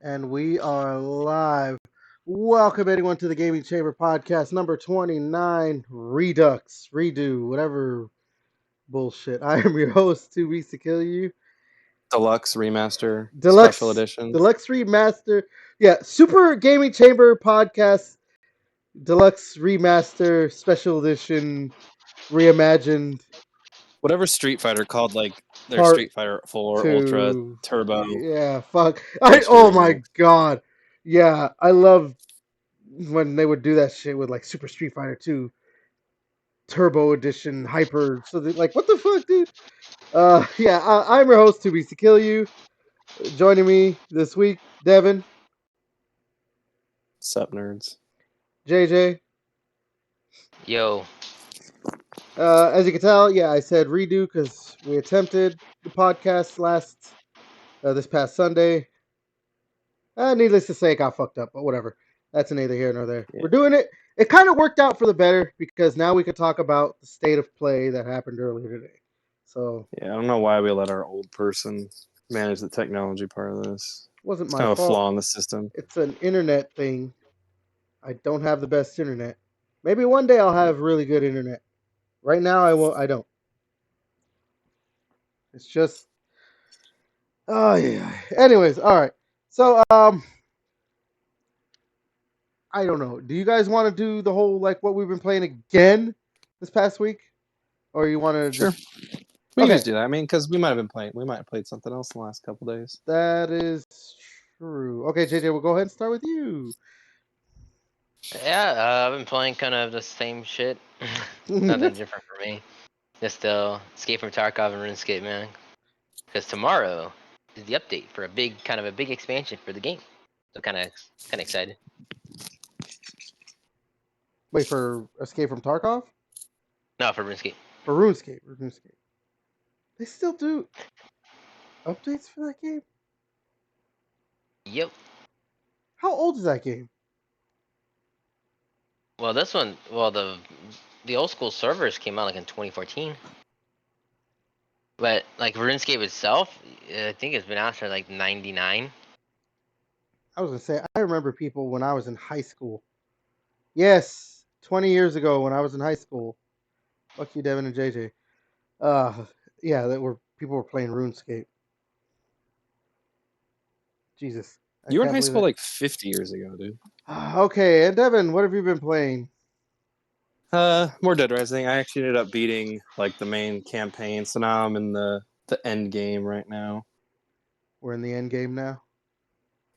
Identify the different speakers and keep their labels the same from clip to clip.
Speaker 1: And we are live. Welcome everyone to the Gaming Chamber podcast number 29, Redux, Redo, whatever bullshit. I am your host, 2 weeks to kill you.
Speaker 2: Deluxe Remaster Special
Speaker 1: Deluxe
Speaker 2: Edition.
Speaker 1: Deluxe Remaster. Yeah, Super Gaming Chamber podcast Deluxe Remaster Special Edition Reimagined
Speaker 2: Whatever Street Fighter called like their
Speaker 1: Part
Speaker 2: Street Fighter 4 Ultra
Speaker 1: 2.
Speaker 2: Turbo
Speaker 1: Yeah, fuck.
Speaker 2: HD
Speaker 1: Oh my
Speaker 2: remake.
Speaker 1: god. Yeah, I love when they would do that shit with like Super Street Fighter 2 Turbo Edition Hyper. So like, what the fuck, dude? Yeah, I'm your host, 2 weeks to kill you. Joining me this week, Devin,
Speaker 2: Sup, nerds.
Speaker 1: JJ.
Speaker 3: Yo,
Speaker 1: As you can tell, yeah, I said redo because we attempted the podcast this past Sunday. Needless to say, it got fucked up, but whatever. That's neither here nor there.
Speaker 2: Yeah.
Speaker 1: We're doing it. It kind of worked out for the better because now we can talk about the state of play that happened earlier today. So
Speaker 2: Yeah, I don't know why we let our old person manage the technology part of this.
Speaker 1: it wasn't
Speaker 2: It's
Speaker 1: my
Speaker 2: kind of a
Speaker 1: fault.
Speaker 2: flaw in the system.
Speaker 1: It's an internet thing. I don't have the best internet. Maybe one day I'll have really good internet. Right now I don't. It's just oh yeah. Anyways, all right. So I don't know. Do you guys want to do the whole like what we've been playing again this past week, or you want to
Speaker 2: Sure.
Speaker 1: just?
Speaker 2: We can
Speaker 1: Okay.
Speaker 2: just do that. I mean, because we might have played something else in the last couple days.
Speaker 1: That is true. Okay, JJ, we'll go ahead and start with you.
Speaker 3: yeah, I've been playing kind of the same shit. Nothing different for me. Just Escape from Tarkov and RuneScape, man. Because tomorrow is the update for a big expansion for the game. So kind of excited.
Speaker 1: Wait for Escape from Tarkov?
Speaker 3: No, for RuneScape.
Speaker 1: For RuneScape. They still do updates for that game?
Speaker 3: Yep.
Speaker 1: How old is that game?
Speaker 3: Well, this one, the old school servers came out like in 2014. But like RuneScape itself, I think it's been out for like 99.
Speaker 1: I was gonna say I remember people when I was in high school. Yes, 20 years ago when I was in high school. Fuck you, Devin and JJ. Yeah, people were playing RuneScape. Jesus, I
Speaker 2: You were in
Speaker 1: can't
Speaker 2: high
Speaker 1: believe
Speaker 2: school
Speaker 1: it.
Speaker 2: like 50 years ago, dude.
Speaker 1: Okay, and Devin, what have you been playing?
Speaker 2: More Dead Rising. I actually ended up beating like the main campaign, so now I'm in the end game right now.
Speaker 1: We're in the end game now.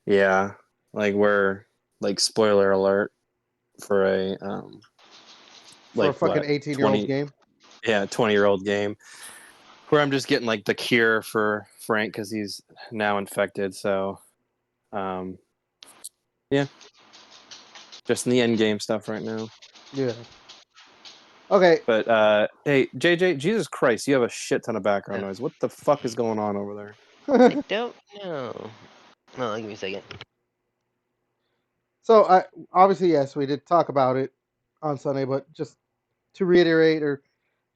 Speaker 2: Yeah, like we're like spoiler alert for a
Speaker 1: For a fucking 18-year-old game.
Speaker 2: Yeah, 20-year-old game where I'm just getting like the cure for Frank because he's now infected. So, yeah, just in the end game stuff right now.
Speaker 1: Yeah. Okay.
Speaker 2: But hey, JJ, Jesus Christ, you have a shit ton of background noise. What the fuck is going on over there?
Speaker 3: I don't know. No, give me a second.
Speaker 1: So obviously yes, we did talk about it on Sunday, but just to reiterate, or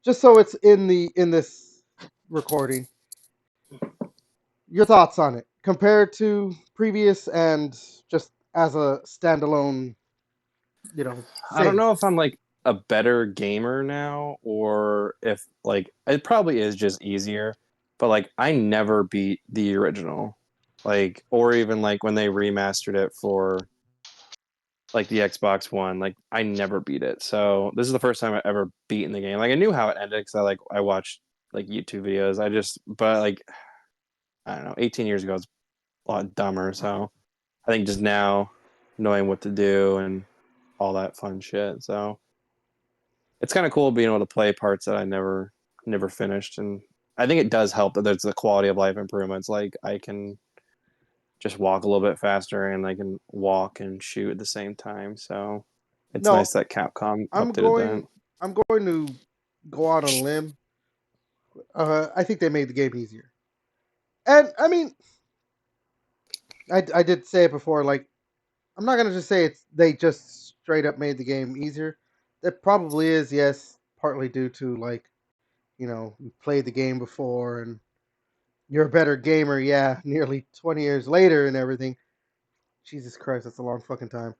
Speaker 1: just so it's in this recording, your thoughts on it compared to previous and just as a standalone,
Speaker 2: I don't know if I'm like a better gamer now or if like it probably is just easier, but like I never beat the original. Like or even like when they remastered it for like the Xbox One, like I never beat it. So this is the first time I ever beaten the game. Like I knew how it ended because I watched like YouTube videos. But like I don't know, 18 years ago I was a lot dumber. So I think just now knowing what to do and all that fun shit. So it's kind of cool being able to play parts that I never finished, and I think it does help that there's the quality of life improvements. Like I can just walk a little bit faster, and I can walk and shoot at the same time. So it's nice that Capcom updated that.
Speaker 1: I'm going to go out on a limb. I think they made the game easier, and I mean, I did say it before. Like, I'm not gonna just say they just straight up made the game easier. That probably is, yes, partly due to like, you played the game before and you're a better gamer, yeah, nearly 20 years later and everything. Jesus Christ, that's a long fucking time.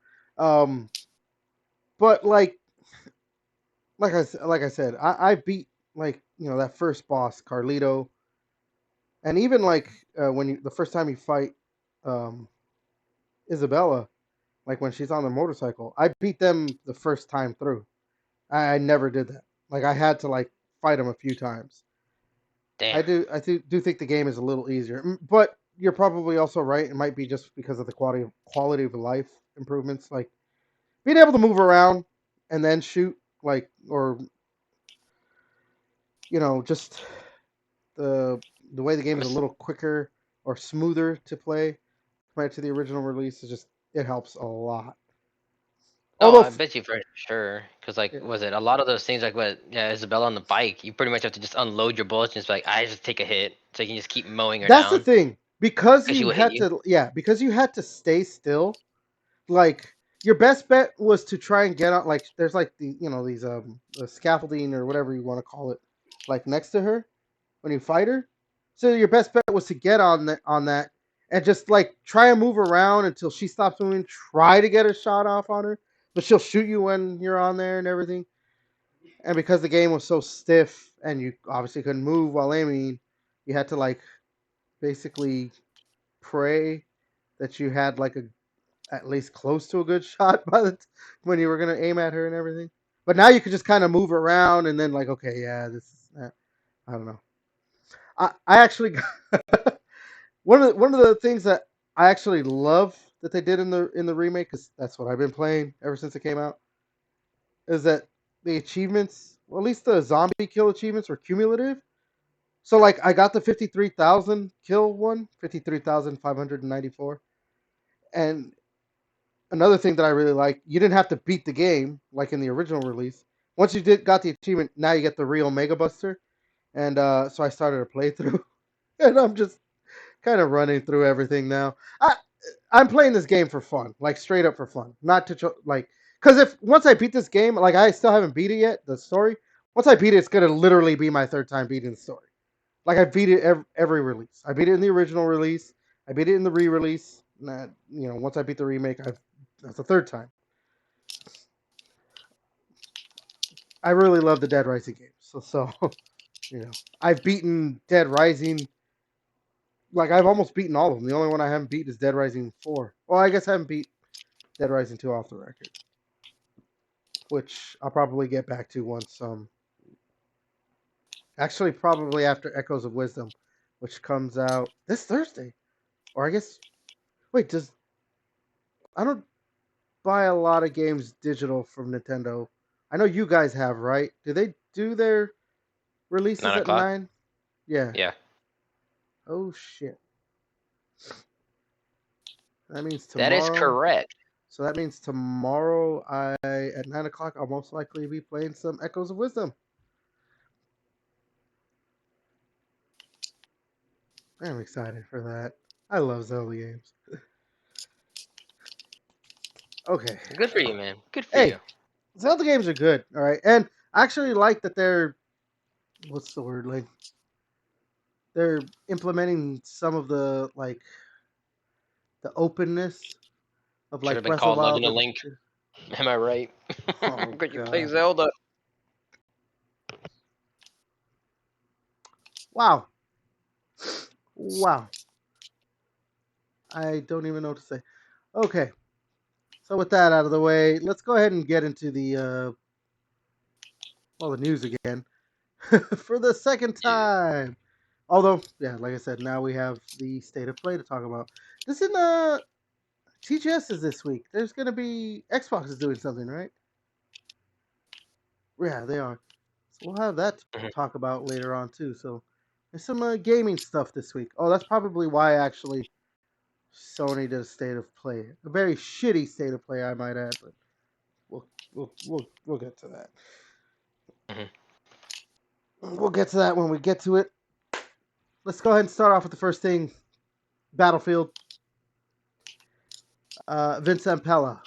Speaker 1: But like I said, I beat like that first boss, Carlito, and even like when the first time you fight um, Isabella, like when she's on the motorcycle, I beat them the first time through. I never did that. Like I had to like fight them a few times.
Speaker 3: Damn.
Speaker 1: I do think the game is a little easier, but you're probably also right. It might be just because of the quality of life improvements, like being able to move around and then shoot, like or just the way the game is a little quicker or smoother to play compared to the original release is just it helps a lot.
Speaker 3: No,
Speaker 1: Although,
Speaker 3: I bet you for sure. Because, like,
Speaker 1: yeah,
Speaker 3: was it a lot of those things, like, what, yeah, Isabella on the bike, you pretty much have to just unload your bullets and just be like, I just take a hit. So you can just keep mowing her
Speaker 1: that's the
Speaker 3: down.
Speaker 1: thing because
Speaker 3: Because she
Speaker 1: you
Speaker 3: will hit
Speaker 1: had
Speaker 3: you.
Speaker 1: to, yeah, because you had to stay still. Like your best bet was to try and get on. Like there's like these the scaffolding or whatever you want to call it, like next to her when you fight her. So your best bet was to get on that and just like try and move around until she stops moving. Try to get a shot off on her, but she'll shoot you when you're on there and everything. And because the game was so stiff and you obviously couldn't move while aiming, you had to like basically pray that you had like a at least close to a good shot when you were gonna aim at her and everything. But now you could just kind of move around and then like, okay, yeah, this is I don't know. I actually one of the things that I actually love that they did in the remake, because that's what I've been playing ever since it came out, is that the achievements, well, at least the zombie kill achievements, were cumulative. So like I got the 53,000 kill one, 53,594, and another thing that I really like, you didn't have to beat the game like in the original release. Once you got the achievement, now you get the real Mega Buster, and so I started a playthrough, and I'm just kind of running through everything now. I'm playing this game for fun, like straight up for fun, not to like. Because if once I beat this game, like I still haven't beat it yet, the story. Once I beat it, it's gonna literally be my third time beating the story. Like I beat it every release. I beat it in the original release. I beat it in the re-release. Once I beat the remake, that's the third time. I really love the Dead Rising games. So I've beaten Dead Rising. Like I've almost beaten all of them. The only one I haven't beat is Dead Rising 4. Well, I guess I haven't beat Dead Rising 2 off the record, which I'll probably get back to once. Actually, probably after Echoes of Wisdom, which comes out this Thursday, or I guess. Wait, I don't buy a lot of games digital from Nintendo. I know you guys have, right? Do they do their releases
Speaker 3: 9
Speaker 1: at
Speaker 3: o'clock?
Speaker 1: 9? Yeah.
Speaker 3: Yeah.
Speaker 1: Oh shit. That means
Speaker 3: That is
Speaker 1: tomorrow.
Speaker 3: correct.
Speaker 1: So that means tomorrow, at 9 o'clock, I'll most likely be playing some Echoes of Wisdom. I'm excited for that. I love Zelda games. Okay.
Speaker 3: Good for you, man. Good for
Speaker 1: Hey,
Speaker 3: you.
Speaker 1: Zelda games are good, all right, and I actually like that they're what's the word, like they're implementing some of the like the openness of
Speaker 3: Should
Speaker 1: like
Speaker 3: have been
Speaker 1: Breath of the
Speaker 3: called
Speaker 1: Wild.
Speaker 3: Legend of Link. Am I right?
Speaker 1: Oh
Speaker 3: Could you play
Speaker 1: god!
Speaker 3: Zelda?
Speaker 1: Wow, wow! I don't even know what to say. Okay, so with that out of the way, let's go ahead and get into the the news again for the second
Speaker 3: Yeah.
Speaker 1: time. Although, yeah, like I said, now we have the state of play to talk about. This in TGS is this week. There's gonna be Xbox is doing something, right? Yeah, they are. So we'll have that to
Speaker 3: Mhm.
Speaker 1: talk about later on too. So there's some gaming stuff this week. Oh, that's probably why actually Sony did a state of play. A very shitty state of play, I might add, but we'll get to that.
Speaker 3: Mhm.
Speaker 1: We'll get to that when we get to it. Let's go ahead and start off with the first thing. Battlefield. Vince Ampella,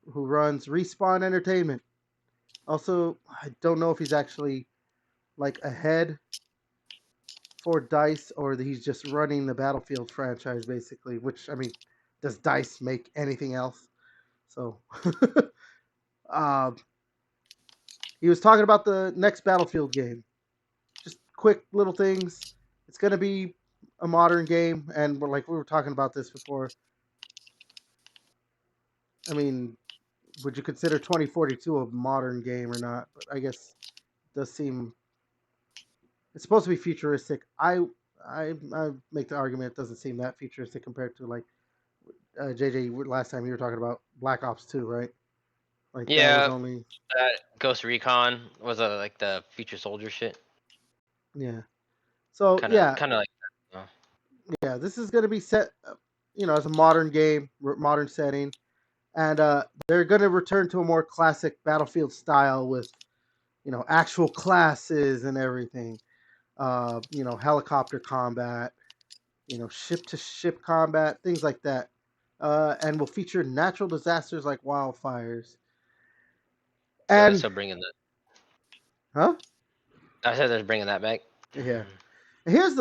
Speaker 1: who runs Respawn Entertainment. Also, I don't know if he's actually like ahead for DICE or he's just running the Battlefield franchise basically. Which I mean, does DICE make anything else? So, he was talking about the next Battlefield game. Just quick little things. It's gonna be a modern game, and we were talking about this before. I mean, would you consider 2042 a modern game or not? But I guess it does seem it's supposed to be futuristic. I make the argument it doesn't seem that futuristic compared to like JJ last time you were talking about Black Ops 2, right? Like that was
Speaker 3: Yeah,
Speaker 1: only
Speaker 3: that Ghost Recon was like the future soldier shit.
Speaker 1: yeah. So
Speaker 3: Kind
Speaker 1: yeah,
Speaker 3: of like.
Speaker 1: yeah. This is gonna be set, as a modern game, modern setting, and they're gonna return to a more classic Battlefield style with actual classes and everything. Helicopter combat, ship to ship combat, things like that. And will feature natural disasters like wildfires.
Speaker 3: So they're
Speaker 1: And
Speaker 3: still bringing that.
Speaker 1: huh?
Speaker 3: I said they're bringing that back.
Speaker 1: Yeah. Here's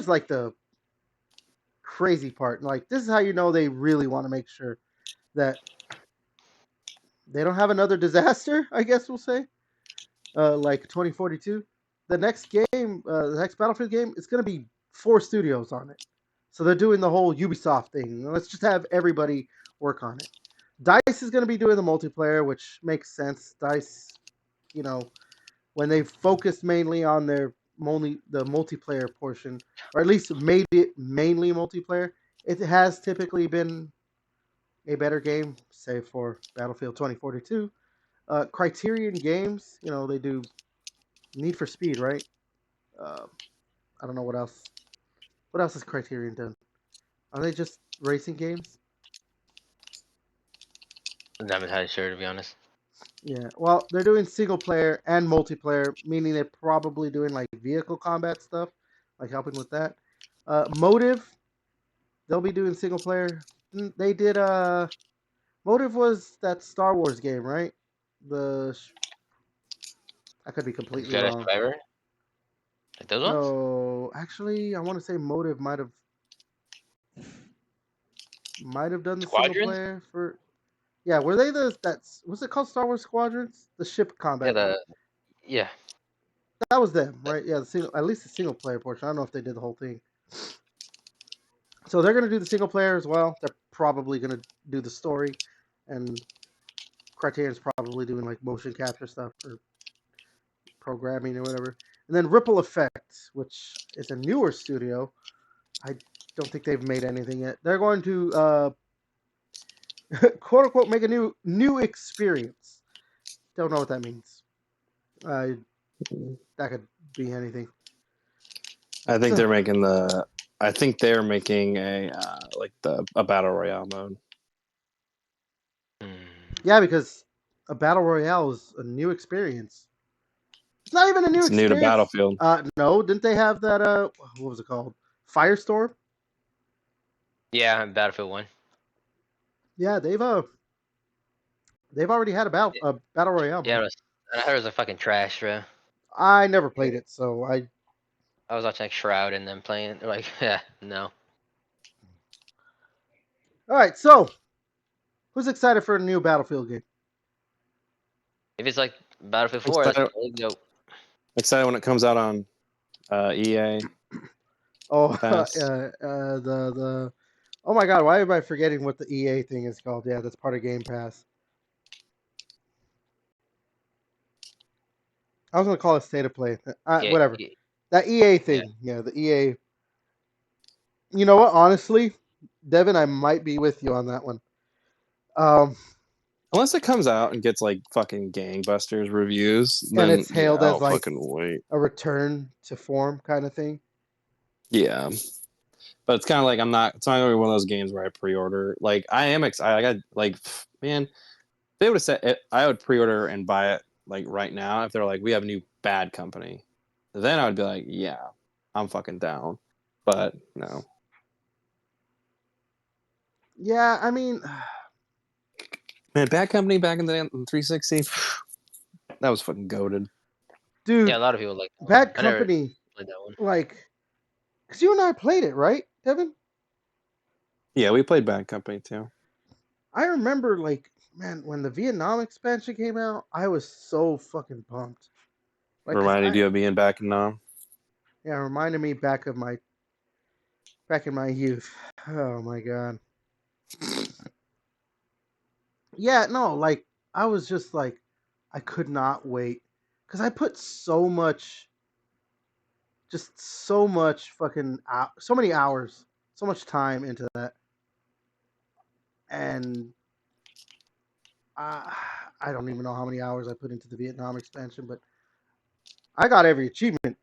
Speaker 1: like the crazy part. Like this is how you know they really want to make sure that they don't have another disaster. I guess we'll say, like 2042. The next Battlefield game, it's gonna be 4 studios on it. So they're doing the whole Ubisoft thing. Let's just have everybody work on it. DICE is going to be doing the multiplayer, which makes sense. DICE, you know, when they focused mainly on the multiplayer portion, or at least made it mainly multiplayer, it has typically been a better game, save for Battlefield 2042. Criterion Games, they do Need for Speed, right? Uh, I don't know what else. What else has Criterion done? Are they just racing games?
Speaker 3: I'm not entirely sure, to be honest.
Speaker 1: Yeah, well, they're doing single player and multiplayer, meaning they're probably doing like vehicle combat stuff, like helping with that. Motive, they'll be doing single player. They did Motive was that Star Wars game, right? I could be completely
Speaker 3: Jedi
Speaker 1: wrong.
Speaker 3: Survivor? Like those ones?
Speaker 1: No, actually, I want to say Motive might have done the single
Speaker 3: Squadrons?
Speaker 1: player for. Yeah, were they that's what's it called? Star Wars Squadrons, the ship
Speaker 3: Yeah,
Speaker 1: combat.
Speaker 3: yeah.
Speaker 1: That was them, right? Yeah, at least the single player portion. I don't know if they did the whole thing. So they're gonna do the single player as well. They're probably gonna do the story, and Criterion's probably doing like motion capture stuff or programming or whatever. And then Ripple Effects, which is a newer studio. I don't think they've made anything yet. They're going to quote unquote make a new experience. Don't know what that means. That could be anything.
Speaker 2: I think they're making the. I think they're making a a battle royale mode.
Speaker 1: Yeah, because a battle royale is a new experience. It's not even a new
Speaker 2: It's new to
Speaker 1: experience.
Speaker 2: Battlefield.
Speaker 1: No, didn't they have that? What was it called? Firestorm.
Speaker 3: Yeah, Battlefield 1.
Speaker 1: Yeah, they've already had a battle royale.
Speaker 3: Yeah, I heard it was a fucking trash, bro.
Speaker 1: I never played it, so I
Speaker 3: was watching like Shroud and them playing. They're like, yeah, no.
Speaker 1: All right, so who's excited for a new Battlefield game?
Speaker 3: If it's like Battlefield 4, let's go.
Speaker 2: Excited when it comes out on EA.
Speaker 1: Oh, the oh my god, why am I forgetting what the EA thing is called? Yeah, that's part of Game Pass. I was gonna call it State of Play. Whatever. That EA thing. Yeah, the EA. You know what? Honestly, Devin, I might be with you on that one.
Speaker 2: Unless it comes out and gets like fucking gangbusters reviews, then
Speaker 1: and it's hailed as
Speaker 2: I'll
Speaker 1: like
Speaker 2: fucking wait.
Speaker 1: a return to form kind of thing.
Speaker 2: Yeah, but it's kind of like it's not gonna be one of those games where I pre-order. Like I am excited. I got like, man, they would have said it, I would pre-order and buy it like right now if they're like we have a new bad company. Then I would be like, yeah, I'm fucking down. But no.
Speaker 1: Yeah, I mean,
Speaker 2: man, Bad Company back in the day on 360, that was fucking goated.
Speaker 1: Dude,
Speaker 3: yeah, a lot of people like
Speaker 1: Bad Company.
Speaker 3: Played that one.
Speaker 1: Like, because you and I played it, right, Devin?
Speaker 2: Yeah, we played Bad Company too.
Speaker 1: I remember, like, man, when the Vietnam expansion came out, I was so fucking pumped. Like, cause
Speaker 2: Reminded you of being back in Nam.
Speaker 1: yeah, it reminded me back in my youth. Oh my god. Yeah, no, like I was just like, I could not wait because I put so much fucking, so many hours, so much time into that, and uh, I don't even know how many hours I put into the Vietnam expansion, but I got every achievement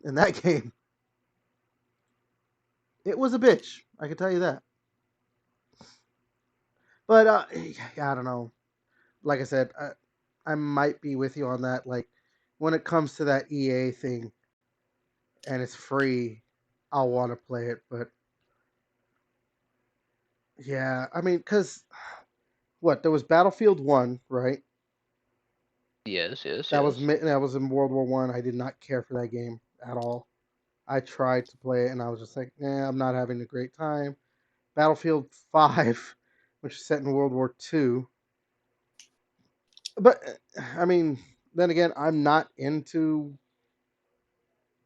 Speaker 1: in that game. It was a bitch, I can tell you that. But I don't know. Like I said, I might be with you on that. Like when it comes to that EA thing and it's free, I'll want to play it. But yeah, I mean, because what, there was Battlefield 1, right?
Speaker 3: Yes, yes,
Speaker 1: That was
Speaker 3: yes.
Speaker 1: that was in World War One. I did not care for that game at all. I tried to play it and I was just like, I'm not having a great time. Battlefield 5, which is set in World War Two. But I mean, then again, I'm not into,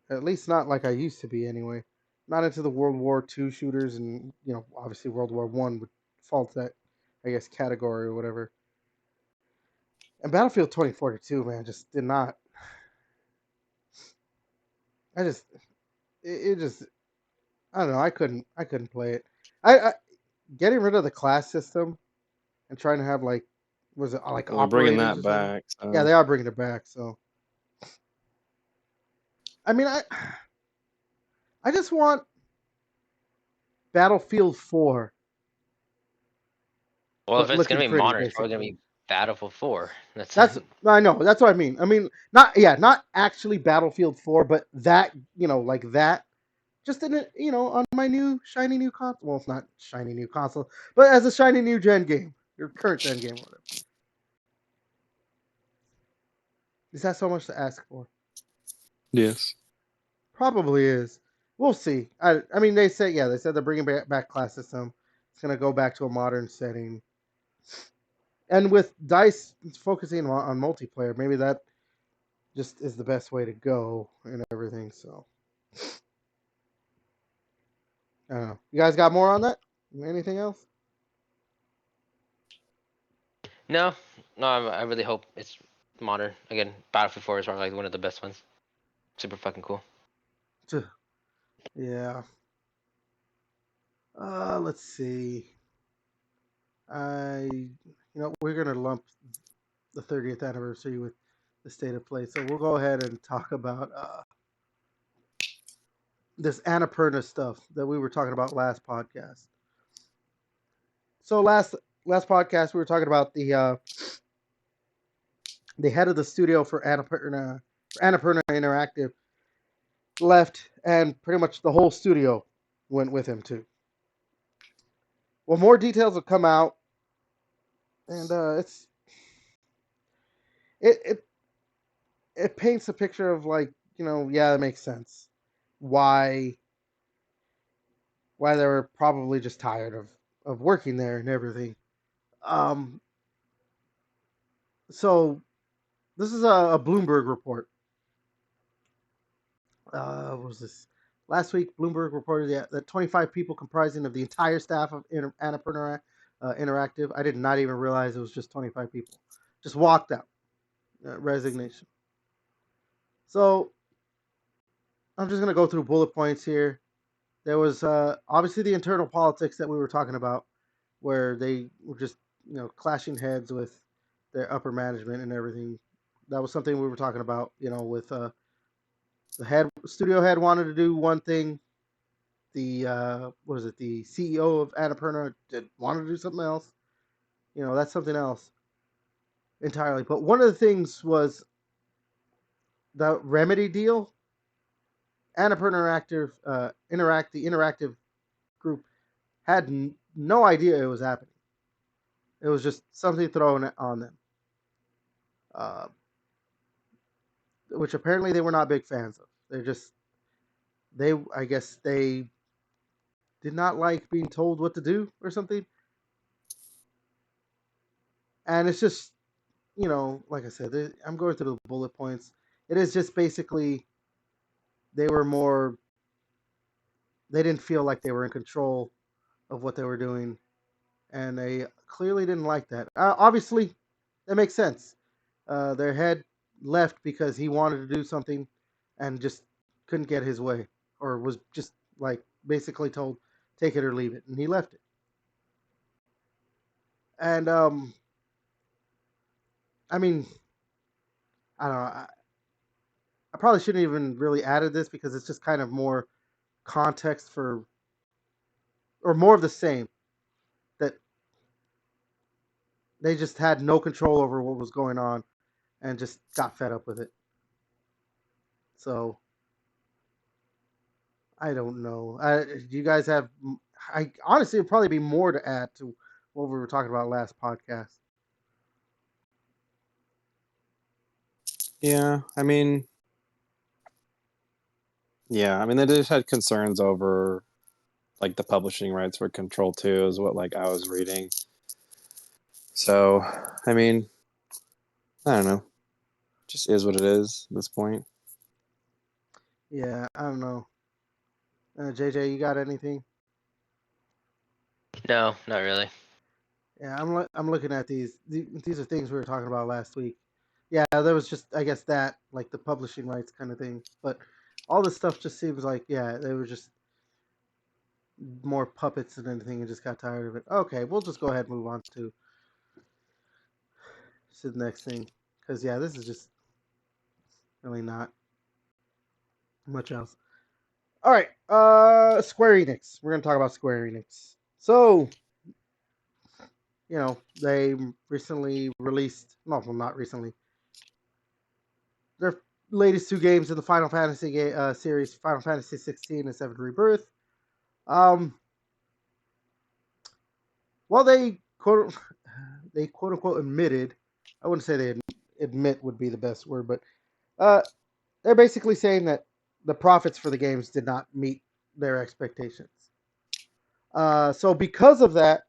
Speaker 1: at least not like I used to be anyway. Not into the World War Two shooters, and obviously World War One would fall to that, I guess, category or whatever. And Battlefield 2042, man, just did not. I just, it just, I don't know. I couldn't play it. I getting rid of the class system and trying to have like, was it like
Speaker 2: Well, they're bringing
Speaker 1: operators
Speaker 2: that
Speaker 1: or something?
Speaker 2: back.
Speaker 1: Yeah,
Speaker 2: So
Speaker 1: they are bringing it back. So I mean, I just want Battlefield 4,
Speaker 3: Well, if
Speaker 1: but
Speaker 3: it's gonna
Speaker 1: looking
Speaker 3: be
Speaker 1: pretty,
Speaker 3: modern, it's probably gonna
Speaker 1: basically.
Speaker 3: be Battlefield 4. That's
Speaker 1: That's I know. That's what I mean. I mean, not actually Battlefield 4, but that, like that. Just in it, on my new shiny new console. Well, it's not shiny new console, but as a shiny new gen game, your current gen game, or whatever. Is that so much to ask for?
Speaker 2: yes,
Speaker 1: Probably is. We'll see. I mean, they said they're bringing back class system. It's gonna go back to a modern setting, and with Dice focusing on multiplayer, maybe that just is the best way to go and everything. So I don't know. You guys got more on that? Anything else?
Speaker 3: no, no. I really hope it's modern. Again, Battlefield 4 is probably like one of the best ones. Super fucking cool.
Speaker 1: Yeah. Let's see. We're gonna lump the 30th anniversary with the state of play, so we'll go ahead and talk about this Annapurna stuff that we were talking about last podcast. So last podcast we were talking about the head of the studio for Annapurna Interactive left, and pretty much the whole studio went with him too. Well, more details have come out, and it it it paints a picture of, like, yeah, it makes sense why they were probably just tired of working there and everything. Um, so this is a Bloomberg report. What was this? Last week, Bloomberg reported that 25 people comprising of the entire staff of Annapurna Interactive. I did not even realize it was just 25 people. Just walked out. Resignation. So I'm just going to go through bullet points here. There was obviously the internal politics that we were talking about, where they were just clashing heads with their upper management and everything. That was something we were talking about. With the studio head wanted to do one thing. The what is it? The CEO of Annapurna wanted to do something else. That's something else entirely. But one of the things was the Remedy deal. Annapurna the interactive group had no idea it was happening. It was just something thrown on them, uh, which apparently they were not big fans of. I guess they did not like being told what to do or something. And it's just, like I said, I'm going through the bullet points. It is just basically they were more, they didn't feel like they were in control of what they were doing. And they clearly didn't like that. Obviously, that makes sense. Their head left because he wanted to do something and just couldn't get his way, or was just like basically told, take it or leave it. And he left it. And, I mean, I don't know. I probably shouldn't even really added this because it's just kind of more context for, or more of the same, that they just had no control over what was going on and just got fed up with it. So I don't know. Do you guys have? I honestly, it'd probably be more to add to what we were talking about last podcast.
Speaker 2: Yeah, I mean, they just had concerns over like the publishing rights for Control 2 is what like I was reading. So, I mean, I don't know. Just is what it is at this point.
Speaker 1: Yeah, I don't know. JJ, you got anything?
Speaker 3: No, not really.
Speaker 1: Yeah, I'm looking at these. These are things we were talking about last week. Yeah, there was just I guess that like the publishing rights kind of thing, but all this stuff just seems like they were just more puppets than anything and just got tired of it. Okay, we'll just go ahead and move on to the next thing because this is just really not much else. All right, Square Enix. We're gonna talk about Square Enix. So, they recently released, no, well, not recently, their latest two games in the Final Fantasy series, Final Fantasy 16 and 7 Rebirth. Well, they quote unquote admitted, I wouldn't say they admit would be the best word, but they're basically saying that the profits for the games did not meet their expectations. So because of that,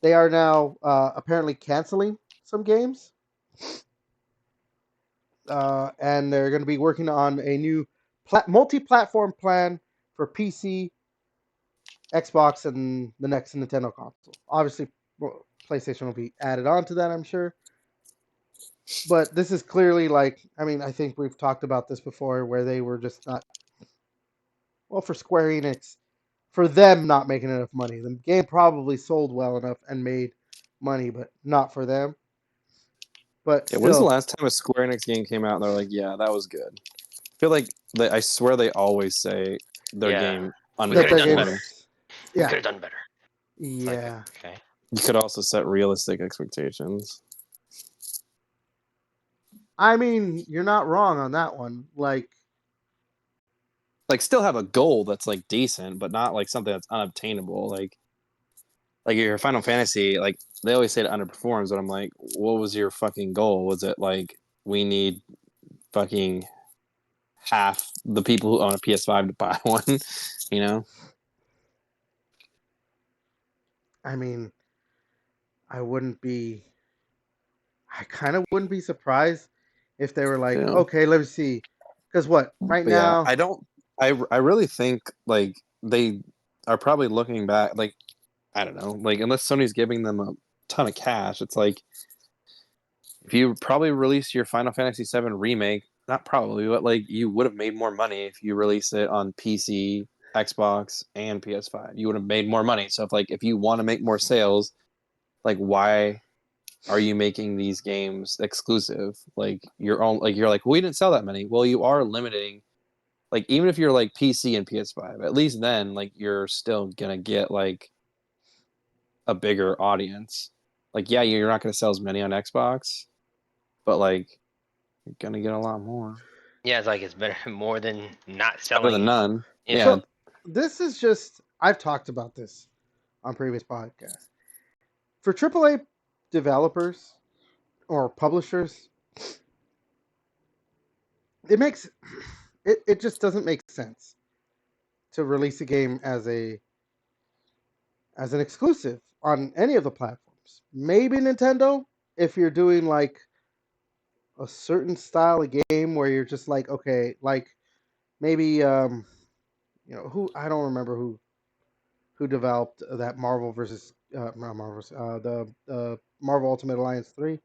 Speaker 1: they are now apparently canceling some games. And they're going to be working on a new multi-platform plan for PC, Xbox, and the next Nintendo console. Obviously, PlayStation will be added on to that, I'm sure. But this is clearly I think we've talked about this before, where they were just not, well, for Square Enix, for them not making enough money. The game probably sold well enough and made money, but not for them. But
Speaker 2: Yeah, when's the
Speaker 1: still,
Speaker 2: last time a Square Enix game came out and they're like, yeah, that was good? I feel like I swear they always say their
Speaker 3: Yeah.
Speaker 2: game
Speaker 3: We could
Speaker 1: that
Speaker 3: have
Speaker 1: their
Speaker 3: done
Speaker 2: underperformed.
Speaker 3: better.
Speaker 1: games,
Speaker 3: We
Speaker 1: yeah,
Speaker 3: could have done better. It's like,
Speaker 1: yeah.
Speaker 3: okay.
Speaker 2: You could also set realistic expectations.
Speaker 1: I mean, you're not wrong on that one.
Speaker 2: Like still have a goal that's like decent, but not like something that's unobtainable. Like your Final Fantasy, like they always say it underperforms, but I'm like, what was your fucking goal? Was it like we need fucking half the people who own a PS5 to buy one? You know?
Speaker 1: I mean, I wouldn't be. I kind of wouldn't be surprised if they were like,
Speaker 2: Yeah.
Speaker 1: okay, let me see, because what right
Speaker 2: But yeah,
Speaker 1: now?
Speaker 2: I don't. I really think like they are probably looking back. Like I don't know. Like unless Sony's giving them a ton of cash, it's like if you probably release your Final Fantasy VII remake, not probably, but like you would have made more money if you release it on PC, Xbox, and PS5. You would have made more money. So if you want to make more sales, like why are you making these games exclusive? Like you're like we didn't sell that many. Well, you are limiting. Like even if you're like PC and PS5, at least then like you're still gonna get like a bigger audience. Like yeah, you're not gonna sell as many on Xbox, but like you're gonna get a lot more.
Speaker 3: Yeah, it's better more than not
Speaker 2: Better than
Speaker 3: selling.
Speaker 2: none.
Speaker 3: Yeah.
Speaker 2: Yeah.
Speaker 1: So this is just I've talked about this on previous podcasts. For AAA developers or publishers, it makes it just doesn't make sense. to release a game as an exclusive on any of the platforms. Maybe Nintendo, if you're doing like a certain style of game where you're just like, okay, like maybe who, I don't remember who developed that Marvel versus not Marvel, the Marvel Ultimate Alliance 3.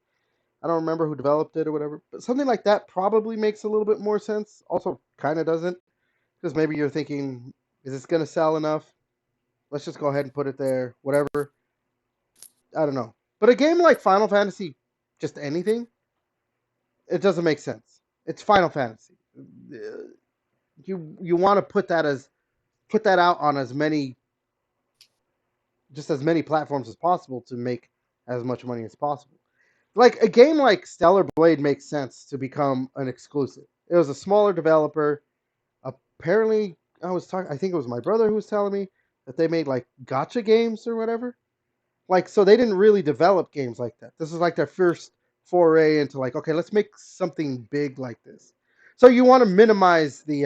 Speaker 1: I don't remember who developed it or whatever, but something like that probably makes a little bit more sense. Also, kind of doesn't, because maybe you're thinking, is this going to sell enough? Let's just go ahead and put it there. Whatever. I don't know. But a game like Final Fantasy, just anything, it doesn't make sense. It's Final Fantasy. You want to put that out on as many platforms as possible to make as much money as possible. Like a game like Stellar Blade makes sense to become an exclusive. It was a smaller developer. Apparently, I think it was my brother who was telling me that they made like gotcha games or whatever. Like, so they didn't really develop games like that. This is like their first foray into like, okay, let's make something big like this. So you want to minimize the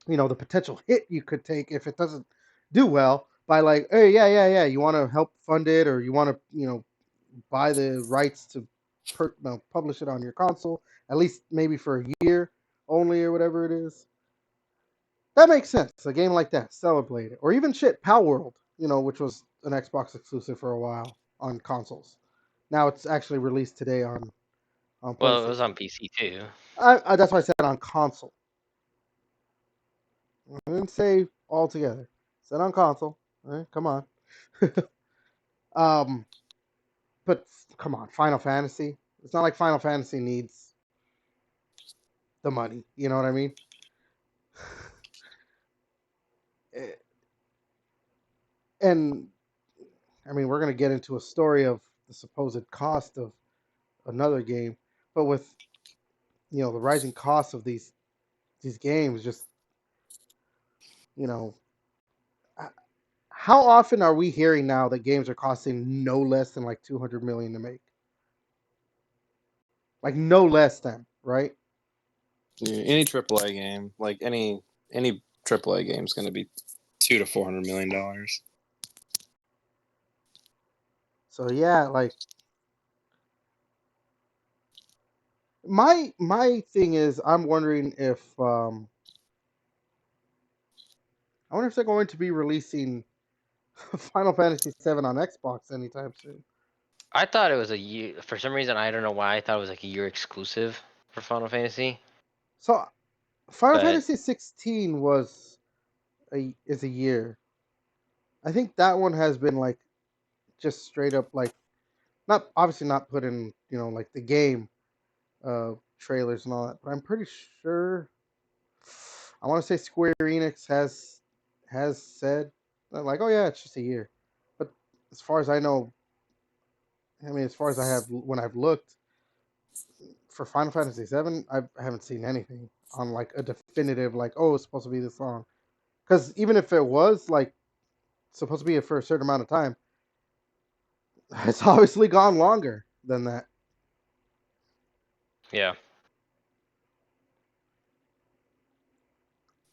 Speaker 1: potential hit you could take if it doesn't do well by like, hey, yeah, you want to help fund it, or you want to, buy the rights to publish it on your console, at least maybe for a year only or whatever it is. That makes sense. A game like that, Stellar Blade, or even Power World, which was an Xbox exclusive for a while on consoles. Now it's actually released today on PlayStation.
Speaker 3: Well, it was on PC too.
Speaker 1: That's why I said on console. I didn't say altogether. I said on console. All right, come on. But come on, Final Fantasy. It's not like Final Fantasy needs the money. You know what I mean? And I mean, we're going to get into a story of the supposed cost of another game, but with the rising costs of these games, just you know, how often are we hearing now that games are costing no less than like 200 million to make? Like no less than, right?
Speaker 2: Yeah, any AAA game, like any AAA game, is going to be $200 to $400 million.
Speaker 1: So yeah, like my thing is, I'm wondering if I wonder if they're going to be releasing Final Fantasy VII on Xbox anytime soon.
Speaker 3: I thought it was a year. For some reason, I don't know why. I thought it was like a year exclusive for Final Fantasy.
Speaker 1: So Final
Speaker 3: But
Speaker 1: Fantasy 16 is a year. I think that one has been like just straight up like not obviously not put in like the game trailers and all that, but I'm pretty sure I want to say Square Enix has said like, oh yeah, it's just a year. But as far as I know, I mean, as far as I have when I've looked for Final Fantasy VII, I haven't seen anything on like a definitive like, oh, it's supposed to be this long. Because even if it was like supposed to be for a certain amount of time, it's obviously gone longer than that.
Speaker 3: yeah,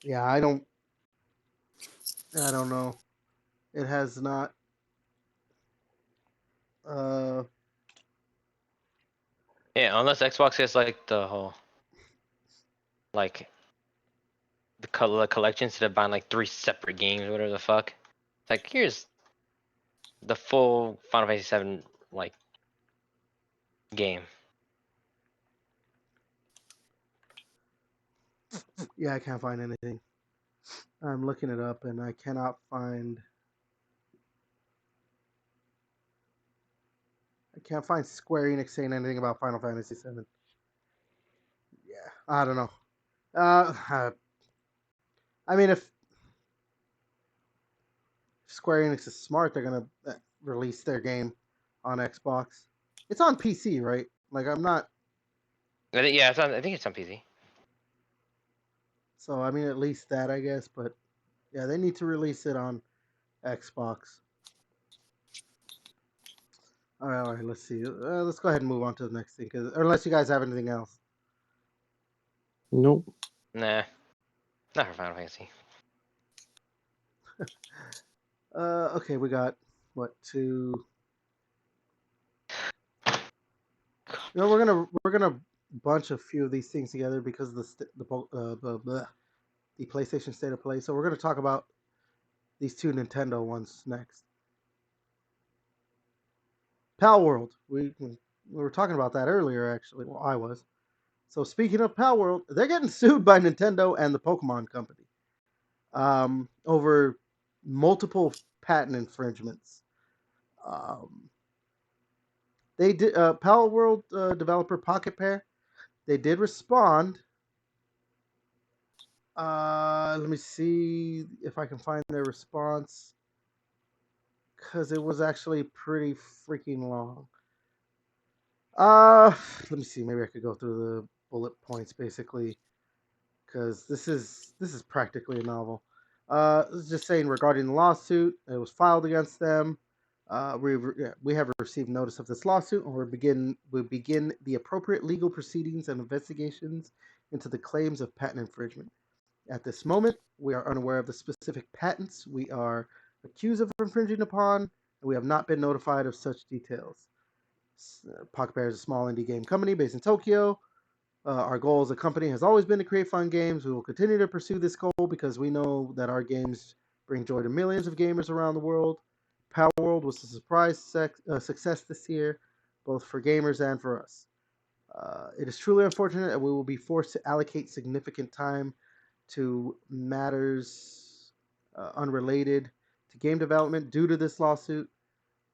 Speaker 1: Yeah, I don't know. It has not. Uh,
Speaker 3: yeah. Unless Xbox gets like the whole like the color collection instead of buying like 3 separate games or whatever the fuck. It's like here's the full Final Fantasy 7 like game.
Speaker 1: yeah, I can't find anything. I'm looking it up and I cannot find. I can't find Square Enix saying anything about Final Fantasy VII. Yeah, I don't know. I mean, if Square Enix is smart, they're gonna release their game on Xbox. It's on PC, right? Like I'm not.
Speaker 3: Yeah, it's on. I think it's on PC.
Speaker 1: So I mean, at least that I guess. But yeah, they need to release it on Xbox. All right. Let's see. Let's go ahead and move on to the next thing, unless you guys have anything else.
Speaker 2: Nope.
Speaker 3: Nah, not for Final Fantasy.
Speaker 1: Okay, we got what two? We're gonna bunch a few of these things together because of the PlayStation State of Play. So we're gonna talk about these two Nintendo ones next. Pal World. We were talking about that earlier, actually. Well, I was. So speaking of Pal World, they're getting sued by Nintendo and the Pokemon Company over multiple patent infringements. Um, they did Pal World developer Pocket Pair. They did respond. Let me see if I can find their response because it was actually pretty freaking long. Let me see. Maybe I could go through the bullet points basically because this is practically a novel. This is just saying regarding the lawsuit that was filed against them. We have received notice of this lawsuit, and we begin the appropriate legal proceedings and investigations into the claims of patent infringement. At this moment, we are unaware of the specific patents we are accused of infringing upon, and we have not been notified of such details. Pocket Bear is a small indie game company based in Tokyo. Our goal as a company has always been to create fun games. We will continue to pursue this goal because we know that our games bring joy to millions of gamers around the world. Power World was a surprise success this year, both for gamers and for us. It is truly unfortunate that we will be forced to allocate significant time to matters unrelated to game development due to this lawsuit.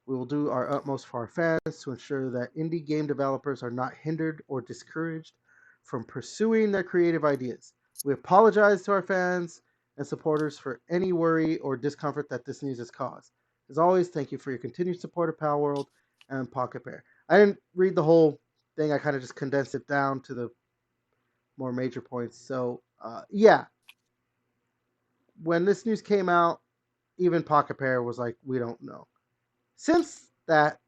Speaker 1: We will do our utmost for our fans to ensure that indie game developers are not hindered or discouraged from pursuing their creative ideas. We apologize to our fans and supporters for any worry or discomfort that this news has caused. As always, thank you for your continued support of Pal World and Pocket Bear. I didn't read the whole thing. I kind of just condensed it down to the more major points. So, yeah, when this news came out, even Pocket Pair was like, we don't know. Since that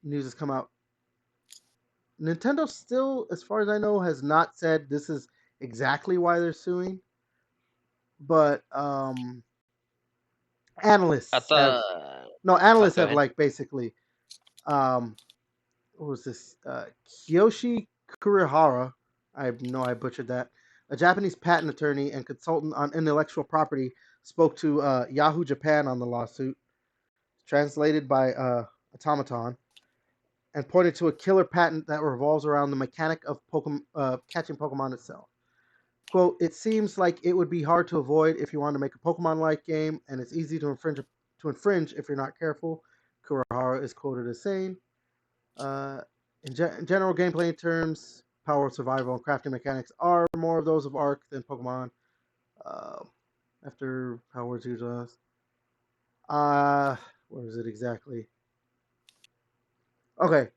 Speaker 1: news has come out, Nintendo still, as far as I know, has not said this is exactly why they're suing. But
Speaker 3: I
Speaker 1: analysts have
Speaker 3: thought.
Speaker 1: no
Speaker 3: Oh,
Speaker 1: analysts
Speaker 3: go
Speaker 1: have
Speaker 3: ahead.
Speaker 1: like basically what was this? Kiyoshi Kurihara. I know I butchered that. A Japanese patent attorney and consultant on intellectual property spoke to Yahoo Japan on the lawsuit, translated by Automaton, and pointed to a killer patent that revolves around the mechanic of catching Pokemon itself. Quote, it seems like it would be hard to avoid if you want to make a Pokemon-like game, and it's easy to infringe if you're not careful, Kurihara is quoted as saying. Uh, in general gameplay terms, power survival and crafting mechanics are more of those of Arc than Pokemon. Uh, after Power used us. Where is it exactly? Okay,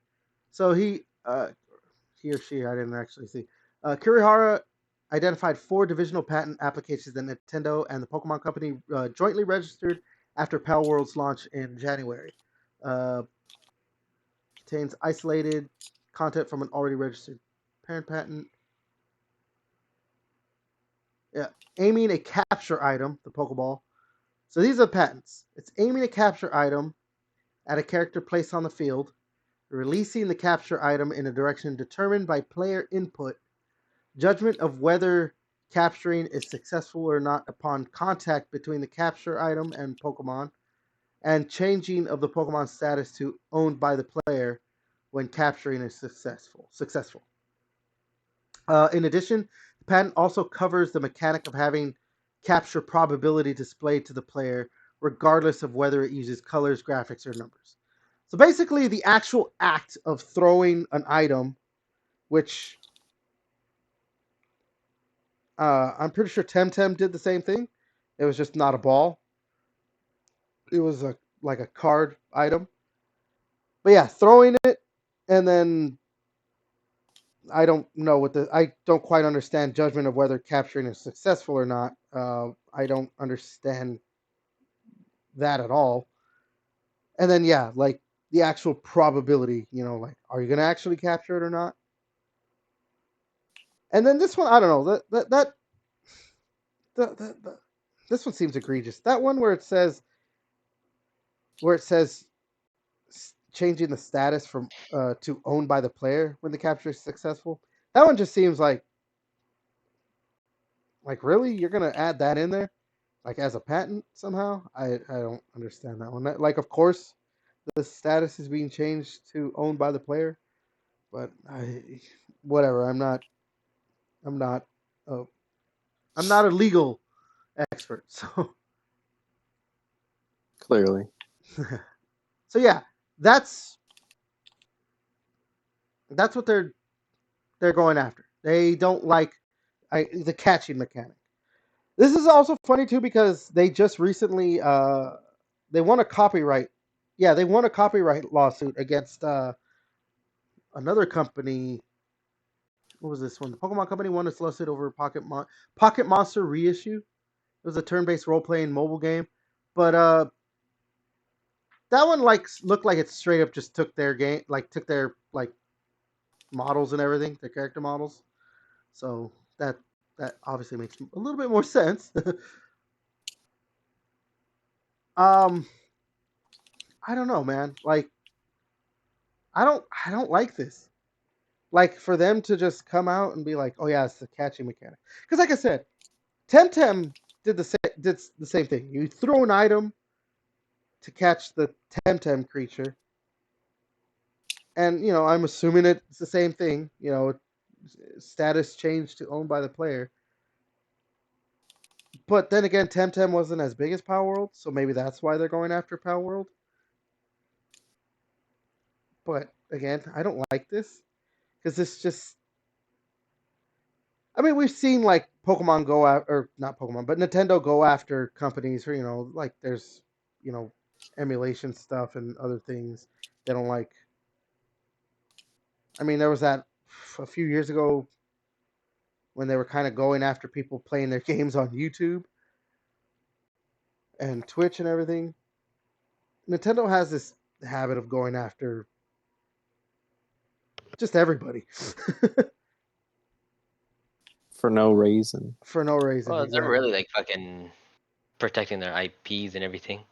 Speaker 1: so he or she, I didn't actually see. Kurihara identified 4 divisional patent applications that Nintendo and the Pokemon Company jointly registered after Pal World's launch in January. Uh, Contains isolated content from an already registered parent patent. Yeah, aiming a capture item, the Pokeball. So these are patents. It's aiming a capture item at a character placed on the field, releasing the capture item in a direction determined by player input, judgment of whether capturing is successful or not upon contact between the capture item and Pokemon, and changing of the Pokemon status to owned by the player when capturing is successful. In addition, the patent also covers the mechanic of having capture probability displayed to the player, regardless of whether it uses colors, graphics, or numbers. So basically, the actual act of throwing an item, which I'm pretty sure Temtem did the same thing. It was just not a ball. It was like a card item. But yeah, throwing it and then I don't quite understand judgment of whether capturing is successful or not. I don't understand that at all. And then yeah, like the actual probability, like are you gonna actually capture it or not? And then this one, I don't know. That this one seems egregious. That one where it says changing the status from to owned by the player when the capture is successful. That one just seems like really you're gonna add that in there like as a patent somehow. I don't understand that one. Like of course the status is being changed to owned by the player, but whatever. I'm not uh, I'm not a legal expert, so
Speaker 2: Clearly.
Speaker 1: so yeah, that's what they're going after. They don't like the catching mechanic. This is also funny too because they just recently they won a copyright. Yeah, they won a copyright lawsuit against another company. What was this one? The Pokemon company won its lawsuit over Pocket Monster reissue. It was a turn-based role-playing mobile game, but that one like looked like it straight up just took their game, like took their like models and everything, their character models. So that obviously makes a little bit more sense. um, I don't know, man. Like I don't like this. Like for them to just come out and be like, "Oh yeah, it's the catching mechanic." Because like I said, Temtem did the same thing. You throw an item to catch the Temtem creature, and I'm assuming it's the same thing. Status changed to owned by the player. But then again, Temtem wasn't as big as Power World, so maybe that's why they're going after Power World. But again, I don't like this because this just. I mean, we've seen like Pokemon go out, or not Pokemon, but Nintendo go after companies for like there's you know emulation stuff and other things they don't like. I mean, there was that a few years ago when they were kind of going after people playing their games on YouTube and Twitch and everything. Nintendo has this habit of going after just everybody
Speaker 2: For no reason.
Speaker 1: for no reason.
Speaker 3: Well, they're
Speaker 1: Exactly.
Speaker 3: really like fucking protecting their IPs and everything.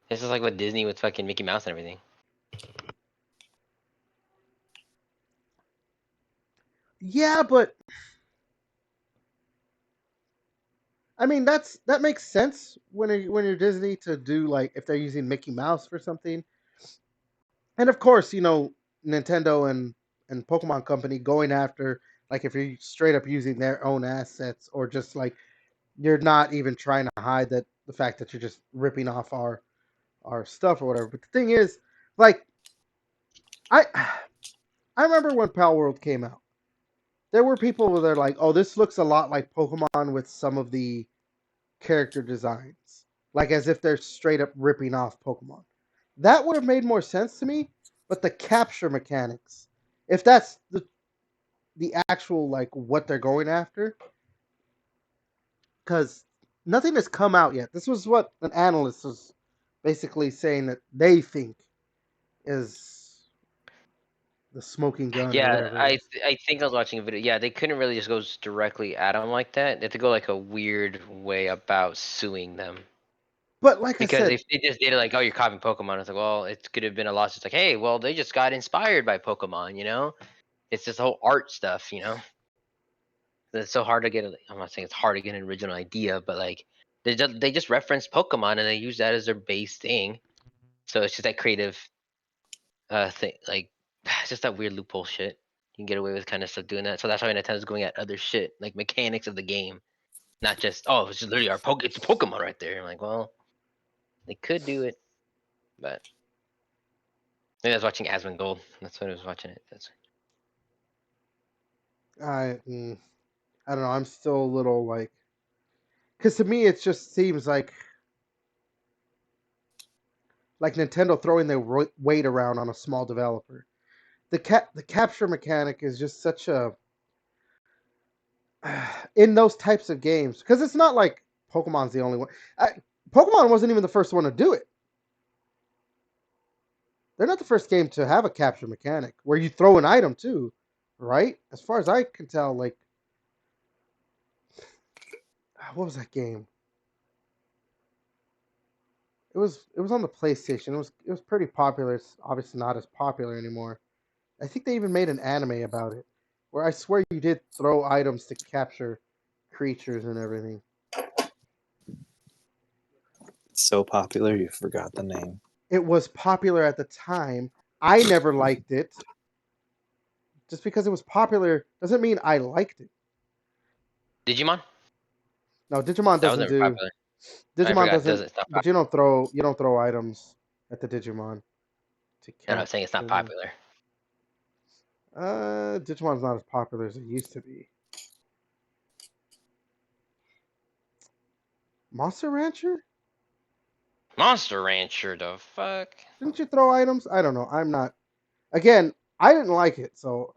Speaker 3: This is like what Disney with fucking Mickey Mouse and everything.
Speaker 1: Yeah, but I mean that makes sense when you're Disney to do like if they're using Mickey Mouse for something. And of course, Nintendo and Pokemon Company going after like if you're straight up using their own assets or just like you're not even trying to hide that the fact that you're just ripping off our stuff or whatever. But the thing is, like I I remember when Pal World came out. There were people where they're like, "Oh, this looks a lot like Pokemon with some of the character designs, like as if they're straight up ripping off Pokemon." That would have made more sense to me, but the capture mechanics, if that's the actual like what they're going after, because nothing has come out yet. This was what an analyst was basically saying that they think is the smoking gun or
Speaker 3: Yeah,
Speaker 1: whatever it is.
Speaker 3: I think I was watching a video. Yeah, they couldn't really just go directly at them like that. They had to go like a weird way about suing them.
Speaker 1: But like I
Speaker 3: Because
Speaker 1: said,
Speaker 3: if they just did it like, oh, you're copying Pokemon, it's like, well, it could have been a lawsuit. It's like, hey, well, they just got inspired by Pokemon, you know? It's just whole art stuff, you know? It's so hard to get. I'm not saying it's hard to get an original idea, but like, they just reference Pokemon and they use that as their base thing. So it's just that creative thing, like, it's just that weird loophole shit. You can get away with kind of stuff doing that. So that's why Nintendo's going at other shit, like mechanics of the game, not just oh, it's just literally it's Pokemon right there. I'm like, well, they could do it, but maybe I was watching Asmongold. That's when I was watching it. That's
Speaker 1: I I don't know. I'm still a little like, because to me it just seems like Nintendo throwing their weight around on a small developer. The capture mechanic is just such a in those types of games because it's not like Pokemon's the only one. Pokemon wasn't even the first one to do it. They're not the first game to have a capture mechanic where you throw an item too, right? As far as I can tell, like what was that game? It was on the PlayStation. It was pretty popular. It's obviously not as popular anymore. I think they even made an anime about it, where I swear you did throw items to capture creatures and everything.
Speaker 2: It's so popular, you forgot the name.
Speaker 1: It was popular at the time. I never liked it. Just because it was popular doesn't mean I liked it.
Speaker 3: Digimon?
Speaker 1: No, Digimon
Speaker 3: That was
Speaker 1: doesn't
Speaker 3: never
Speaker 1: do.
Speaker 3: popular. I
Speaker 1: Digimon
Speaker 3: forgot.
Speaker 1: doesn't.
Speaker 3: It's not
Speaker 1: But
Speaker 3: popular.
Speaker 1: you don't throw items at the Digimon to
Speaker 3: No, I'm
Speaker 1: capture
Speaker 3: saying it's not
Speaker 1: them.
Speaker 3: popular.
Speaker 1: Digimon's not as popular as it used to be. Monster Rancher?
Speaker 3: Monster Rancher, the fuck?
Speaker 1: Didn't you throw items? I don't know. I'm not. Again, I didn't like it, so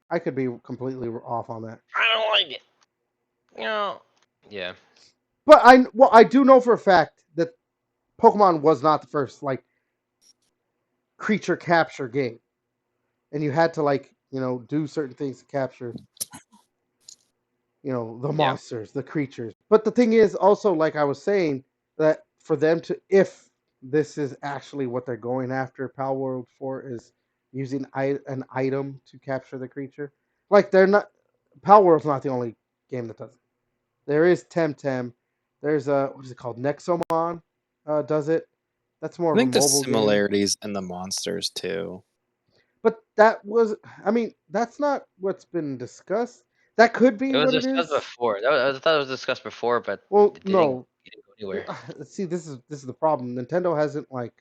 Speaker 1: I could be completely off on that.
Speaker 3: I don't like it. You know. Yeah.
Speaker 1: But I do know for a fact that Pokemon was not the first like creature capture game, and you had to do certain things to capture the
Speaker 3: Yeah.
Speaker 1: monsters, the creatures. But the thing is also, like I was saying, that for them to, if this is actually what they're going after Pal World for, is using an item to capture the creature. Like they're not, Pal World's not the only game that does it. There is Temtem. There's what is it called? Nexomon does it. That's more
Speaker 2: I
Speaker 1: of a
Speaker 2: think the
Speaker 1: mobile game.
Speaker 2: similarities in the monsters too.
Speaker 1: But that was, I mean, that's not what's been discussed. That could be
Speaker 3: It was
Speaker 1: what it
Speaker 3: discussed
Speaker 1: is.
Speaker 3: before. I thought it was discussed before, but
Speaker 1: Well,
Speaker 3: it didn't
Speaker 1: no.
Speaker 3: go anywhere.
Speaker 1: See, this is the problem. Nintendo hasn't
Speaker 2: They've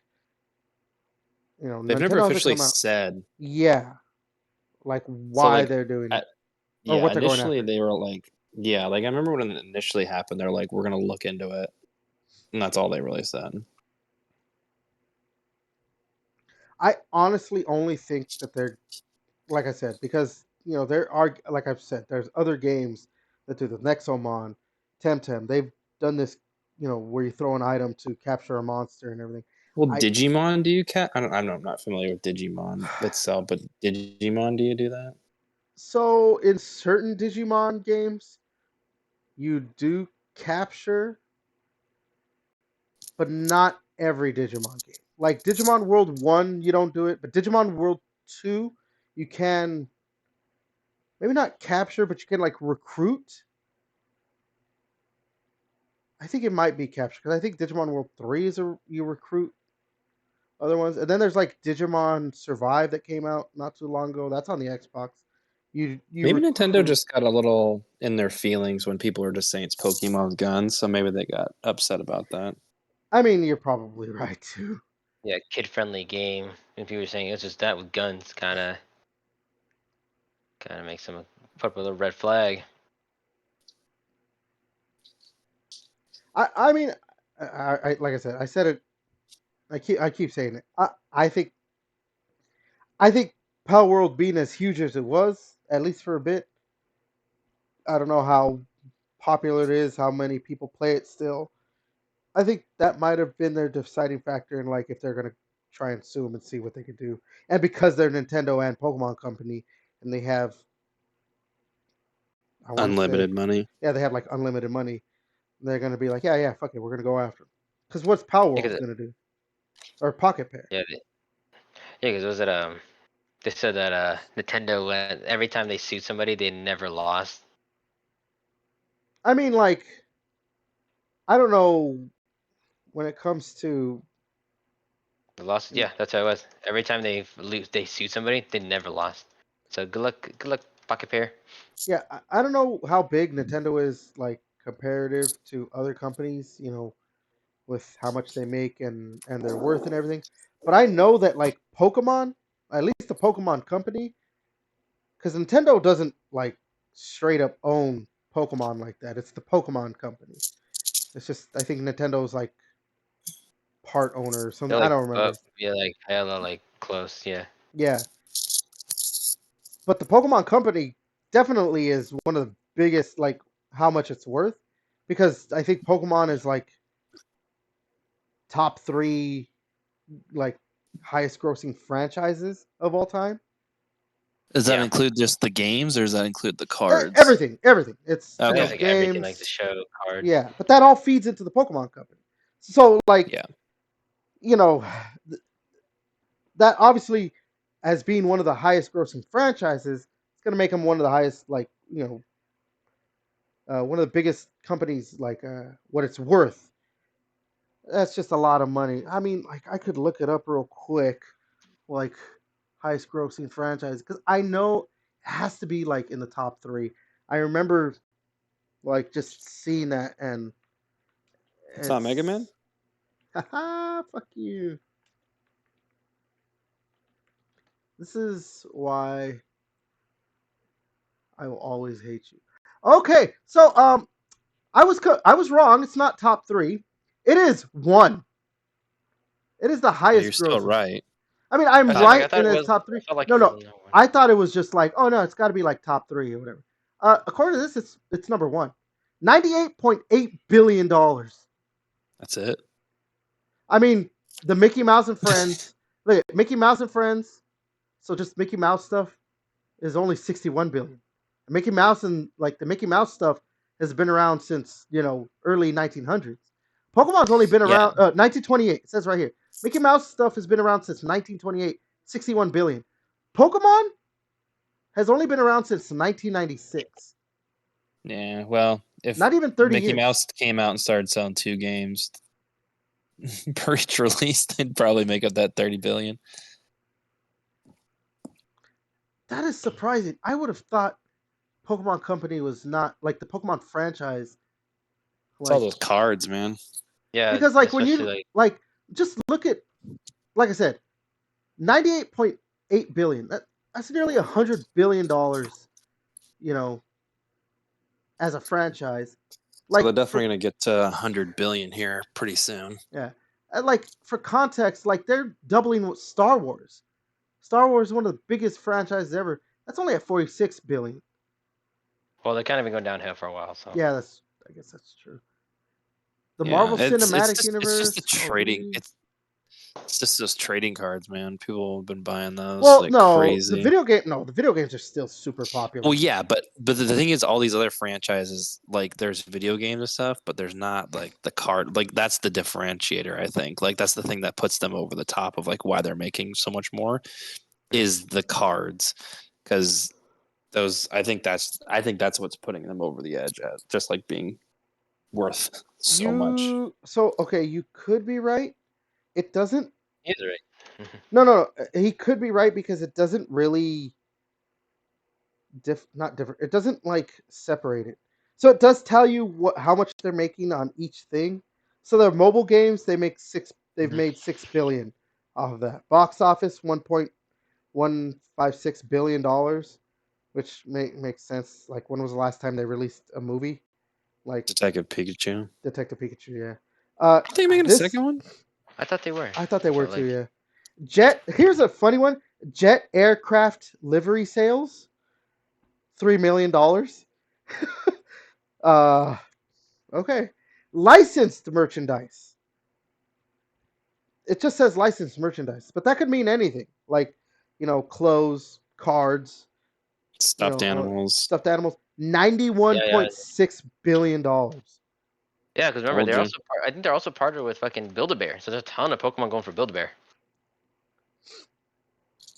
Speaker 2: never
Speaker 1: Nintendo hasn't
Speaker 2: officially
Speaker 1: come out.
Speaker 2: said.
Speaker 1: Yeah, like
Speaker 2: So
Speaker 1: why
Speaker 2: like,
Speaker 1: they're doing it or
Speaker 2: yeah,
Speaker 1: what they're going
Speaker 2: initially
Speaker 1: after.
Speaker 2: they were like, yeah, like I remember when it initially happened, they're like, we're gonna look into it, and that's all they really said.
Speaker 1: I honestly only think that they're, like I said, because there are, like I've said, there's other games that do the Nexomon, Temtem. They've done this, where you throw an item to capture a monster and everything.
Speaker 2: Well,
Speaker 1: I
Speaker 2: Digimon, do you I'm not familiar with Digimon itself, but Digimon, do you do that?
Speaker 1: So in certain Digimon games, you do capture, but not every Digimon game. Like Digimon World 1, you don't do it, but Digimon World 2, you can maybe not capture, but you can like recruit. I think it might be capture because I think Digimon World 3 is you recruit other ones. And then there's like Digimon Survive that came out not too long ago. That's on the Xbox. You
Speaker 2: Maybe Nintendo
Speaker 1: recruit.
Speaker 2: just got a little in their feelings when people were just saying it's Pokemon guns, so maybe they got upset about that.
Speaker 1: I mean, you're probably right too.
Speaker 3: Yeah, kid-friendly game. And people were saying it's just that with guns, kind of makes them put up a little red flag.
Speaker 1: I mean, I like I said, I said it. I keep saying it. I think Pal World being as huge as it was, at least for a bit. I don't know how popular it is, how many people play it still. I think that might have been their deciding factor in like if they're gonna try and sue them and see what they could do. And because they're Nintendo and Pokemon company, and they have, I want to say,
Speaker 2: Unlimited money.
Speaker 1: yeah, they have like unlimited money. They're gonna be like, yeah, fuck it, we're gonna go after them. Because what's Pal World
Speaker 3: Because
Speaker 1: gonna do? Or Pocket Pair?
Speaker 3: yeah, because was it they said that Nintendo every time they sued somebody, they never lost.
Speaker 1: I mean, like, I don't know when it comes to.
Speaker 3: The lost, yeah, that's how it was. Every time they sued somebody, they never lost. So good luck, Pocket Pair.
Speaker 1: Yeah, I don't know how big Nintendo is like comparative to other companies, with how much they make and their worth and everything. But I know that like Pokemon, at least the Pokemon company, because Nintendo doesn't like straight up own Pokemon like that. It's the Pokemon company. It's just I think Nintendo's like part owner or something.
Speaker 3: They're
Speaker 1: I
Speaker 3: like
Speaker 1: don't remember.
Speaker 3: yeah, like hella like close, yeah.
Speaker 1: Yeah, but the Pokemon company definitely is one of the biggest like how much it's worth because I think Pokemon is like top 3 like highest grossing franchises of all time.
Speaker 4: Does that
Speaker 3: Yeah.
Speaker 4: include just the games, or does that include the cards?
Speaker 1: Everything. It's
Speaker 3: I
Speaker 4: Okay.
Speaker 3: guess like everything,
Speaker 1: games.
Speaker 3: like the show card.
Speaker 1: Yeah, but that all feeds into the Pokemon company. So like
Speaker 4: Yeah.
Speaker 1: you know, that obviously, as being one of the highest grossing franchises, it's going to make them one of the highest, like, one of the biggest companies, like, what it's worth. That's just a lot of money. I mean, like, I could look it up real quick, like, highest grossing franchise, because I know it has to be, like, in the top three. I remember, like, just seeing that, and
Speaker 2: It's not Mega Man?
Speaker 1: Haha, fuck you. This is why I will always hate you. Okay, so I was wrong. It's not top three. It is one. It is the
Speaker 2: Yeah,
Speaker 1: highest
Speaker 2: you're still
Speaker 1: grossing.
Speaker 2: right.
Speaker 1: I mean, I'm
Speaker 3: I thought, like, I
Speaker 1: right
Speaker 3: thought
Speaker 1: in
Speaker 3: it
Speaker 1: the
Speaker 3: was.
Speaker 1: top
Speaker 3: I
Speaker 1: three.
Speaker 3: felt like
Speaker 1: No,
Speaker 3: it was
Speaker 1: no.
Speaker 3: in that one.
Speaker 1: I thought it was just like, oh no, it's got to be like top three or whatever. According to this, it's number one. $98.8 billion.
Speaker 2: That's it.
Speaker 1: I mean, the Mickey Mouse and Friends. Look, Mickey Mouse and Friends. So just Mickey Mouse stuff is only 61 billion. Mickey Mouse and like the Mickey Mouse stuff has been around since early 1900s. Pokemon's only been
Speaker 2: Yeah.
Speaker 1: around 1928. It says right here. Mickey Mouse stuff has been around since 1928. 61 billion. Pokemon has only been around since 1996.
Speaker 2: Yeah, well, if
Speaker 1: Not even 30
Speaker 2: Mickey
Speaker 1: years.
Speaker 2: Mouse came out and started selling 2 games per each release, they'd probably make up that 30 billion.
Speaker 1: That is surprising. I would have thought Pokemon Company was not like the Pokemon franchise.
Speaker 2: It's all
Speaker 1: Like
Speaker 2: those cards, man.
Speaker 3: Yeah,
Speaker 1: because like when
Speaker 3: especially
Speaker 1: you
Speaker 3: like
Speaker 1: like just look at like I said, 98.8 billion. That's nearly $100 billion, as a franchise.
Speaker 2: So
Speaker 1: Like
Speaker 2: they're definitely
Speaker 1: for
Speaker 2: going to get to 100 billion here pretty soon.
Speaker 1: yeah. And like for context, like they're doubling with Star Wars. Star Wars is one of the biggest franchises ever. That's only at 46 billion.
Speaker 3: well, they've kind of been going downhill for a while. So
Speaker 1: Yeah, I guess that's true. The
Speaker 2: Yeah,
Speaker 1: Marvel Cinematic
Speaker 2: it's just the
Speaker 1: Universe, Call of
Speaker 2: trading.
Speaker 1: Duty.
Speaker 2: It's just those trading cards, man. People have been buying those
Speaker 1: Well,
Speaker 2: like
Speaker 1: no,
Speaker 2: crazy.
Speaker 1: the video games are still super popular.
Speaker 2: Well, yeah, but the thing is, all these other franchises, like there's video games and stuff, but there's not like the card. Like that's the differentiator, I think. Like that's the thing that puts them over the top of like why they're making so much more is the cards, because those. I think that's what's putting them over the edge at just like being worth so much.
Speaker 1: So okay, you could be right. It doesn't.
Speaker 3: he's right.
Speaker 1: No. He could be right because it doesn't really not different. It doesn't like separate it. So it does tell you how much they're making on each thing. So their mobile games, they've made 6 billion off of that. Box office $1.156 billion, which makes sense. Like when was the last time they released a movie? Like
Speaker 2: Detective Pikachu.
Speaker 1: Detective Pikachu, yeah.
Speaker 2: Are they making a
Speaker 1: This
Speaker 2: second one?
Speaker 3: I thought they were.
Speaker 1: I thought they were
Speaker 3: felt
Speaker 1: too,
Speaker 3: like.
Speaker 1: yeah. Jet. Here's a funny one. Jet aircraft livery sales, $3 million. Okay. Licensed merchandise. It just says licensed merchandise, but that could mean anything. Like, clothes, cards,
Speaker 2: Stuffed animals.
Speaker 1: stuffed animals.
Speaker 3: Yeah, yeah.
Speaker 1: $91.6 billion.
Speaker 3: Yeah, because remember
Speaker 2: Told
Speaker 3: they're
Speaker 2: you.
Speaker 3: also. I think they're also partnered with fucking Build-A-Bear. So there's a ton of Pokemon going for Build-A-Bear.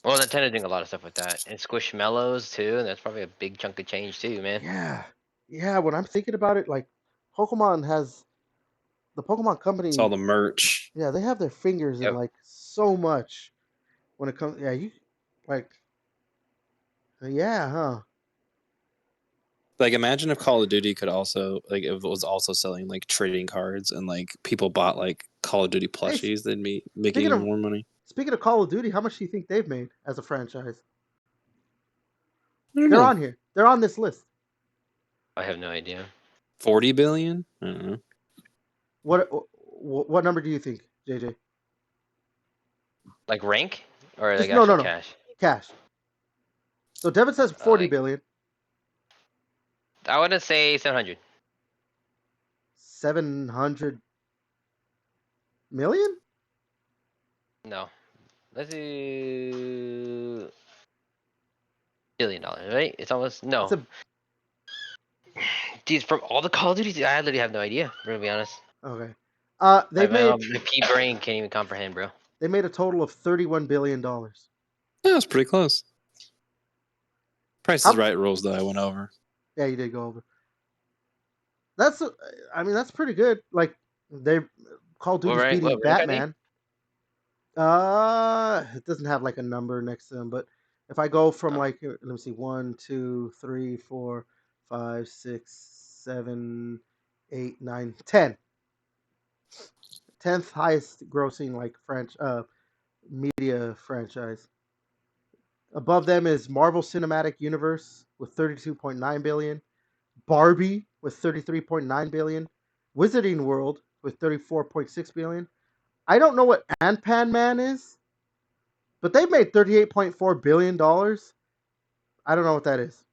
Speaker 3: Well, Nintendo doing a lot of stuff with that, and Squishmallows too. And that's probably a big chunk of change too, man.
Speaker 1: Yeah. Yeah, when I'm thinking about it, like Pokemon has the Pokemon
Speaker 2: It's all
Speaker 1: company,
Speaker 2: the merch.
Speaker 1: yeah, they have their fingers in
Speaker 3: Yep.
Speaker 1: like so much when it comes, yeah, you like, yeah, huh?
Speaker 2: Like imagine if Call of Duty could also like if it was also selling like trading cards and like people bought like Call of Duty
Speaker 1: Hey,
Speaker 2: plushies, they'd be making
Speaker 1: speaking
Speaker 2: even
Speaker 1: of
Speaker 2: more money.
Speaker 1: speaking of Call of Duty, how much do you think they've made as a franchise?
Speaker 2: I don't
Speaker 1: They're
Speaker 2: know.
Speaker 1: on here. They're on this list.
Speaker 3: I have no idea.
Speaker 2: 40 billion? I don't know.
Speaker 1: What number do you think, JJ?
Speaker 3: Like rank or
Speaker 1: Just
Speaker 3: like
Speaker 1: no,
Speaker 3: actual
Speaker 1: no, no,
Speaker 3: cash?
Speaker 1: cash. So Devin says 40
Speaker 3: Like
Speaker 1: billion.
Speaker 3: I wouldn't say 700.
Speaker 1: 700 million?
Speaker 3: No, let's do $1 billion, right? It's almost no.
Speaker 1: It's a
Speaker 3: Dude, from all the Call of Duties, I literally have no idea. I'm gonna be honest.
Speaker 1: okay. They made
Speaker 3: the pea brain can't even comprehend, bro.
Speaker 1: they made a total of $31 billion.
Speaker 2: Yeah, that's pretty close. Price is
Speaker 1: How-
Speaker 2: Right rules that I went over.
Speaker 1: Yeah, you did go over. That's pretty good. Like they Call of Duty's beating
Speaker 3: What rank are they?
Speaker 1: Batman. It doesn't have like a number next to them, but if I go from
Speaker 3: Oh.
Speaker 1: like let me see, 1, 2, 3, 4, 5, 6, 7, 8, 9, 10. 10th highest grossing like media franchise. Above them is Marvel Cinematic Universe with 32.9 billion, Barbie with 33.9 billion, Wizarding World with 34.6 billion. I don't know what Ant Man is, but they've made $38.4 billion. I don't know what that is.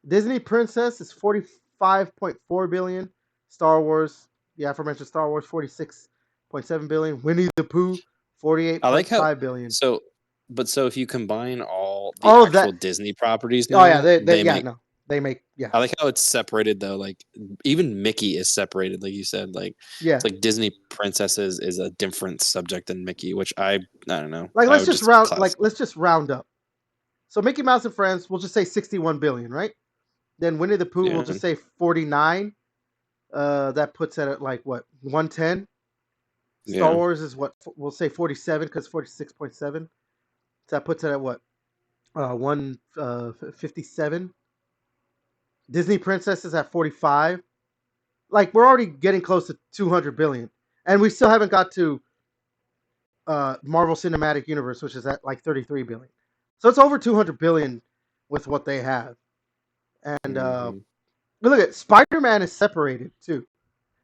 Speaker 1: Disney Princess is 45.4 billion. Star Wars, the aforementioned Star Wars, 46.7 billion. Winnie the Pooh,
Speaker 2: I like how
Speaker 1: 48.5 billion.
Speaker 2: so, but so if you combine all the
Speaker 1: All of
Speaker 2: actual
Speaker 1: that.
Speaker 2: Disney properties
Speaker 1: Oh yeah,
Speaker 2: now, they
Speaker 1: yeah,
Speaker 2: make.
Speaker 1: no, they make, yeah,
Speaker 2: I like how it's separated though. Like even Mickey is separated, like you said. Like
Speaker 1: yeah.
Speaker 2: it's like Disney princesses is a different subject than Mickey, which I don't know.
Speaker 1: Like
Speaker 2: I would just class.
Speaker 1: let's just round up. So Mickey Mouse and Friends, we'll just say 61 billion, right? Then Winnie the Pooh, we'll
Speaker 2: Yeah,
Speaker 1: just say 49. That puts it at like what, 110. Star
Speaker 2: yeah.
Speaker 1: Wars is what, we'll say 47 because 46.7. So that puts it at what, 157. Disney Princess is at 45. Like we're already getting close to 200 billion, and we still haven't got to Marvel Cinematic Universe, which is at like 33 billion. So it's over 200 billion with what they have. And
Speaker 2: Mhm.
Speaker 1: look at Spider-Man is separated too,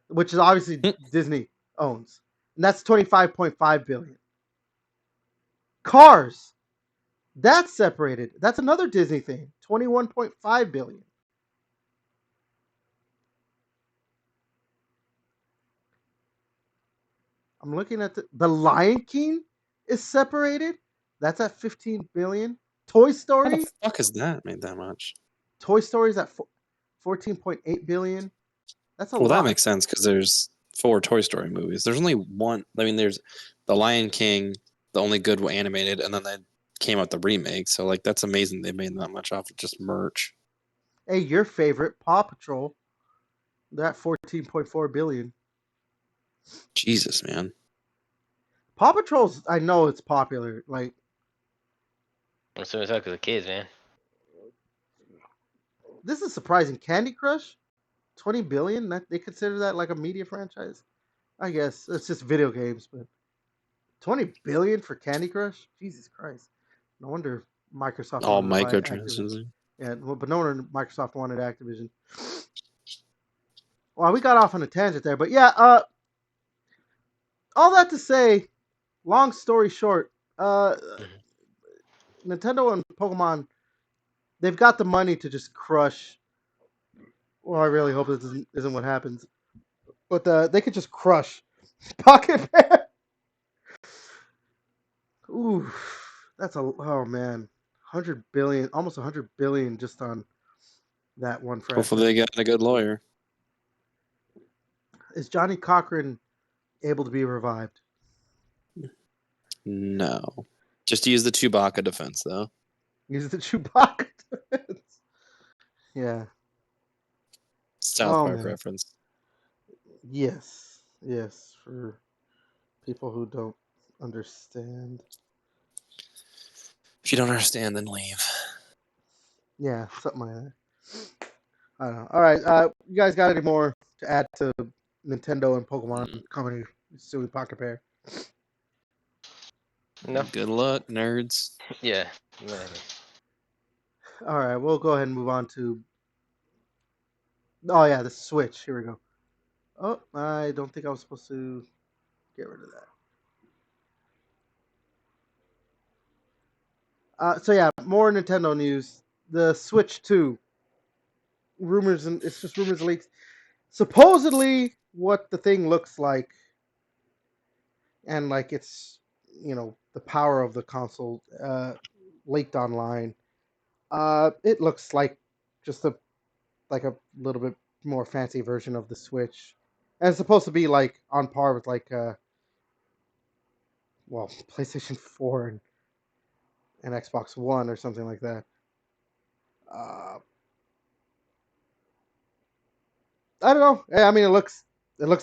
Speaker 1: which is obviously Disney owns, and that's 25.5 billion. Cars, that's separated. That's another Disney thing, 21.5 billion. I'm looking at the Lion King is separated. That's at 15 billion. Toy
Speaker 2: How the
Speaker 1: Story,
Speaker 2: fuck has that made that much?
Speaker 1: Toy Story's at 14.8 billion. That's a
Speaker 2: Well, that
Speaker 1: lot.
Speaker 2: makes sense because there's 4 Toy Story movies. There's only one. I mean, there's the Lion King, the only good animated, and then they came out the remake. So like that's amazing they made that much off of just merch.
Speaker 1: Hey, your favorite, Paw Patrol, they're at 14.4 billion.
Speaker 2: Jesus, man.
Speaker 1: Paw Patrol's, I know it's popular. Like,
Speaker 3: I'm assuming it's because of kids, man.
Speaker 1: this is surprising. Candy Crush, 20 billion. They consider that like a media franchise. I guess it's just video games, but 20 billion for Candy Crush. Jesus Christ! No wonder Microsoft
Speaker 2: All
Speaker 1: wanted to buy Activision.
Speaker 2: microtransactions.
Speaker 1: Yeah, but no wonder Microsoft wanted Activision. Well, we got off on a tangent there, but yeah. All that to say, long story short, Nintendo and Pokemon, they've got the money to just crush. Well, I really hope this isn't what happens, but they could just crush Pocket Pair. Ooh, oh man, 100 billion, almost 100 billion just on that one
Speaker 2: Hopefully they
Speaker 1: franchise.
Speaker 2: got a good lawyer.
Speaker 1: Is Johnny Cochran able to be revived?
Speaker 2: No. Just use the Chewbacca defense though.
Speaker 1: Use the Chewbacca defense. Yeah.
Speaker 2: South
Speaker 1: Oh
Speaker 2: Park
Speaker 1: man.
Speaker 2: reference.
Speaker 1: Yes. Yes. For people who don't understand.
Speaker 2: If you don't understand, then leave.
Speaker 1: Yeah, something like that. I don't know. All right. You guys got any more to add to Nintendo and Pokemon Company suing Pocket Pair?
Speaker 3: No.
Speaker 2: Good luck, nerds.
Speaker 3: Yeah.
Speaker 1: All right. We'll go ahead and move on to. Oh yeah, the Switch. Here we go. Oh, I don't think I was supposed to get rid of that. So yeah, more Nintendo news. The Switch 2. Rumors, and it's just rumors and leaks. Supposedly, what the thing looks like, and like it's, the power of the console leaked online. It looks like just a little bit more fancy version of the Switch. and it's supposed to be like on par with like PlayStation 4 and Xbox One or something like that. Uh, I don't know. I mean, it looks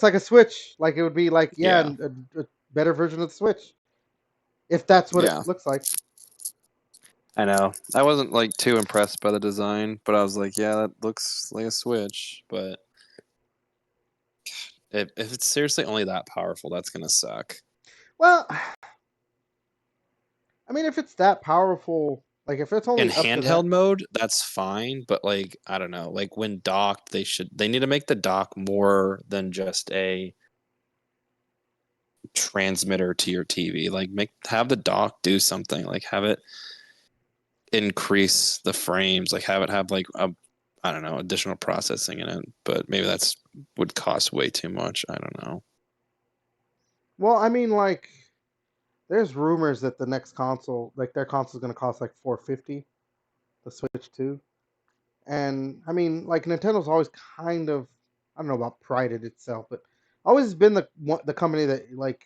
Speaker 1: like a Switch. Like it would be like
Speaker 2: Yeah.
Speaker 1: a better version of the Switch, if that's what it
Speaker 2: Yeah.
Speaker 1: looks like.
Speaker 2: I know. I wasn't like too impressed by the design, but I was like, yeah, that looks like a Switch. But if it's seriously only that powerful, that's gonna suck.
Speaker 1: Well, I mean, if it's that powerful, like if it's
Speaker 2: In
Speaker 1: only up to
Speaker 2: handheld
Speaker 1: that,
Speaker 2: mode, that's fine. But like, I don't know. Like when docked, they need to make the dock more than just a transmitter to your TV. Like have the dock do something. Like have it increase the frames. Like have it have like a I don't know additional processing in it. But maybe that's would cost way too much. I don't know.
Speaker 1: well, I mean, like there's rumors that the next console, like their console, is going to cost like 450, the Switch 2. And I mean, like Nintendo's always kind of, I don't know about prided itself, but always been the company that like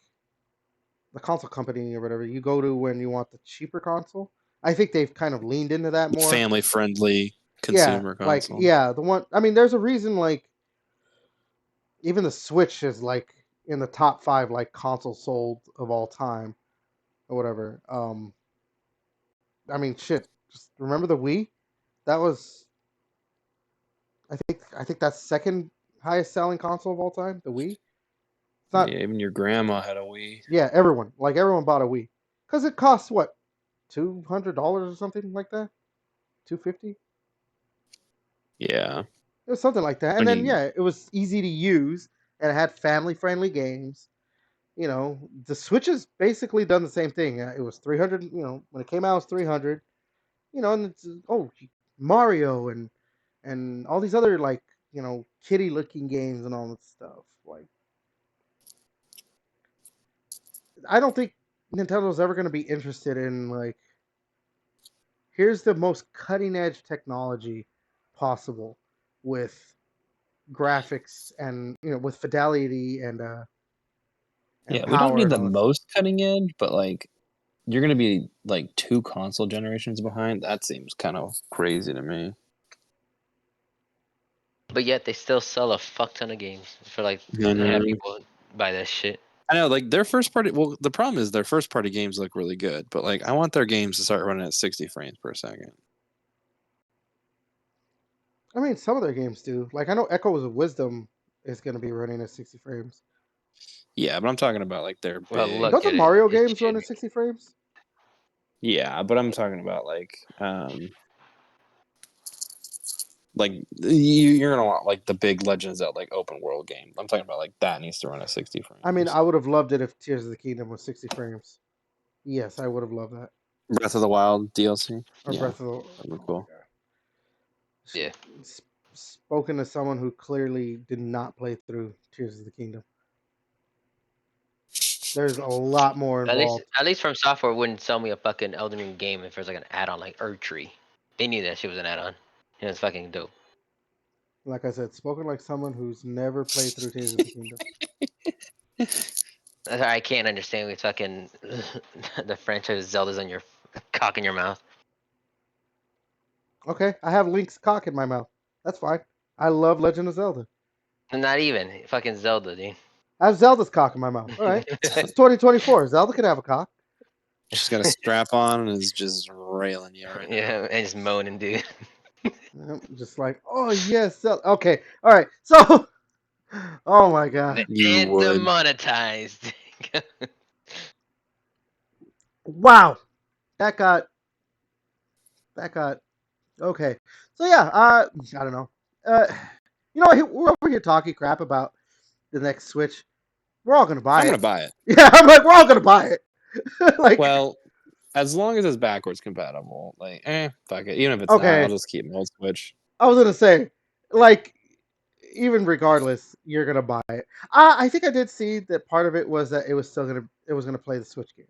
Speaker 1: the console company or whatever you go to when you want the cheaper console. I think they've kind of leaned into that more.
Speaker 2: Family friendly
Speaker 1: Yeah,
Speaker 2: consumer
Speaker 1: like
Speaker 2: console.
Speaker 1: yeah, the one. I mean, there's a reason like even the Switch is like in the top 5 like console sold of all time or whatever. I mean, shit. Just remember the Wii? That was I think that's second highest selling console of all time. The Wii. It's not.
Speaker 2: Yeah, even your grandma had a Wii.
Speaker 1: Yeah, everyone bought a Wii because it costs what $200 or something like that. 250.
Speaker 2: Yeah.
Speaker 1: It was something like that. And
Speaker 2: When
Speaker 1: then
Speaker 2: you
Speaker 1: yeah, it was easy to use and it had family friendly games. You know, the Switch has basically done the same thing. It was 300. You know, when it came out, it was 300. You know, and it's Mario and all these other like kitty looking games and all that stuff. Like I don't think Nintendo's ever going to be interested in like here's the most cutting edge technology possible with graphics and with fidelity and
Speaker 2: Yeah, we don't
Speaker 1: power
Speaker 2: need
Speaker 1: and
Speaker 2: the
Speaker 1: all that stuff.
Speaker 2: most cutting edge, but like you're gonna be like 2 console generations behind. That seems kind of crazy to me.
Speaker 3: But yet they still sell a fuck ton of games for like
Speaker 2: I
Speaker 3: and have
Speaker 2: know.
Speaker 3: people buy that shit.
Speaker 2: I know, like their first party. Well, the problem is their first party games look really good, but like I want their games to start running at 60 frames per second.
Speaker 1: I mean, some of their games do. Like I know Echoes of Wisdom is going to be running at 60 frames.
Speaker 2: Yeah, but I'm talking about like their
Speaker 3: Well,
Speaker 2: big.
Speaker 1: Don't
Speaker 3: look
Speaker 1: the
Speaker 3: at it.
Speaker 1: Mario
Speaker 3: It
Speaker 1: games run
Speaker 3: should
Speaker 1: at
Speaker 3: be.
Speaker 1: 60 frames?
Speaker 2: Yeah, but I'm talking about like you're gonna want like the big Legend of Zelda like open world game. I'm talking about like that needs to run at 60
Speaker 1: I mean,
Speaker 2: frames.
Speaker 1: I would have loved it if Tears of the Kingdom was 60 frames. Yes, I would have loved that.
Speaker 2: Breath of the Wild DLC.
Speaker 1: Or
Speaker 2: Yeah,
Speaker 1: Breath of the.
Speaker 2: that'd be
Speaker 1: Oh my
Speaker 2: cool.
Speaker 1: god.
Speaker 3: Yeah.
Speaker 1: Spoken as someone who clearly did not play through Tears of the Kingdom. There's a lot more involved.
Speaker 3: At least From Software wouldn't sell me a fucking Elden Ring game if there's like an add-on like Erdtree. They knew that shit was an add-on. And it's fucking dope.
Speaker 1: Like I said, spoken like someone who's never played through Tears of the Kingdom.
Speaker 3: I can't understand with fucking the franchise Zelda's on your cock in your mouth.
Speaker 1: Okay, I have Link's cock in my mouth. That's fine. I love Legend of Zelda.
Speaker 3: Not even fucking Zelda, dude.
Speaker 1: I have Zelda's cock in my mouth. All right, it's 2024. Zelda can have a cock.
Speaker 2: She's got a strap on and is just railing you right now.
Speaker 3: Yeah, and just moaning, dude.
Speaker 1: Just like, oh yes, Zelda. Okay, all right. So, oh my god,
Speaker 2: You
Speaker 3: And
Speaker 2: would.
Speaker 3: demonetized.
Speaker 1: wow, that got okay. So yeah, I don't know. We're over here talking crap about the next Switch. We're all gonna buy
Speaker 2: I'm
Speaker 1: it.
Speaker 2: gonna buy it.
Speaker 1: Yeah, I'm like, we're all gonna buy it. Like,
Speaker 2: Well, as long as it's backwards compatible, like, fuck it. Even if it's not,
Speaker 1: okay,
Speaker 2: I'll just keep my old Switch.
Speaker 1: I was gonna say, like, even regardless, you're gonna buy it. I think I did see that part of it was that it was gonna play the Switch games.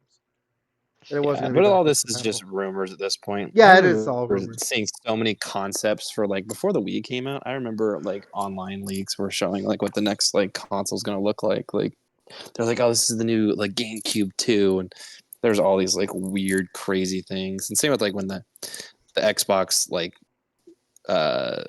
Speaker 1: that it was
Speaker 2: Yeah,
Speaker 1: going to be
Speaker 2: but all
Speaker 1: backwards
Speaker 2: this is just
Speaker 1: compatible.
Speaker 2: rumors at this point. I
Speaker 1: Yeah, it is all
Speaker 2: remember
Speaker 1: rumors.
Speaker 2: seeing so many concepts for like before the Wii came out. I remember like online leaks were showing like what the next like console's going to look like. Like they're like, oh, this is the new like GameCube 2, and there's all these like weird, crazy things. And same with like when the Xbox uh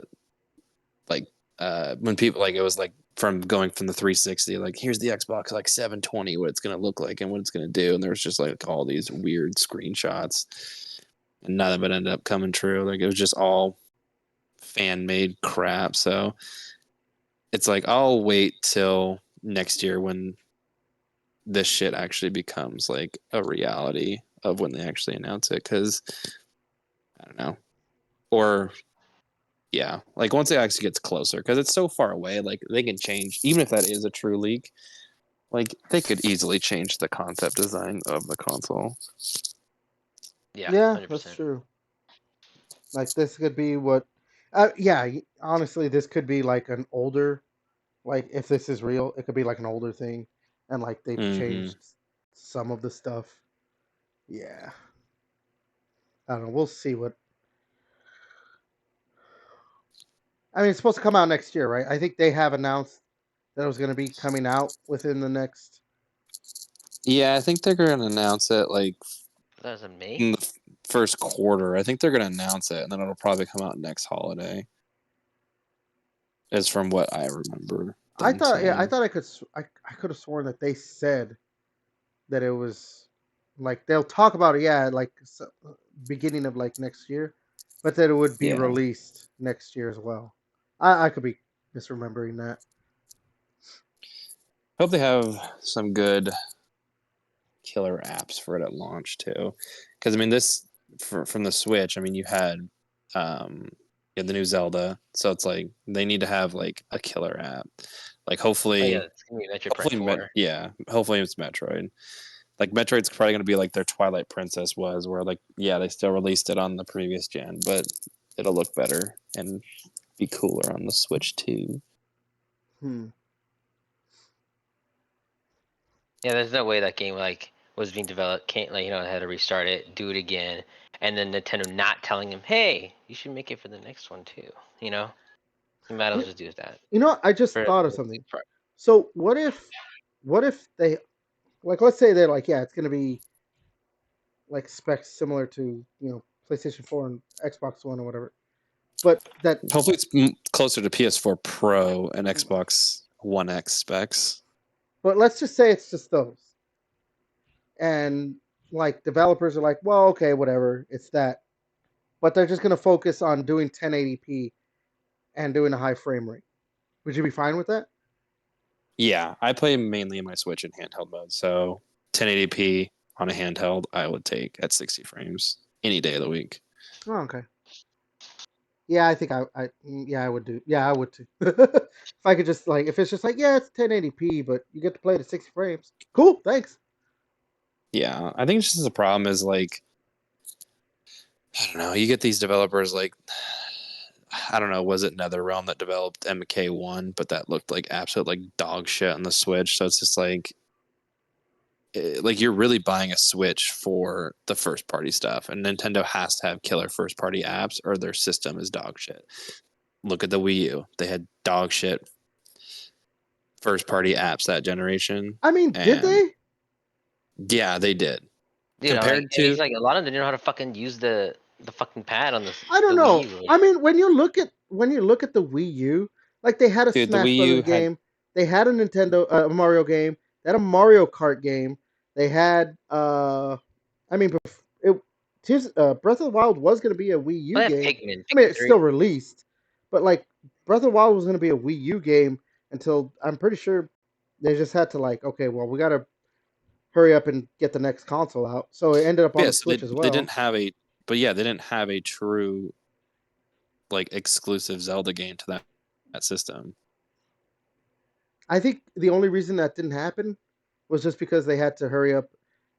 Speaker 2: when people like it was like from going from the 360, like here's the Xbox like 720, what it's gonna look like and what it's gonna do, and there was just like all these weird screenshots, and none of it ended up coming true. Like it was just all fan made crap. So it's like I'll wait till next year when this shit actually becomes like a reality of when they actually announce it, because I don't know, or yeah, like once it actually gets closer, because it's so far away, like they can change, even if that is a true leak, like they could easily change the concept design of the console.
Speaker 3: Yeah,
Speaker 1: Yeah, that's
Speaker 3: 100%.
Speaker 1: true. Like this could be what. Yeah, honestly, this could be like an older. Like if this is real, it could be like an older thing, and like they've
Speaker 2: Mm-hmm.
Speaker 1: changed some of the stuff. Yeah, I don't know. We'll see what. I mean, it's supposed to come out next year, right? I think they have announced that it was going to be coming out within the next.
Speaker 2: Yeah, I think they're going to announce it like
Speaker 3: That was in May.
Speaker 2: in the first quarter. I think they're going to announce it, and then it'll probably come out next holiday. Is from what I remember
Speaker 1: I
Speaker 2: them
Speaker 1: thought, yeah, I
Speaker 2: saying.
Speaker 1: thought I could have sworn that they said that it was like they'll talk about it, yeah, like beginning of like next year, but that it would be
Speaker 2: Yeah,
Speaker 1: released next year as well. I could be misremembering that.
Speaker 2: hope they have some good killer apps for it at launch too, because I mean this from the Switch. I mean you had the new Zelda, so it's like they need to have like a killer app. Like
Speaker 3: Oh yeah,
Speaker 2: hopefully,
Speaker 3: it's gonna be Metroid Prime 4.
Speaker 2: yeah, hopefully it's Metroid. Like Metroid's probably going to be like their Twilight Princess was, where like yeah they still released it on the previous gen, but it'll look better and be cooler on the Switch too.
Speaker 1: Hmm.
Speaker 3: Yeah, there's no way that game like was being developed. Can't like they had to restart it, do it again, and then Nintendo not telling him, hey, you should make it for the next one too. You know, you might as well
Speaker 1: You,
Speaker 3: just do that.
Speaker 1: you know, I just
Speaker 3: For,
Speaker 1: thought of something. So what if they, like, let's say they're like, yeah, it's gonna be like specs similar to PlayStation 4 and Xbox One or whatever, but that,
Speaker 2: Hopefully it's closer to PS4 Pro and Xbox One X specs.
Speaker 1: but let's just say it's just those, and like developers are like, well, okay, whatever, it's that, but they're just gonna focus on doing 1080p and doing a high frame rate. Would you be fine with that?
Speaker 2: Yeah, I play mainly in my Switch in handheld mode, so 1080p on a handheld I would take at 60 frames any day of the week.
Speaker 1: Oh, okay. Yeah, I think yeah, I would do. Yeah, I would too. If I could just like, if it's just like, yeah, it's 1080p, but you get to play it at 60 frames. Cool, thanks.
Speaker 2: Yeah, I think it's just the problem is like I don't know, you get these developers like I don't know, was it NetherRealm that developed MK1, but that looked like absolute like dog shit on the Switch. So it's just like you're really buying a Switch for the first party stuff, and Nintendo has to have killer first party apps or their system is dog shit. Look at the Wii U; they had dog shit first party apps that generation,
Speaker 1: I mean, did
Speaker 2: and
Speaker 1: they?
Speaker 2: yeah, they did.
Speaker 3: dude, I'm like,
Speaker 2: Compared
Speaker 3: and
Speaker 2: to
Speaker 3: he's like, a lot of them didn't know how to fucking use the fucking pad on
Speaker 1: I don't
Speaker 3: the Wii
Speaker 1: know.
Speaker 3: U.
Speaker 1: I mean, when you look at the Wii U, like they had a
Speaker 2: dude, the
Speaker 1: Smash
Speaker 2: Wii
Speaker 1: Brothers
Speaker 2: U had
Speaker 1: game, they had a Nintendo a Mario game, they had a Mario Kart game, they had I mean, Breath of the Wild was going to be a Wii U
Speaker 3: Well, they have
Speaker 1: game.
Speaker 3: Pikmin,
Speaker 1: I mean,
Speaker 3: Pikmin
Speaker 1: it's
Speaker 3: 3.
Speaker 1: still released, but like Breath of the Wild was going to be a Wii U game until I'm pretty sure they just had to like, okay, well, we got to hurry up and get the next console out. So it ended up on
Speaker 2: yeah,
Speaker 1: the
Speaker 2: so
Speaker 1: Switch as
Speaker 2: they
Speaker 1: well.
Speaker 2: didn't have a but yeah, they didn't have a true like exclusive Zelda game to that system.
Speaker 1: I think the only reason that didn't happen was just because they had to hurry up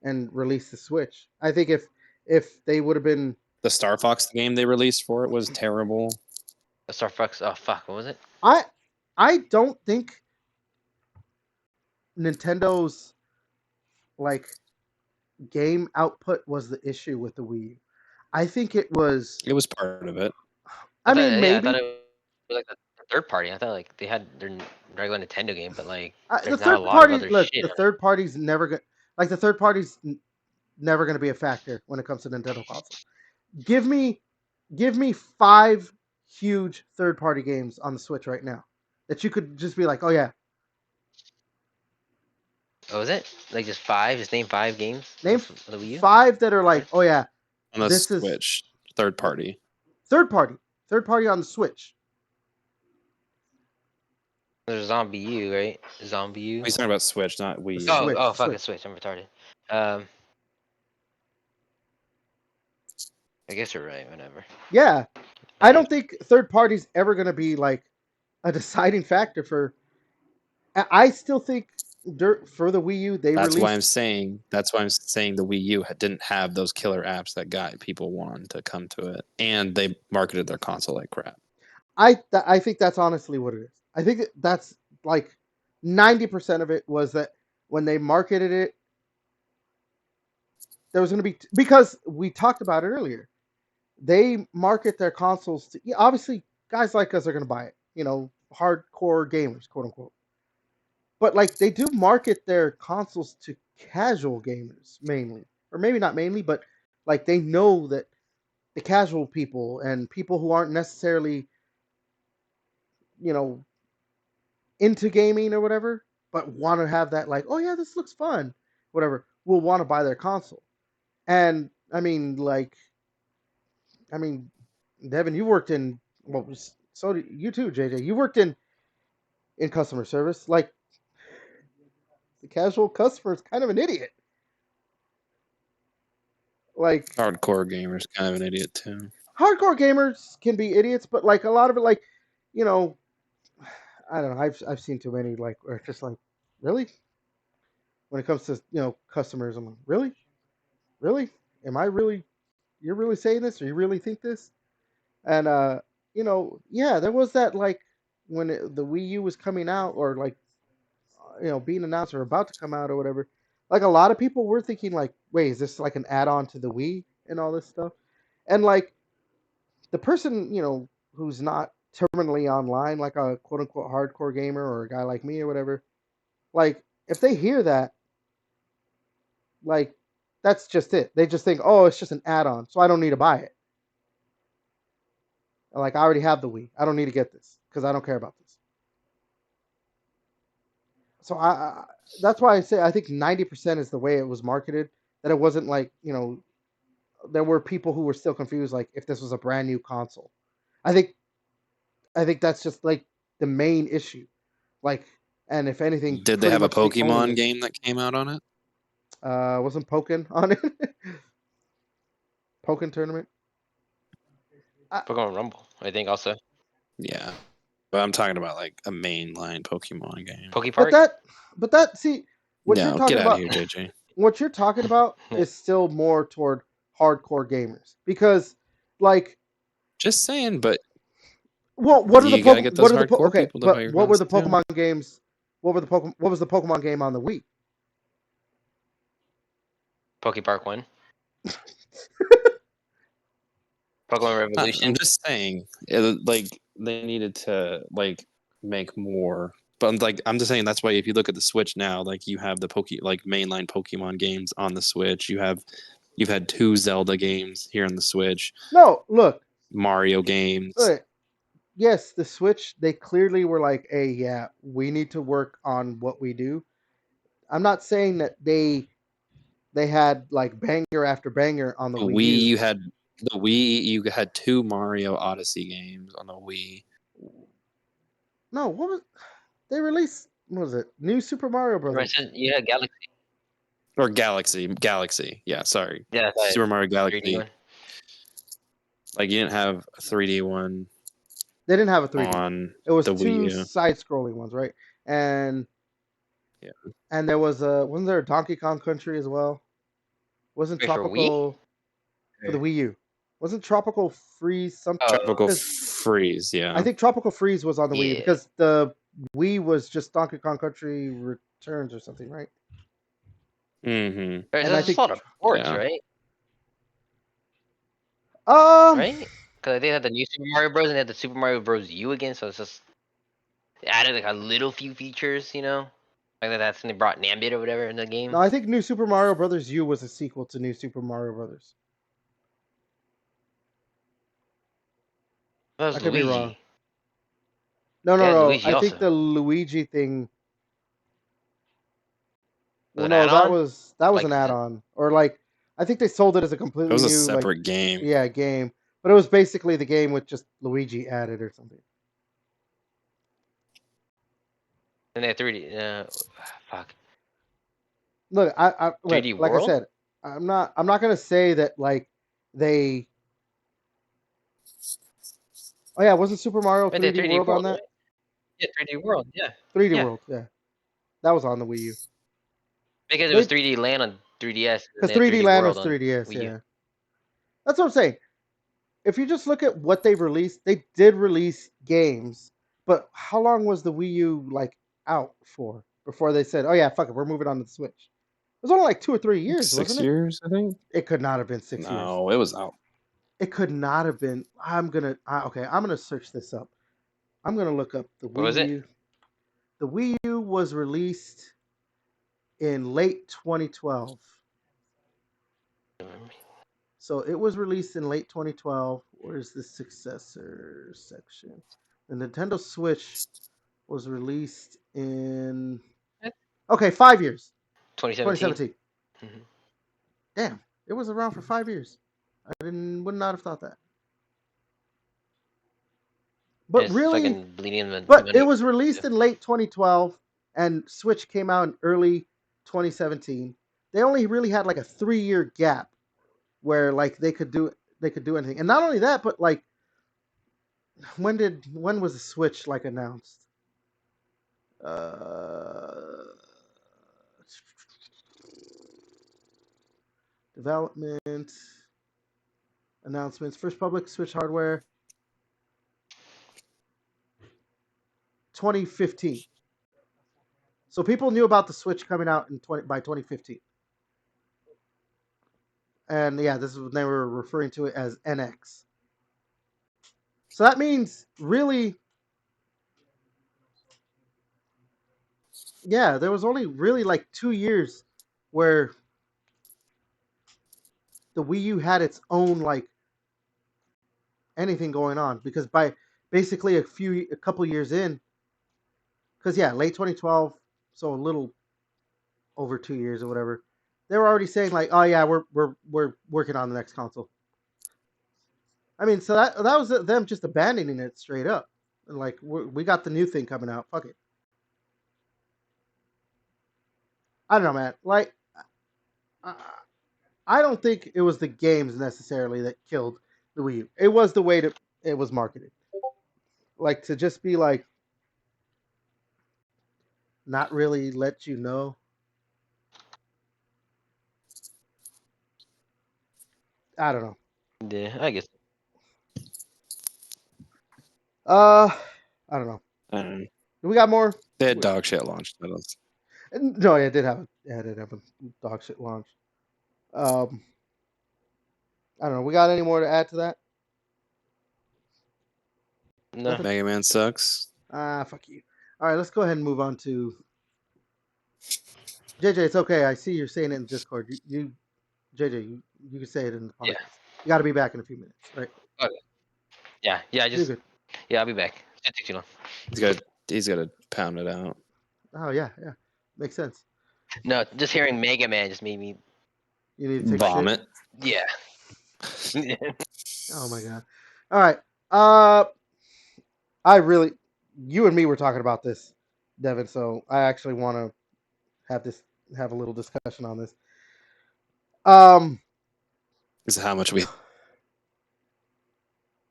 Speaker 1: and release the Switch. I think if they would have been,
Speaker 2: The Star Fox game they released for it was terrible.
Speaker 3: The Star Fox. Oh fuck, what was it?
Speaker 1: I I don't think Nintendo's like game output was the issue with the Wii U. I think it was.
Speaker 2: It was part of it.
Speaker 1: I mean,
Speaker 3: I thought
Speaker 1: maybe
Speaker 3: it was like the third party. I thought like they had their regular Nintendo game, but like
Speaker 1: the
Speaker 3: there's not a
Speaker 1: third
Speaker 3: lot of
Speaker 1: party.
Speaker 3: other
Speaker 1: Look,
Speaker 3: shit
Speaker 1: the
Speaker 3: on it.
Speaker 1: third party's never gonna like the third party's never gonna be a factor when it comes to Nintendo consoles. Give me 5 huge third party games on the Switch right now that you could just be like, oh yeah,
Speaker 3: Oh, is it like just 5? Just name 5 games
Speaker 1: name
Speaker 3: on the Wii U.
Speaker 1: 5 that are like, oh yeah,
Speaker 2: On the
Speaker 1: this is
Speaker 2: Switch, third party.
Speaker 1: third party on the Switch.
Speaker 3: There's Zombie U, right? Zombie U.
Speaker 2: He's talking about Switch, not Wii U.
Speaker 3: Oh,
Speaker 1: Switch,
Speaker 3: fucking Switch. I'm retarded. I guess you're right. Whatever.
Speaker 1: Yeah, I don't think third party's ever gonna be like a deciding factor for. I still think for the Wii U
Speaker 2: That's why I'm saying the Wii U didn't have those killer apps that got people wanting to come to it, and they marketed their console like crap.
Speaker 1: I think that's honestly what it is. I think that's like 90% of it was that when they marketed it, there was going to be because we talked about it earlier. They market their consoles to obviously guys like us are going to buy it, hardcore gamers, quote unquote. But like they do market their consoles to casual gamers mainly, or maybe not mainly, but like they know that the casual people and people who aren't necessarily, into gaming or whatever, but want to have that like, oh yeah, this looks fun, whatever, will want to buy their console. And I mean, Devin, you worked in so do you too, JJ. You worked in customer service. Like the casual customer is kind of an idiot. Like
Speaker 2: Hardcore gamers kind of an idiot too.
Speaker 1: Hardcore gamers can be idiots, but like a lot of it, like I don't know. I've seen too many like where it's just like, really. When it comes to customers, I'm like, really, am I really? You're really saying this, or you really think this? And yeah, there was that like when the Wii U was coming out, or like being announced or about to come out or whatever. Like a lot of people were thinking like, wait, is this like an add-on to the Wii and all this stuff? And like the person who's not terminally online, like a quote unquote hardcore gamer or a guy like me or whatever, like if they hear that, like that's just it. They just think, oh, it's just an add-on, so I don't need to buy it. Like I already have the Wii. I don't need to get this because I don't care about this. So that's why I say I think 90% is the way it was marketed. That it wasn't like there were people who were still confused, like if this was a brand new console. I think that's just like the main issue. Like, and if anything,
Speaker 2: Did they have a
Speaker 1: pretty much the only
Speaker 2: Pokemon game that came out on it?
Speaker 1: wasn't Pokken on it? Pokken tournament.
Speaker 3: Pokemon Rumble, I think also.
Speaker 2: Yeah, but I'm talking about like a mainline Pokemon game.
Speaker 3: Pokepark.
Speaker 1: But that see what you're
Speaker 2: No,
Speaker 1: talking
Speaker 2: get out
Speaker 1: about.
Speaker 2: of here, JJ.
Speaker 1: What you're talking about is still more toward hardcore gamers because, like,
Speaker 2: Just saying. But
Speaker 1: well, what are the
Speaker 2: gotta get those hardcore
Speaker 1: okay?
Speaker 2: people to buy
Speaker 1: But
Speaker 2: your
Speaker 1: what were the
Speaker 2: console, too.
Speaker 1: Pokemon games? What was the Pokemon game on the Wii?
Speaker 3: Pokepark 1. Pokemon Revolution.
Speaker 2: I'm just saying, like they needed to like make more. But like I'm just saying that's why if you look at the Switch now, like you have the mainline Pokemon games on the Switch. You've had 2 Zelda games here on the Switch.
Speaker 1: No, look,
Speaker 2: Mario games.
Speaker 1: look. Yes, the Switch. They clearly were like, "Hey, yeah, we need to work on what we do." I'm not saying that they had like banger after banger on the Wii U.
Speaker 2: You had 2 Mario Odyssey games on the Wii.
Speaker 1: No, what was they released? What was it? New Super Mario Brothers.
Speaker 3: Yeah, Galaxy.
Speaker 2: Or Galaxy. Yeah, sorry.
Speaker 3: Yeah,
Speaker 2: Super Mario
Speaker 3: 3D
Speaker 2: Galaxy.
Speaker 3: one.
Speaker 2: Like you didn't have a 3D one.
Speaker 1: They didn't have a 3D.
Speaker 2: On
Speaker 1: it was
Speaker 2: the
Speaker 1: 2
Speaker 2: Wii U.
Speaker 1: side-scrolling ones, right? And
Speaker 2: yeah,
Speaker 1: and there was wasn't there a Donkey Kong Country as well? Wasn't Tropical for the Wii U? Wasn't Tropical Freeze something?
Speaker 2: Tropical Freeze, yeah.
Speaker 1: I think Tropical Freeze was on the Wii U because the Wii was just Donkey Kong Country Returns or something, right?
Speaker 2: Mm-hmm.
Speaker 3: There's
Speaker 1: And I
Speaker 3: just
Speaker 1: think
Speaker 3: a lot of ports,
Speaker 2: Yeah.
Speaker 3: right?
Speaker 1: um
Speaker 3: Right? Because they had the new Super Mario Bros. And they had the Super Mario Bros. U again, so it's just they added like a little few features, you know, like that's when they brought Nambit or whatever in the game.
Speaker 1: no, I think New Super Mario Brothers U was a sequel to New Super Mario Brothers.
Speaker 3: That was
Speaker 1: I could be wrong.
Speaker 3: Luigi.
Speaker 1: No,
Speaker 3: They
Speaker 1: no,
Speaker 3: had
Speaker 1: no.
Speaker 3: Luigi
Speaker 1: I think
Speaker 3: also.
Speaker 1: the Luigi thing.
Speaker 3: Was
Speaker 1: Well,
Speaker 3: an
Speaker 1: no,
Speaker 3: add-on?
Speaker 1: that was
Speaker 3: Like
Speaker 1: an add-on, or like I think they sold it as a
Speaker 2: It
Speaker 1: completely
Speaker 2: was a
Speaker 1: new like
Speaker 2: separate game.
Speaker 1: game, but it was basically the game with just Luigi added or something.
Speaker 3: and they had 3D. Fuck.
Speaker 1: Look, look,
Speaker 3: 3D
Speaker 1: like I
Speaker 3: World.
Speaker 1: said, I'm not gonna say that like they. Oh yeah, wasn't Super Mario
Speaker 3: Right, they had
Speaker 1: 3D
Speaker 3: 3D
Speaker 1: World on
Speaker 3: World,
Speaker 1: that?
Speaker 3: right? Yeah, 3D World. Yeah,
Speaker 1: 3D
Speaker 3: yeah.
Speaker 1: World, yeah, that was on the Wii U.
Speaker 3: Because it was
Speaker 1: They
Speaker 3: 3D Land on 3DS, and
Speaker 1: because
Speaker 3: they had
Speaker 1: 3D
Speaker 3: 3D
Speaker 1: Land
Speaker 3: World
Speaker 1: was
Speaker 3: on
Speaker 1: 3DS,
Speaker 3: Wii U.
Speaker 1: yeah. That's what I'm saying. If you just look at what they've released, they did release games, but how long was the Wii U like out for before they said, "Oh yeah, fuck it, we're moving on to the Switch"? It was only like 2 or 3 years,
Speaker 2: Like
Speaker 1: wasn't
Speaker 2: 6
Speaker 1: it?
Speaker 2: years, I think.
Speaker 1: It could not have been 6 years.
Speaker 2: No, it was out.
Speaker 1: It could not have been. Okay, I'm gonna search this up. I'm gonna look up the
Speaker 3: What was
Speaker 1: Wii
Speaker 3: it?
Speaker 1: U. The Wii U was released in late 2012. So it was released in late 2012. Where's the successor section? The Nintendo Switch was released in 5 years.
Speaker 3: 2017.
Speaker 1: 2017.
Speaker 3: Mhm.
Speaker 1: Damn, it was around for 5 years. Would not have thought that. But
Speaker 3: It's
Speaker 1: really,
Speaker 3: fucking bleeding the
Speaker 1: but it
Speaker 3: money.
Speaker 1: was released in late 2012, and Switch came out in early 2017. They only really had like a 3 year gap where like they could do anything, and not only that, but like when was the Switch like announced? Uh, development announcements. First public Switch hardware 2015. So people knew about the Switch coming out by 2015. And yeah, this is when they were referring to it as NX. So that means really, yeah, there was only really like 2 years where the Wii U had its own like anything going on, because by basically a couple years in, because yeah, late 2012, so a little over 2 years or whatever, they were already saying like, oh yeah, we're working on the next console. I mean, so that was them just abandoning it straight up, and like we got the new thing coming out. Fuck it. I don't know, man. Like, I, I don't think it was the games necessarily that killed the Wii U. It was the way that it was marketed. Like to just be like, not really let you know. I don't know.
Speaker 3: Yeah, I guess.
Speaker 1: Uh, I don't know.
Speaker 2: Um,
Speaker 1: We got more.
Speaker 2: they had dog shit launch titles.
Speaker 1: No, yeah, it did have a dog shit launch. Um, I don't know. We got any more to add to that?
Speaker 3: No.
Speaker 1: Nothing?
Speaker 2: Mega Man sucks.
Speaker 1: Fuck you. All right, let's go ahead and move on to JJ. It's okay. I see you're saying it in Discord. JJ, you can say it in the podcast.
Speaker 3: Yeah.
Speaker 1: You got to be back in a few minutes, right?
Speaker 3: Okay. Yeah. Yeah.
Speaker 1: You're good.
Speaker 3: Yeah. I'll be back. It take too long.
Speaker 2: He's got to pound it out.
Speaker 1: Oh yeah, makes sense.
Speaker 3: No, just hearing Mega Man just made me.
Speaker 1: You need to take
Speaker 2: Vomit.
Speaker 1: a shit.
Speaker 3: Yeah.
Speaker 1: Oh my god. All right. You and me were talking about this, Devin. So I actually want to have a little discussion on this.
Speaker 2: This is how much we.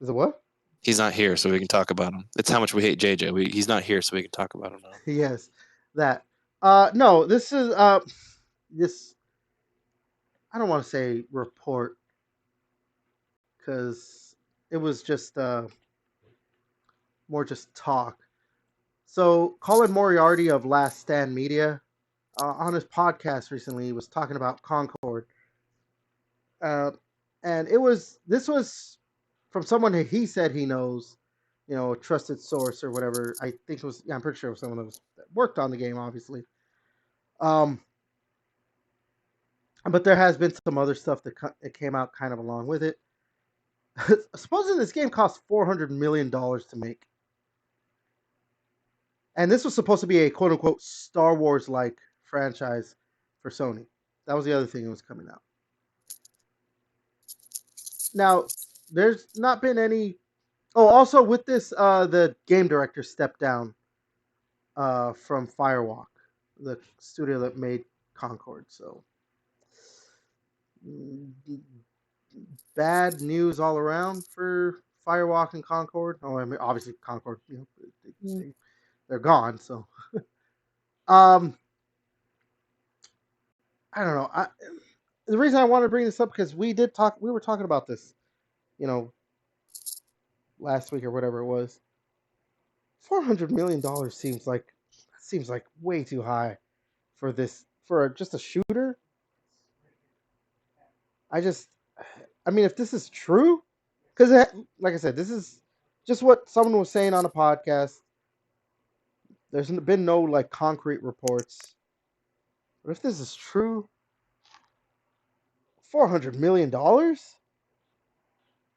Speaker 1: Is it what?
Speaker 2: He's not here, so we can talk about him. It's how much we hate JJ. He's not here, so we can talk about him now.
Speaker 1: Yes, that. No, this is this. I don't want to say report because it was just more just talk. So Colin Moriarty of Last Stand Media on his podcast recently. He was talking about Concord, uh, and this was from someone that he said he knows, a trusted source or whatever. I think it was. Yeah, I'm pretty sure it was someone that worked on the game, obviously. Um, but there has been some other stuff that came out kind of along with it. Supposedly, this game cost $400 million to make. And this was supposed to be a quote unquote Star Wars like franchise for Sony. That was the other thing that was coming out. Now, there's not been any. Oh, also with this, the game director stepped down from Firewalk, the studio that made Concord. So, mm, bad news all around for Firewalk and Concord. Oh, I mean, obviously Concord, they're gone. So, um, I don't know. The reason I wanted to bring this up because we were talking about this, you know, last week or whatever it was. $400 million seems like way too high for just a shooter. I just, I mean, if this is true, because like I said, this is just what someone was saying on a podcast. There's been no like concrete reports, but if this is true, $400 million,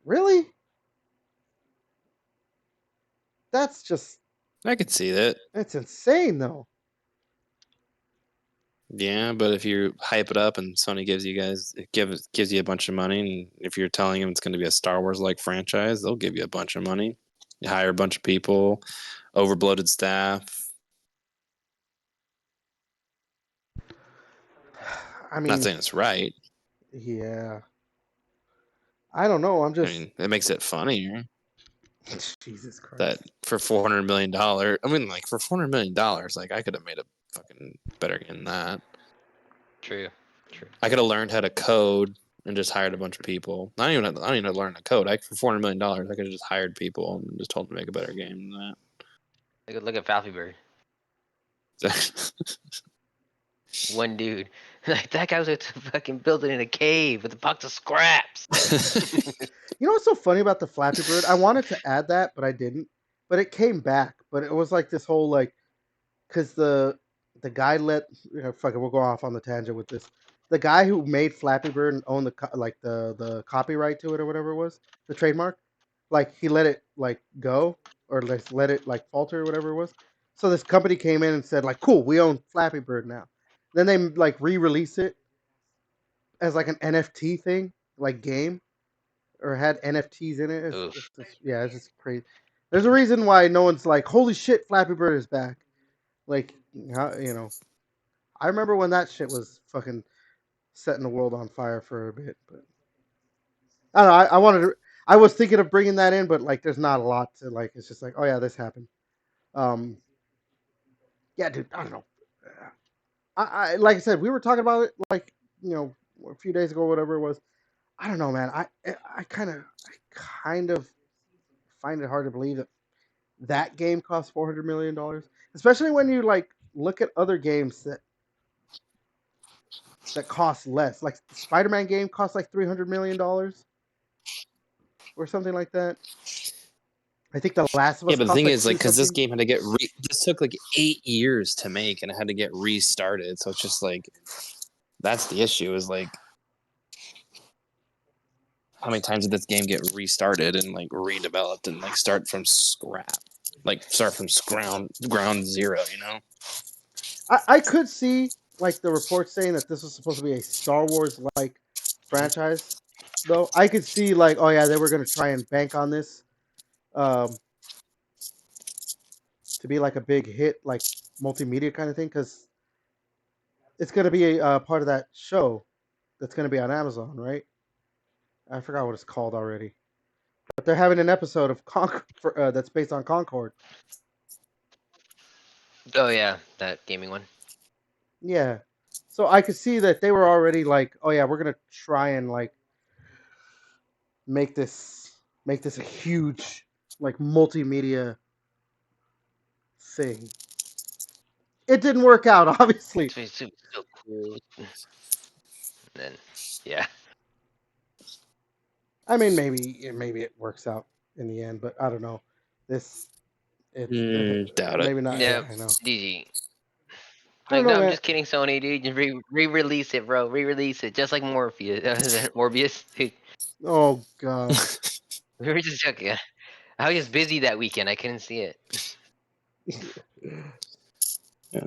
Speaker 1: really? That's just,
Speaker 2: I could see that.
Speaker 1: that's insane, though.
Speaker 2: Yeah, but if you hype it up and Sony gives you a bunch of money, and if you're telling them it's going to be a Star Wars like franchise, they'll give you a bunch of money. You hire a bunch of people, overbloated staff.
Speaker 1: I
Speaker 2: I'm
Speaker 1: mean,
Speaker 2: not saying it's right.
Speaker 1: yeah. I don't know. I'm
Speaker 2: I
Speaker 1: just
Speaker 2: mean, it makes it funnier
Speaker 1: Jesus Christ.
Speaker 2: that for $400 million. I mean, like for $400 million, like I could have made a fucking better game than that.
Speaker 3: True.
Speaker 2: I could have learned how to code and just hired a bunch of people. I don't even have to learn to code. For $400 million, I could have just hired people and just told them to make a better game than
Speaker 3: Look at Flappy Bird.
Speaker 2: that.
Speaker 3: One dude, like that guy was like fucking building in a cave with a box of scraps.
Speaker 1: You know what's so funny about the Flappy Bird? I wanted to add that, but I didn't. But it came back. But it was like this whole like, because the guy fuck it, we'll go off on the tangent with this. The guy who made Flappy Bird and owned the copyright to it or whatever it was, the trademark, like he let it like go or let it like falter or whatever it was. So this company came in and said like, cool, we own Flappy Bird now. Then they like re-release it as like an NFT thing, like game, or had NFTs in it. It's just crazy. There's a reason why no one's like, holy shit, Flappy Bird is back. Like, I remember when that shit was fucking setting the world on fire for a bit. But I don't know. I was thinking of bringing that in, but like, there's not a lot to like. It's just like, oh yeah, this happened. Um, yeah, dude. I don't know. I like I said, we were talking about it like a few days ago, whatever it was. I don't know, man. I kind of find it hard to believe that game cost $400 million, especially when you like look at other games that cost less. Like the Spider-Man game cost like $300 million or something like that. I think The Last of Us.
Speaker 2: Yeah, but the
Speaker 1: cost
Speaker 2: thing
Speaker 1: like
Speaker 2: is, like, because this
Speaker 1: something.
Speaker 2: game had to this took like 8 years to make, and it had to get restarted. So it's just like, that's the issue. Is like, how many times did this game get restarted and like redeveloped and like start from ground zero?
Speaker 1: I could see like the report saying that this was supposed to be a Star Wars like franchise, though. I could see like, oh yeah, they were gonna try and bank on this um, to be like a big hit, like multimedia kind of thing, because it's gonna be a part of that show that's gonna be on Amazon, right? I forgot what it's called already, but they're having an episode of that's based on Concord.
Speaker 3: Oh yeah, that gaming one.
Speaker 1: Yeah, so I could see that they were already like, oh yeah, we're gonna try and like make this a huge like multimedia thing. it didn't work out, obviously.
Speaker 3: It's so cool. And then, yeah.
Speaker 1: I mean, maybe it works out in the end, but I don't know. This it's
Speaker 2: Doubt it.
Speaker 1: maybe not.
Speaker 3: Yeah,
Speaker 1: Yeah, I know.
Speaker 3: DG.
Speaker 1: I don't
Speaker 3: Like,
Speaker 1: know,
Speaker 3: no, I'm
Speaker 1: man.
Speaker 3: just kidding, Sony, dude. You re-release it, bro. Re-release it, just like Morpheus. Morbius, dude.
Speaker 1: Oh god.
Speaker 3: We were just joking. I was just busy that weekend. I couldn't see it.
Speaker 2: Yeah.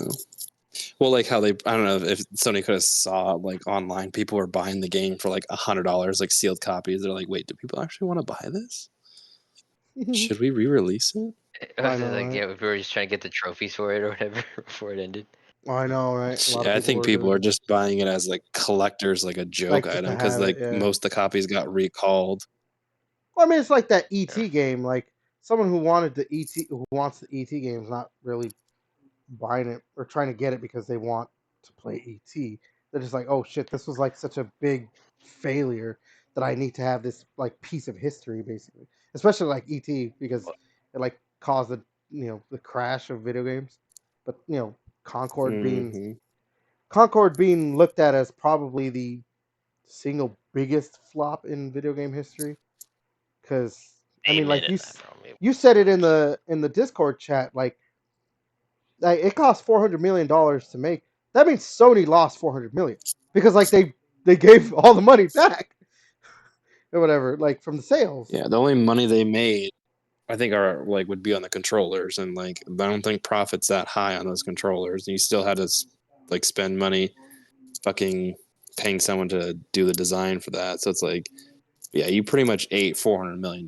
Speaker 2: Well, like how they, I don't know if Sony could have saw like online people were buying the game for like $100, like sealed copies. They're like, wait, do people actually want to buy this? Should we re-release it?
Speaker 3: I
Speaker 1: I
Speaker 3: was just
Speaker 1: know,
Speaker 3: like,
Speaker 1: right?
Speaker 3: yeah, we were just trying to get the trophies for it or whatever before it ended.
Speaker 1: I know, right? A lot of
Speaker 2: Yeah, I
Speaker 1: people
Speaker 2: think
Speaker 1: were
Speaker 2: people
Speaker 1: doing
Speaker 2: are
Speaker 1: it.
Speaker 2: just buying it as like collectors, like a joke
Speaker 1: Like just to
Speaker 2: item, because
Speaker 1: have it,
Speaker 2: like
Speaker 1: yeah.
Speaker 2: most of the copies got recalled.
Speaker 1: Well, I mean, it's like that ET
Speaker 3: Yeah.
Speaker 1: game. Like someone who wanted the who wants the ET game is not really buying it or trying to get it because they want to play ET. They're just like, oh shit, this was like such a big failure that I need to have this like piece of history, basically. Especially like ET because it like caused the crash of video games. But Concord being
Speaker 2: Mm-hmm.
Speaker 1: Concord being looked at as probably the single biggest flop in video game history. Because I mean, like
Speaker 3: Amen to that, bro.
Speaker 1: you said it in the Discord chat, like it cost $400 million to make. That means Sony lost 400 million because like they gave all the money back or whatever, like from the sales.
Speaker 2: Yeah, the only money they made, I think, are like would be on the controllers, and like I don't think profits that high on those controllers. And you still had to like spend money, fucking paying someone to do the design for that. So it's like, yeah, you pretty much ate $400 million.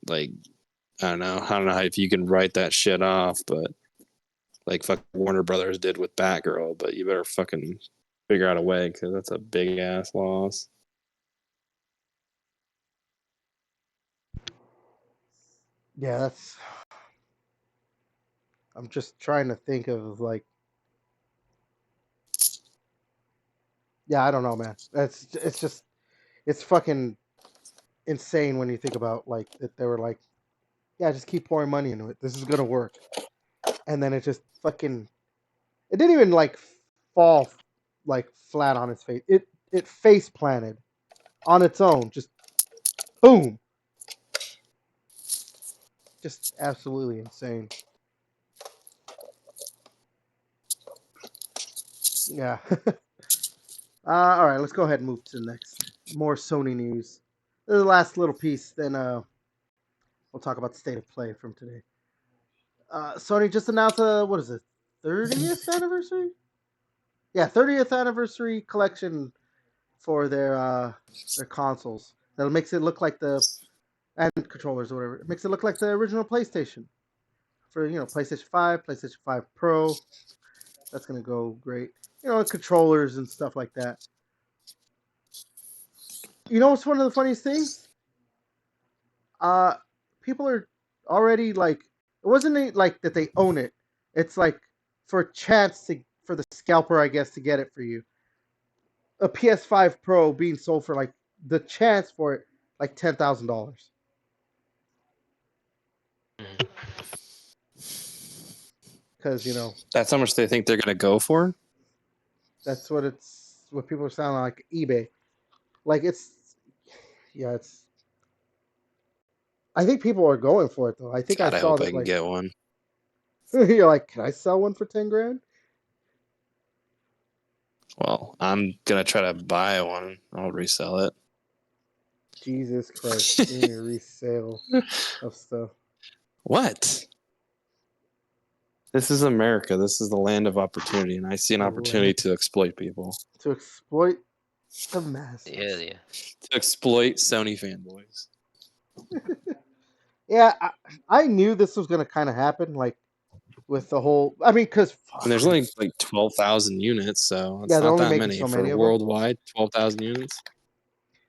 Speaker 2: Like I don't know how, if you can write that shit off, but like fuck Warner Brothers did with Batgirl. But you better fucking figure out a way because that's a big ass loss.
Speaker 1: Yeah, that's. I'm just trying to think of like. Yeah, I don't know, man. It's just it's fucking insane when you think about like that they were like, yeah, just keep pouring money into it. This is gonna work, and then it just fucking. It didn't even like fall like flat on its face. It face planted on its own. Just boom. Just absolutely insane. Yeah. All right, let's go ahead and move to the next. More Sony news. The last little piece, then we'll talk about the state of play from today. Sony just announced what is it, 30th anniversary? Yeah, 30th anniversary collection for their consoles. That makes it look like the and controllers or whatever. It makes it look like the original PlayStation for PlayStation 5, PlayStation 5 Pro. That's gonna go great. Controllers and stuff like that. What's one of the funniest things? Uh, People are already like, it wasn't like that they own it. It's like for a chance for the scalper, I guess, to get it for you. A PS5 Pro being sold for like the chance for it, like $10,000.
Speaker 3: Mhm.
Speaker 1: Because
Speaker 2: That's how much they think they're gonna go for.
Speaker 1: that's what people are selling on like eBay. Like it's. I think people are going for it though. I think I
Speaker 2: God, I
Speaker 1: saw
Speaker 2: hope I
Speaker 1: that
Speaker 2: can
Speaker 1: like
Speaker 2: get one.
Speaker 1: you're like, can I sell one for 10 grand?
Speaker 2: Well, I'm gonna try to buy one. I'll resell it.
Speaker 1: Jesus Christ, doing a resale of stuff.
Speaker 2: What? This is America. This is the land of opportunity, and I see an opportunity to exploit people.
Speaker 1: To exploit the
Speaker 3: Yeah,
Speaker 1: masses.
Speaker 3: yeah.
Speaker 2: To exploit Sony fanboys.
Speaker 1: Yeah, I knew this was gonna kind of happen, like with the whole. I mean, because
Speaker 2: And there's only like 12,000 units, so it's
Speaker 1: yeah, they're
Speaker 2: not
Speaker 1: only
Speaker 2: that
Speaker 1: making
Speaker 2: many
Speaker 1: so
Speaker 2: for
Speaker 1: many of them.
Speaker 2: worldwide. 12,000 units.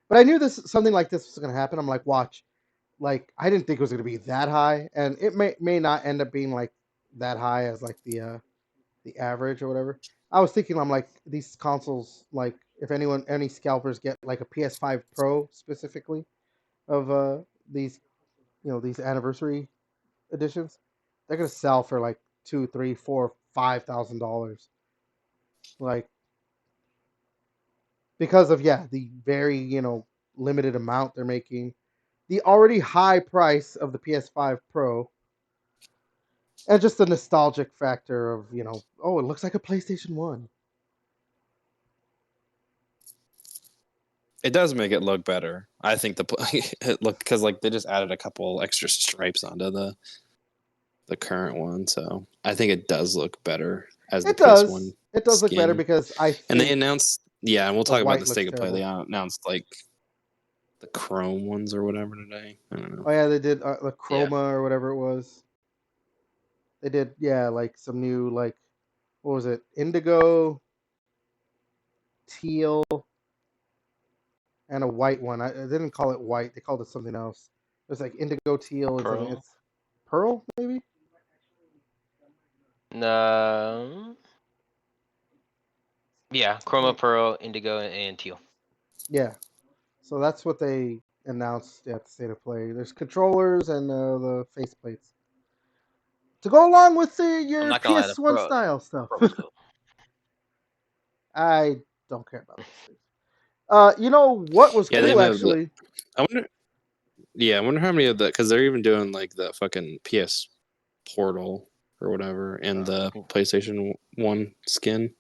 Speaker 1: But I knew something like this was gonna happen. I'm like, watch. Like, I didn't think it was gonna be that high, and it may not end up being like that high as like the average or whatever. I was thinking, I'm like, these consoles, like, if any scalpers get like a PS5 Pro specifically of these these anniversary editions, they're gonna sell for like $2, $3, $4, $5,000, like because of the very limited amount they're making, the already high price of the PS5 Pro, and just the nostalgic factor of oh, it looks like a PlayStation 1.
Speaker 2: It does make it look better. I think it look because like they just added a couple extra stripes onto the current one, so I think it does look better as the
Speaker 1: It
Speaker 2: PS1
Speaker 1: does. It does look better
Speaker 2: skin.
Speaker 1: because I
Speaker 2: And they
Speaker 1: think
Speaker 2: announced, and we'll
Speaker 1: the
Speaker 2: talk about
Speaker 1: white
Speaker 2: the
Speaker 1: looks
Speaker 2: state of play. They
Speaker 1: terrible.
Speaker 2: announced like the chrome ones or whatever today. I don't know.
Speaker 1: Oh yeah, they did the
Speaker 3: Yeah.
Speaker 1: chroma or whatever it was. They did like some new like what was it? Indigo, teal, and a white one. I didn't call it white. They called it something else. It was like indigo, teal, and something.
Speaker 3: Pearl?
Speaker 1: It's pearl, maybe.
Speaker 3: No. Yeah, Chroma, Pearl, Indigo, and Teal.
Speaker 1: Yeah. So that's what they announced at the state of play. There's controllers and the faceplates to go along with
Speaker 3: I'm
Speaker 1: your
Speaker 3: not gonna lie, the
Speaker 1: PS1 style stuff.
Speaker 3: Pearl was cool.
Speaker 1: I don't care about those things. You know what was
Speaker 2: Yeah, they
Speaker 1: cool
Speaker 2: have
Speaker 1: actually?
Speaker 2: I wonder. Yeah, I wonder how many of the because they're even doing like the fucking PS Portal or whatever and the PlayStation 1 skin.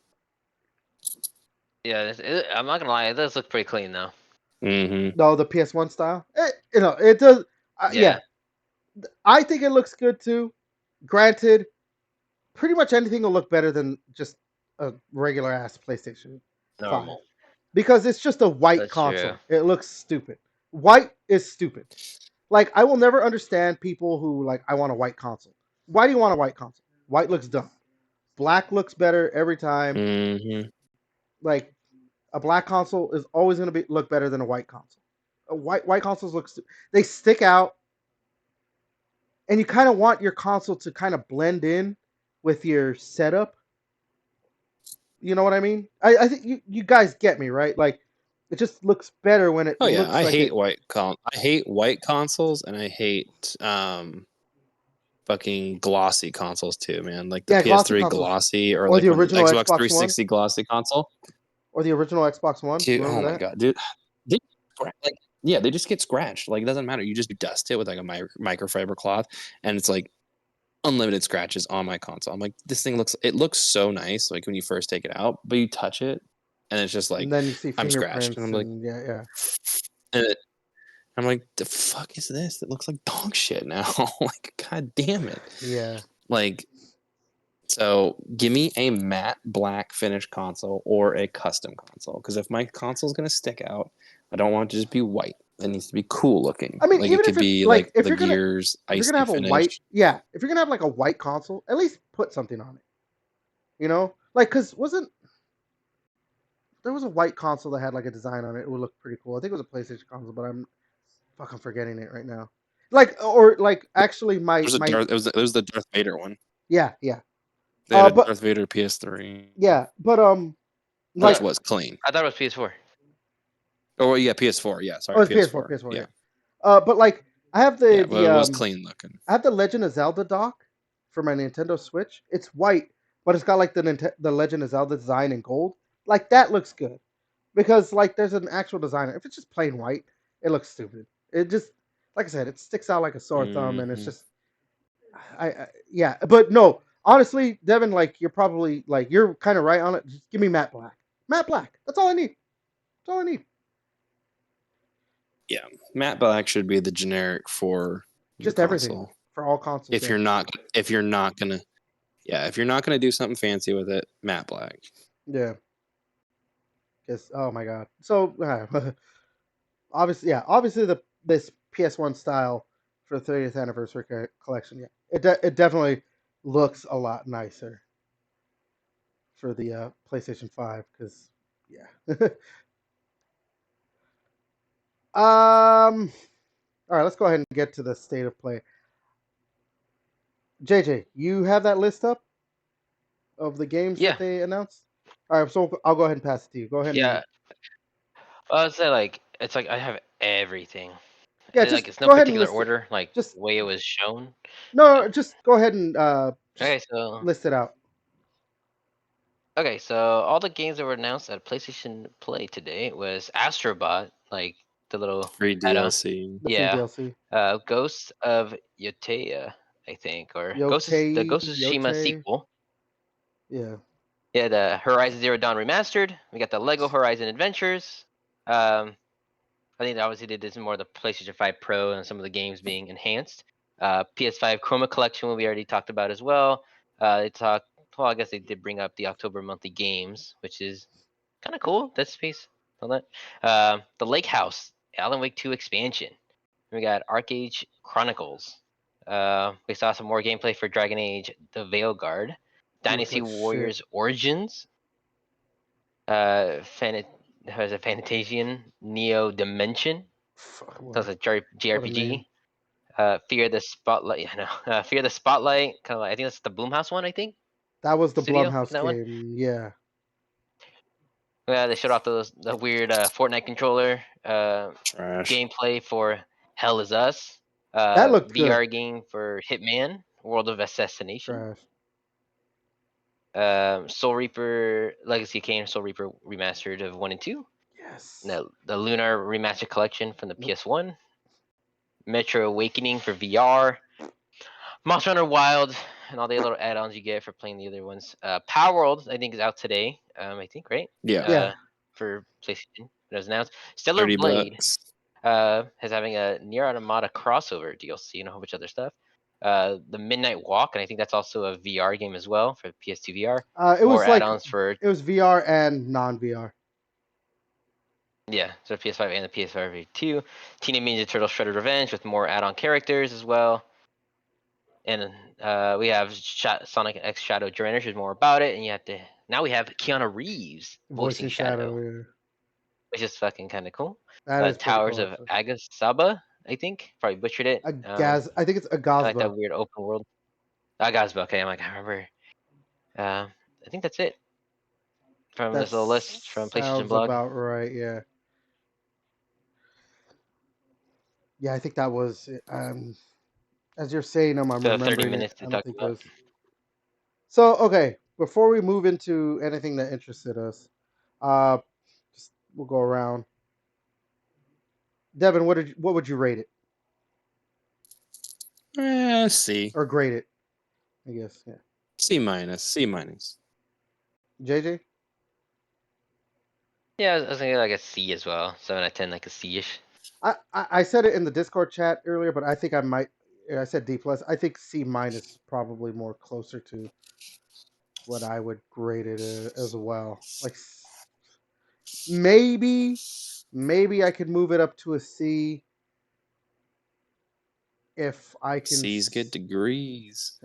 Speaker 3: Yeah, I'm not gonna lie, it does look pretty clean though.
Speaker 2: Mm-hmm.
Speaker 1: No, the PS1 style. It does.
Speaker 3: Yeah.
Speaker 1: I think it looks good too. Granted, pretty much anything will look better than just a regular ass PlayStation 5
Speaker 3: Normal.
Speaker 1: because it's just a white
Speaker 3: That's
Speaker 1: console.
Speaker 3: true.
Speaker 1: It looks stupid. White is stupid. Like I will never understand people who like I want a white console. Why do you want a white console? White looks dumb. Black looks better every time.
Speaker 2: Mm-hmm.
Speaker 1: Like a black console is always going to look better than a white console. White consoles they stick out, and you kind of want your console to kind of blend in with your setup. You know what I mean? I think you guys get me, right? Like it just looks better when it
Speaker 2: Oh yeah,
Speaker 1: looks
Speaker 2: I
Speaker 1: like
Speaker 2: hate
Speaker 1: it.
Speaker 2: I hate white consoles and I hate fucking glossy consoles too, man. Like the
Speaker 1: Yeah, glossy
Speaker 2: PS3
Speaker 1: consoles
Speaker 2: glossy or
Speaker 1: or
Speaker 2: like
Speaker 1: the
Speaker 2: when
Speaker 1: original
Speaker 2: Xbox
Speaker 1: Xbox One
Speaker 2: 360 glossy console.
Speaker 1: or the original Xbox One.
Speaker 2: Dude,
Speaker 1: Remember
Speaker 2: oh my
Speaker 1: that?
Speaker 2: god, dude. Like yeah, they just get scratched. Like it doesn't matter. You just dust it with like a microfiber cloth and it's like unlimited scratches on my console. I'm like, this thing looks so nice like when you first take it out, but you touch it and it's just like
Speaker 1: And then you see
Speaker 2: I'm scratched. And
Speaker 1: fingerprints
Speaker 2: I'm like,
Speaker 1: and yeah.
Speaker 2: and I'm like, the fuck is this? It looks like dog shit now. Like, god damn it.
Speaker 1: Yeah.
Speaker 2: Like, so give me a matte black finished console or a custom console. Because if my console's gonna stick out, I don't want it to just be white. It needs to be cool looking.
Speaker 1: I mean,
Speaker 2: Like it
Speaker 1: even
Speaker 2: could
Speaker 1: if it's
Speaker 2: be
Speaker 1: like
Speaker 2: like the Gears
Speaker 1: if you're
Speaker 2: icy
Speaker 1: gonna have a white,
Speaker 2: finish.
Speaker 1: if you're gonna have like a white console, at least put something on it. You know, like because there was a white console that had like a design on it. It would look pretty cool. I think it was a PlayStation console, but I'm fucking forgetting it right now. Like or like actually
Speaker 2: It was the Darth Vader one.
Speaker 1: yeah.
Speaker 2: They had a
Speaker 1: But
Speaker 2: Darth Vader PS3.
Speaker 1: yeah, but
Speaker 2: Which
Speaker 1: like
Speaker 2: was clean.
Speaker 3: I thought it was PS4.
Speaker 2: Oh yeah, PS4. Yeah, sorry,
Speaker 1: oh, it's
Speaker 2: PS4.
Speaker 1: PS4,
Speaker 2: Yeah,
Speaker 1: But like I have
Speaker 2: yeah, but it was clean looking.
Speaker 1: I have the Legend of Zelda dock for my Nintendo Switch. It's white, but it's got like the Legend of Zelda design in gold. Like that looks good because like there's an actual designer. If it's just plain white, it looks stupid. It just like I said, it sticks out like a sore thumb, and it's
Speaker 2: Mhm.
Speaker 1: just yeah. But no, honestly, Devin, like you're probably like you're kind of right on it. Just give me matte black. Matte black. That's all I need. That's all I need.
Speaker 2: Yeah, matte black should be the generic for your
Speaker 1: Just everything
Speaker 2: console.
Speaker 1: for all consoles.
Speaker 2: If you're not gonna do something fancy with it, matte black.
Speaker 1: Yeah. Because oh my god. So obviously this PS1 style for the 30th anniversary collection. Yeah, it definitely looks a lot nicer for the PlayStation 5 because yeah. All right, let's go ahead and get to the state of play. JJ, you have that list up of the games
Speaker 3: Yeah.
Speaker 1: that they announced? All right, so I'll go ahead and pass it to you. Go ahead.
Speaker 3: Yeah. I would say like it's like I have everything.
Speaker 1: Yeah,
Speaker 3: Like
Speaker 1: just
Speaker 3: it's no
Speaker 1: go ahead and
Speaker 3: particular
Speaker 1: list it.
Speaker 3: order, like
Speaker 1: Just
Speaker 3: the way it was shown.
Speaker 1: no, just go ahead and
Speaker 3: Okay,
Speaker 1: just
Speaker 3: so
Speaker 1: list it out.
Speaker 3: all the games that were announced at PlayStation Play today was Astrobot, like the little
Speaker 2: Free
Speaker 3: add-on.
Speaker 2: DLC.
Speaker 1: The free
Speaker 3: Yeah.
Speaker 1: DLC.
Speaker 3: Ghosts of Yoteya, I think, or the
Speaker 1: Yote,
Speaker 3: Ghost of Tsushima
Speaker 1: Yote.
Speaker 3: sequel.
Speaker 1: Yeah.
Speaker 3: Yeah, the Horizon Zero Dawn remastered. We got the Lego Horizon Adventures. I think obviously they did some more of the PlayStation 5 Pro and some of the games being enhanced. PS5 Chroma Collection we already talked about as well. Well, I guess they did bring up the October monthly games, which is kind of cool. Dead Space, all that. The Lake House, Alan Wake 2 expansion. We got Arcade Chronicles. We saw some more gameplay for Dragon Age: The Veilguard, Dynasty
Speaker 1: like
Speaker 3: Warriors
Speaker 1: shit.
Speaker 3: Origins, Fanatasian Neo Dimension.
Speaker 1: Fuck,
Speaker 3: That's a
Speaker 1: what a
Speaker 3: JRPG.
Speaker 1: name.
Speaker 3: Fear the Spotlight. I know. Fear the Spotlight. Kind of like, I think that's the Bloomhouse one. I think
Speaker 1: That was the
Speaker 3: studio
Speaker 1: Blumhouse
Speaker 3: that one.
Speaker 1: game. Yeah.
Speaker 3: Yeah, they showed off the weird Fortnite controller
Speaker 2: Trash.
Speaker 3: gameplay for Hell Is Us.
Speaker 1: That looked good.
Speaker 3: VR game for Hitman: World of Assassination.
Speaker 1: Trash.
Speaker 3: Soul Reaper Legacy Kane, Soul Reaper remastered of 1 and 2.
Speaker 1: Yes.
Speaker 3: The Lunar Remastered Collection from the
Speaker 1: Nope.
Speaker 3: PS1. Metro Awakening for VR. Monster Hunter Wild and all the little add-ons you get for playing the other ones. Power World, I think, is out today. I think, right?
Speaker 2: Yeah.
Speaker 1: Yeah.
Speaker 3: For PlayStation, it was announced. Stellar
Speaker 2: 30
Speaker 3: Blade
Speaker 2: bucks.
Speaker 3: is having a Nier Automata crossover DLC and a whole bunch of other stuff. The Midnight Walk, and I think that's also a VR game as well for PS2 VR.
Speaker 1: It
Speaker 3: More
Speaker 1: was like
Speaker 3: add-ons for
Speaker 1: it was VR and non-VR.
Speaker 3: yeah, so PS5 and the PS5 2. Teenage Mutant Ninja Turtles: Shredder's Revenge with more add-on characters as well. And we have Sonic X Shadow Drainage. There's more about it, and you have to. Now we have Keanu Reeves voicing Shadow,
Speaker 1: Yeah.
Speaker 3: which is fucking kind of cool.
Speaker 1: That is pretty
Speaker 3: Towers
Speaker 1: cool.
Speaker 3: of
Speaker 1: Actually.
Speaker 3: Agasaba, I think. Probably butchered it.
Speaker 1: I think it's
Speaker 3: I like that
Speaker 1: Agazba.
Speaker 3: weird open world. Agasba. Okay, I remember. I think that's it from
Speaker 1: That
Speaker 3: this little list from PlayStation
Speaker 1: sounds
Speaker 3: Blog.
Speaker 1: about right. Yeah. Yeah, I think that was. As you're saying them, I'm
Speaker 3: For the 30
Speaker 1: remembering it.
Speaker 3: minutes
Speaker 1: I
Speaker 3: to
Speaker 1: don't
Speaker 3: talk
Speaker 1: think it
Speaker 3: about.
Speaker 1: was. So okay, before we move into anything that interested us, uh, we'll go around. Devin, what would you rate it
Speaker 2: C.
Speaker 1: or grade it? I guess yeah.
Speaker 2: C minus. C minus.
Speaker 1: JJ.
Speaker 3: Yeah, I was thinking like a C as well. 7 out of 10, like a C-ish.
Speaker 1: I said it in the Discord chat earlier, but I think I might. I said D plus. I think C minus probably more closer to what I would grade it as well. Like maybe I could move it up to a C if I can.
Speaker 2: C's get degrees.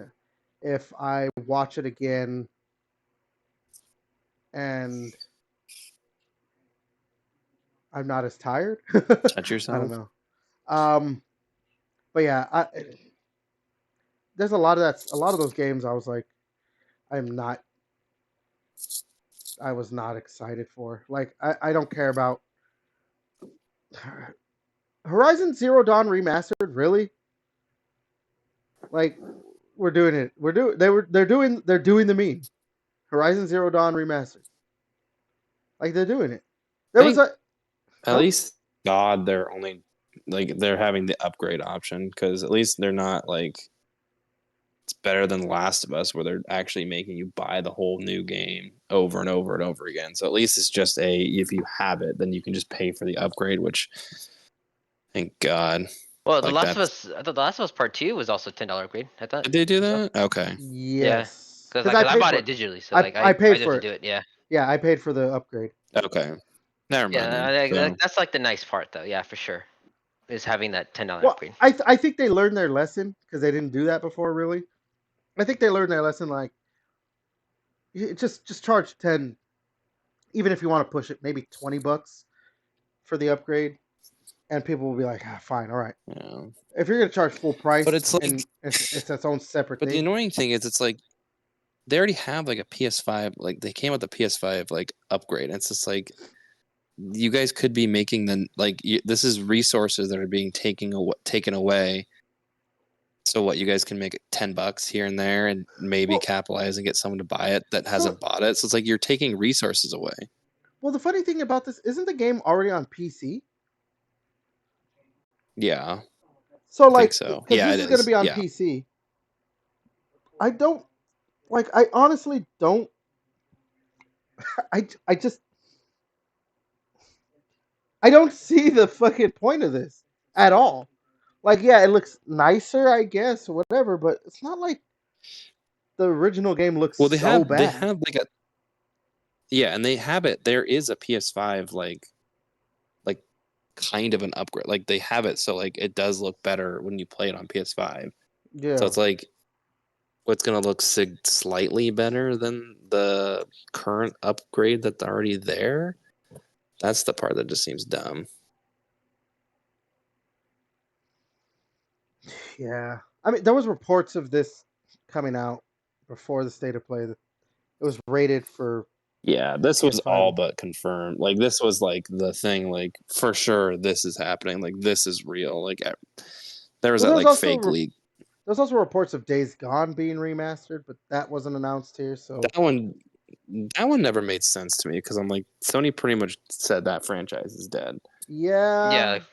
Speaker 1: If I watch it again and I'm not as tired.
Speaker 2: Touch yourself.
Speaker 1: I don't know. But yeah, there's a lot of those games. I was like, I was not excited for. Like, I don't care about Horizon Zero Dawn remastered. Really? Like, we're doing it. They're doing the meme. Horizon Zero Dawn remastered. Like they're doing it. There was a
Speaker 2: at least God they're only like they're having the upgrade option because at least they're not like it's better than Last of Us where they're actually making you buy the whole new game over and over and over again. So at least it's just if you have it, then you can just pay for the upgrade, which thank God.
Speaker 3: Well,
Speaker 2: like
Speaker 3: I thought The Last of Us Part 2 was also $10 upgrade. I thought.
Speaker 2: Did they do
Speaker 3: as well.
Speaker 2: that? Okay.
Speaker 1: yes.
Speaker 3: Because
Speaker 1: I
Speaker 3: I
Speaker 1: paid
Speaker 3: bought
Speaker 1: for
Speaker 3: it digitally, so
Speaker 1: I paid
Speaker 3: I just
Speaker 1: for
Speaker 3: to
Speaker 1: it.
Speaker 3: do it. Yeah.
Speaker 1: Yeah, I paid for the upgrade.
Speaker 2: Okay. Never mind.
Speaker 3: Yeah,
Speaker 2: then. So,
Speaker 3: that's like the nice part, though. Yeah, for sure, is having that $10
Speaker 1: Well,
Speaker 3: upgrade.
Speaker 1: I think they learned their lesson because they didn't do that before. Really, I think they learned their lesson. Like, just charge 10, even if you want to push it, maybe $20 for the upgrade, and people will be like, fine, all right.
Speaker 2: yeah.
Speaker 1: If you're gonna charge full price,
Speaker 2: But it's like
Speaker 1: and it's its own separate
Speaker 2: But the
Speaker 1: thing.
Speaker 2: annoying thing is, it's like they already have like a PS5. Like they came with the PS5 like upgrade. And it's just like you guys could be making this is resources that are being taken away. So what, you guys can make $10 here and there and maybe capitalize and get someone to buy it that hasn't bought it. So it's like you're taking resources away.
Speaker 1: Well, the funny thing about this, isn't the game already on PC?
Speaker 2: Yeah.
Speaker 1: So
Speaker 2: I
Speaker 1: like,
Speaker 2: think so.
Speaker 1: because
Speaker 2: Yeah,
Speaker 1: this
Speaker 2: it
Speaker 1: is going to
Speaker 2: is.
Speaker 1: be on
Speaker 2: Yeah.
Speaker 1: PC. I honestly don't. I just I don't see the fucking point of this at all. Like, yeah, it looks nicer, I guess, or whatever, but it's not like the original game looks
Speaker 2: Well,
Speaker 1: so
Speaker 2: they
Speaker 1: bad.
Speaker 2: have like a and they have it. There is a PS5 like kind of an upgrade. Like they have it so like it does look better when you play it on PS5.
Speaker 1: Yeah.
Speaker 2: So it's like what's gonna look slightly better than the current upgrade that's already there. That's the part that just seems dumb.
Speaker 1: Yeah. I mean, there was reports of this coming out before the state of play that it was rated for.
Speaker 2: Yeah, this was
Speaker 1: PS5.
Speaker 2: all but confirmed. Like this was like the thing. Like for sure, this is happening. Like this is real. Like there was
Speaker 1: Well,
Speaker 2: that
Speaker 1: there's
Speaker 2: like
Speaker 1: also
Speaker 2: fake leak.
Speaker 1: there's also reports of Days Gone being remastered, but that wasn't announced here. So
Speaker 2: That one never made sense to me because I'm like Sony pretty much said that franchise is dead.
Speaker 1: yeah,
Speaker 3: Like,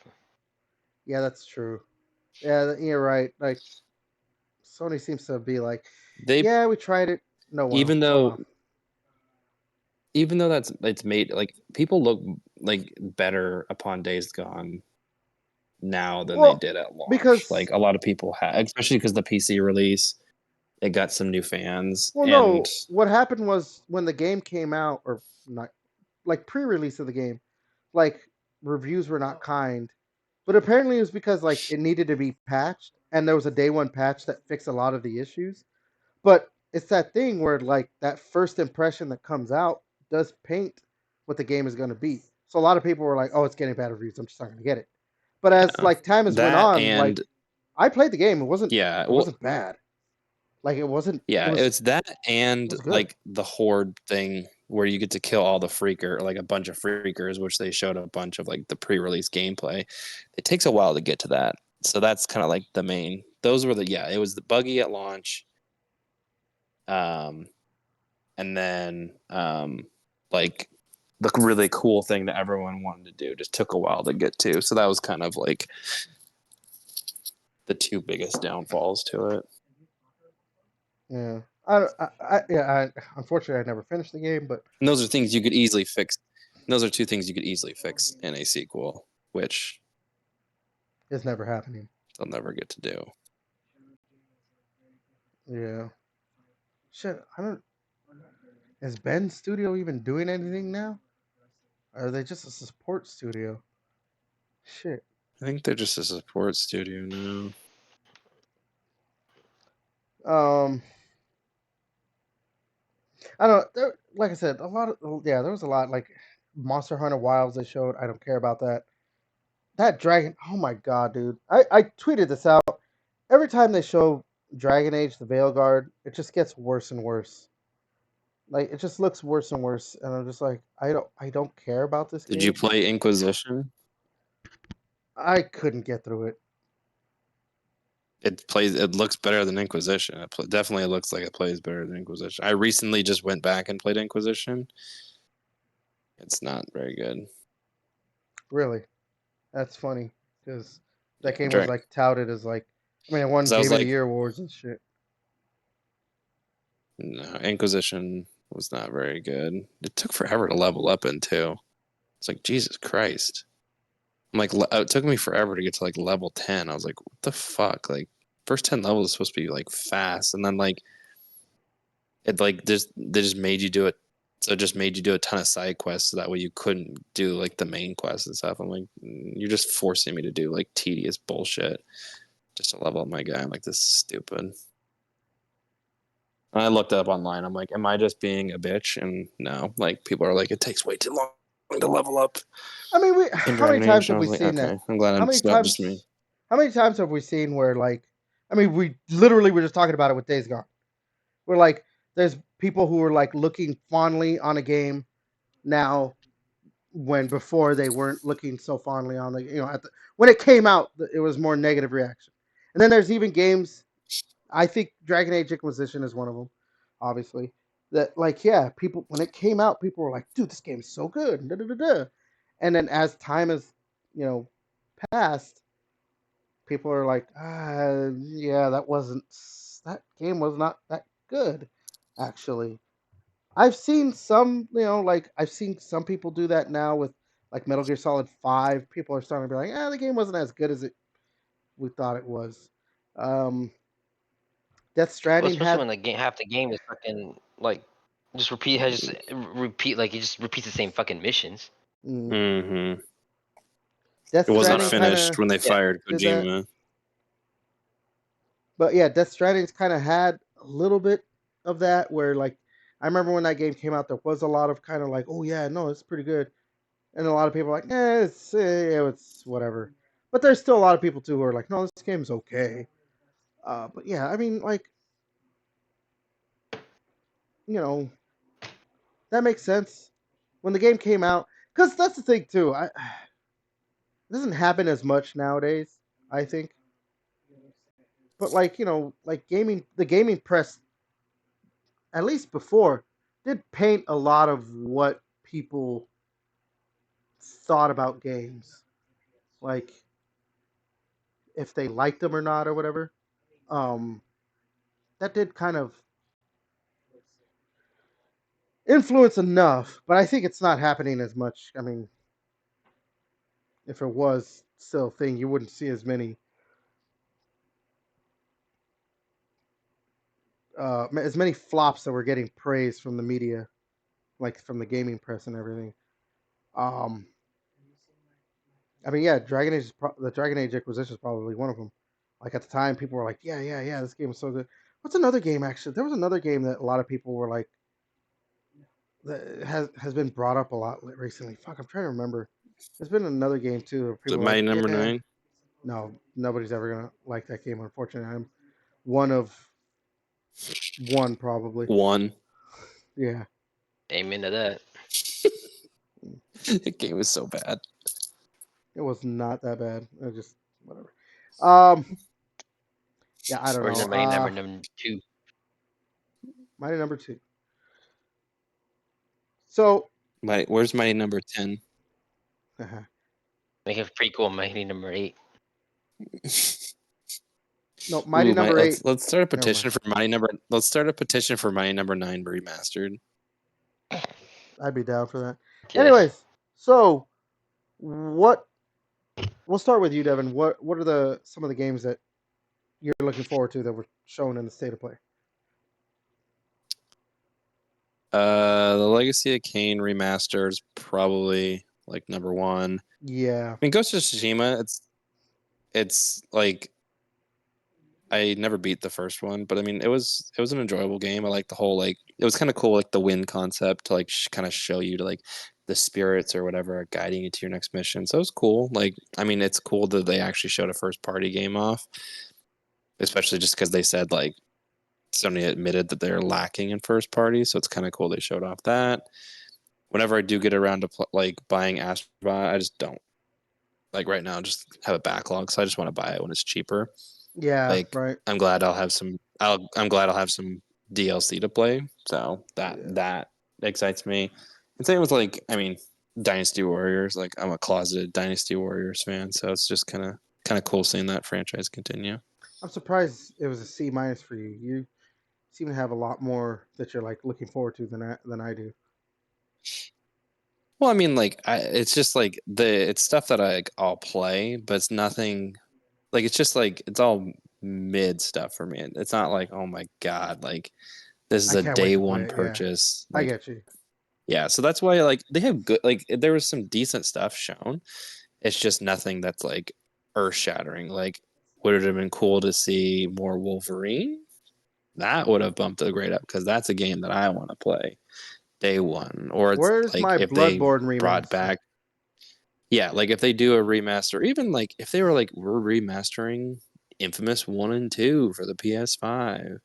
Speaker 1: yeah, that's true. Yeah, you're right. Like Sony seems to be like,
Speaker 2: They
Speaker 1: yeah, we tried it. No one.
Speaker 2: even
Speaker 1: Went
Speaker 2: though
Speaker 1: off.
Speaker 2: even though it's made like people look like better upon Days Gone now than they did at launch.
Speaker 1: Because
Speaker 2: Like a lot of people have, especially because the PC release, it got some new fans.
Speaker 1: well,
Speaker 2: And
Speaker 1: no, what happened was when the game came out, or not, like pre-release of the game, like reviews were not kind. But apparently it was because like it needed to be patched, and there was a day one patch that fixed a lot of the issues. But it's that thing where like that first impression that comes out does paint what the game is going to be. So a lot of people were like, "Oh, it's getting bad reviews. I'm just not going to get it." But as like time has went
Speaker 2: that
Speaker 1: on,
Speaker 2: and
Speaker 1: like I played the game, it wasn't
Speaker 2: well,
Speaker 1: bad. Like it wasn't.
Speaker 2: yeah, it's that and
Speaker 1: was good.
Speaker 2: like the horde thing where you get to kill all the freaker, like a bunch of freakers, which they showed a bunch of like the pre-release gameplay. It takes a while to get to that. So that's kind of like the main. Those were it was the buggy at launch. And then like the really cool thing that everyone wanted to do just took a while to get to. So that was kind of like the two biggest downfalls to it.
Speaker 1: Yeah. Unfortunately, I never finished the game, but
Speaker 2: and those are things you could easily fix. And those are two things you could easily fix in a sequel, which
Speaker 1: it's never happening.
Speaker 2: They'll never get to do.
Speaker 1: Yeah. Shit, I don't. Is Ben's studio even doing anything now? Or are they just a support studio? Shit.
Speaker 2: I think they're just a support studio now.
Speaker 1: I don't know. Like I said, a lot of there was a lot like Monster Hunter Wilds they showed. I don't care about that. That dragon, oh my god, dude! I tweeted this out. Every time they show Dragon Age: The Veilguard, it just gets worse and worse. Like it just looks worse and worse, and I'm just like, I don't care about this game.
Speaker 2: Did you play Inquisition?
Speaker 1: I couldn't get through it.
Speaker 2: It looks better than Inquisition. It definitely looks like it plays better than Inquisition. I recently just went back and played Inquisition. It's not very good.
Speaker 1: Really, that's funny because that game was like touted as like, I mean, it won Game of the Year awards and shit.
Speaker 2: No, Inquisition was not very good. It took forever to level up in too. It's like Jesus Christ. I'm like, it took me forever to get to like level 10. I was like, what the fuck? Like, first 10 levels is supposed to be like fast, and then like it like they just made you do it. So it just made you do a ton of side quests, so that way you couldn't do like the main quests and stuff. I'm like, you're just forcing me to do like tedious bullshit just to level up my guy. I'm like, this is stupid. And I looked up online. I'm like, am I just being a bitch? And no, like people are like, it takes way too long to level up.
Speaker 1: I mean, how many times have we seen that?
Speaker 2: I'm glad it's not just me.
Speaker 1: How many times have we seen where like, I mean, we literally were just talking about it with Days Gone. Where like, there's people who are like looking fondly on a game now, when before they weren't looking so fondly on the when it came out, it was more negative reaction. And then there's even games. I think Dragon Age Inquisition is one of them, obviously. That people when it came out, people were like, "Dude, this game is so good." Da, da, da, da. And then as time has passed, people are like, yeah, that game was not that good, actually. I've seen some, I've seen some people do that now with like Metal Gear Solid 5. People are starting to be like, the game wasn't as good as we thought it was. Um, Death
Speaker 3: Well,
Speaker 1: Stranding
Speaker 3: especially
Speaker 1: had.
Speaker 3: when half the game is fucking like just repeat like it just repeats the same fucking missions.
Speaker 1: Mm,
Speaker 2: Mm-hmm.
Speaker 1: Death
Speaker 2: It wasn't
Speaker 1: Stranding kind
Speaker 2: finished
Speaker 1: of
Speaker 2: when they
Speaker 3: Yeah.
Speaker 2: fired
Speaker 1: did that.
Speaker 2: Kojima.
Speaker 1: But yeah, Death Stranding's kind of had a little bit of that where like I remember when that game came out, there was a lot of kind of like, oh yeah, no, it's pretty good, and a lot of people are like, it's whatever. But there's still a lot of people too who are like, no, this game's okay. But yeah, I mean, like, that makes sense when the game came out, because that's the thing too. It doesn't happen as much nowadays, I think. But like like the gaming press, at least before, did paint a lot of what people thought about games, like if they liked them or not or whatever. Um, that did kind of influence enough, but I think it's not happening as much. I mean, if it was still a thing, you wouldn't see as many flops that were getting praise from the media, like from the gaming press and everything. Um, I mean, yeah, the Dragon Age Inquisition is probably one of them. Like at the time, people were like, "Yeah, yeah, yeah, this game is so good." What's another game actually? There was another game that a lot of people were like that has been brought up a lot recently. Fuck, I'm trying to remember. There's been another game too where
Speaker 2: Is it
Speaker 1: people are like,
Speaker 2: Mighty Number
Speaker 1: "Yeah,
Speaker 2: Nine?
Speaker 1: no, nobody's ever gonna like that game." Unfortunately, I'm one of one probably.
Speaker 2: One.
Speaker 1: Yeah,
Speaker 3: Amen to that.
Speaker 2: The game was so bad.
Speaker 1: it was not that bad. It just whatever. Um, yeah, I don't
Speaker 3: Or is
Speaker 1: know.
Speaker 3: there number 2?
Speaker 1: Mighty number two. So,
Speaker 2: Where's Mighty Number 10?
Speaker 3: Make a prequel, Mighty number 8.
Speaker 1: no, Mighty number eight.
Speaker 2: Let's start a
Speaker 1: Never mind.
Speaker 2: petition for Mighty Number. Let's start a petition for Mighty Number 9 remastered.
Speaker 1: I'd be down for that.
Speaker 3: Yes.
Speaker 1: Anyways, so what? We'll start with you, Devin. What are some of the games that you're looking forward to that were shown in the State of Play?
Speaker 2: The Legacy of Kain remaster is probably like number one.
Speaker 1: Yeah.
Speaker 2: I mean, Ghost of Tsushima. It's like I never beat the first one, but I mean, it was an enjoyable game. I like the whole it was kind of cool, like the wind concept to like kind of show you to like the spirits or whatever are guiding you to your next mission. So it was cool. Like, I mean, it's cool that they actually showed a first party game off, especially just because they said like Sony admitted that they're lacking in first party, so it's kind of cool they showed off that. Whenever I do get around to buying Astrobot, I just don't like right now. Just have a backlog, so I just want to buy it when it's cheaper.
Speaker 1: Yeah.
Speaker 2: Like,
Speaker 1: Right.
Speaker 2: I'm glad I'll have some. I'm glad I'll have some DLC to play. So that excites me. And same with I mean, Dynasty Warriors. Like, I'm a closeted Dynasty Warriors fan, so it's just kind of cool seeing that franchise continue.
Speaker 1: I'm surprised it was a C- for you. You seem to have a lot more that you're like looking forward to than I do.
Speaker 2: Well, I mean, it's just it's stuff that I'll play, but it's nothing. Like, it's just it's all mid stuff for me. It's not like, oh my god, like this is
Speaker 1: I
Speaker 2: a
Speaker 1: can't wait
Speaker 2: day
Speaker 1: to play
Speaker 2: one
Speaker 1: it. Yeah.
Speaker 2: purchase.
Speaker 1: I get you.
Speaker 2: Yeah, so that's why they have good there was some decent stuff shown. It's just nothing that's earth shattering. Like, would it have been cool to see more Wolverine? That would have bumped the grade up because that's a game that I want to play day one. Or it's
Speaker 1: Where's my
Speaker 2: if they
Speaker 1: Bloodborne
Speaker 2: brought
Speaker 1: remaster?
Speaker 2: back, yeah, like if they do a remaster, even if they were we're remastering Infamous 1 and 2 for the PS5.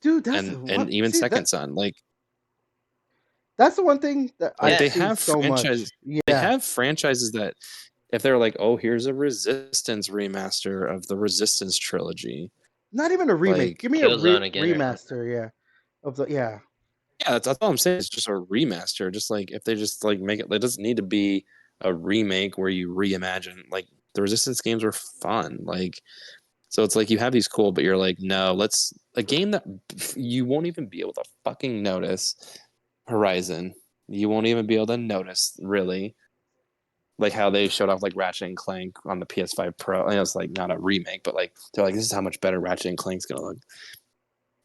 Speaker 1: Dude,
Speaker 2: And even
Speaker 1: see
Speaker 2: Second Son,
Speaker 1: That's the one thing that
Speaker 2: Like
Speaker 1: I've
Speaker 2: they
Speaker 1: seen
Speaker 2: have
Speaker 1: so
Speaker 2: franchises.
Speaker 1: much.
Speaker 2: They
Speaker 1: Yeah,
Speaker 2: have franchises that if they're like, oh, here's a Resistance remaster of the Resistance trilogy.
Speaker 1: not even a remake.
Speaker 2: Like,
Speaker 1: Give me a
Speaker 3: Killzone again or something.
Speaker 1: remaster. Yeah, of the yeah.
Speaker 2: yeah, that's all I'm saying. It's just a remaster. Just like if they just like make it, it doesn't need to be a remake where you reimagine. Like the Resistance games were fun. Like so, it's like you have these cool, but you're like, no, let's a game that you won't even be able to fucking notice. Horizon, you won't even be able to notice really. Like how they showed off like Ratchet and Clank on the PS5 Pro. I know it's like not a remake, but like they're like, this is how much better Ratchet and Clank's gonna look.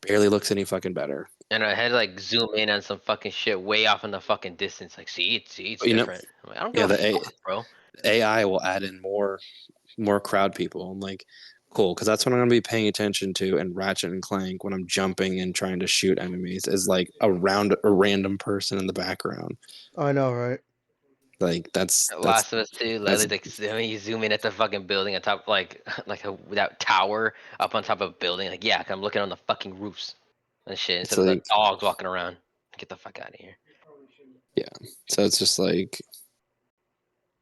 Speaker 2: Barely looks any fucking better.
Speaker 3: And I had to like zoom in on some fucking shit way off in the fucking distance. Like, see, it's
Speaker 2: But, you know,
Speaker 3: different. I'm like, I don't
Speaker 2: yeah,
Speaker 3: give a fuck, bro.
Speaker 2: AI will add in more crowd people. I'm like, cool, because that's what I'm gonna be paying attention to in Ratchet and Clank when I'm jumping and trying to shoot enemies is like a random person in the background.
Speaker 1: I know, right?
Speaker 2: Like that's
Speaker 3: Last of Us 2,
Speaker 2: that's
Speaker 3: literally, like, you zoom in at the fucking building on top, like that tower up on top of a building. Like, yeah, I'm looking on the fucking roofs and shit
Speaker 2: it's
Speaker 3: instead of the
Speaker 2: like
Speaker 3: dogs walking around. Get the fuck out of here.
Speaker 2: yeah. So it's just like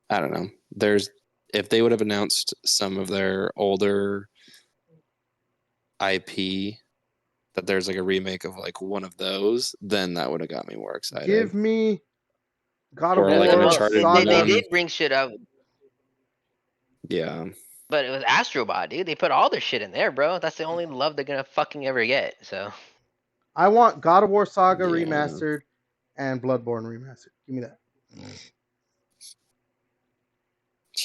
Speaker 2: I don't know. There's if they would have announced some of their older IP that there's like a remake of like one of those, then that would have got me more excited.
Speaker 1: Give me God of
Speaker 2: Or like an
Speaker 1: War
Speaker 3: Well,
Speaker 2: Uncharted
Speaker 3: they
Speaker 1: Saga.
Speaker 2: one.
Speaker 3: did bring shit up,
Speaker 2: Yeah.
Speaker 3: but it was Astrobot, dude. They put all their shit in there, bro. That's the only love they're gonna fucking ever get. So
Speaker 1: I want God of War Saga
Speaker 2: Yeah.
Speaker 1: remastered and Bloodborne remastered. Give me that.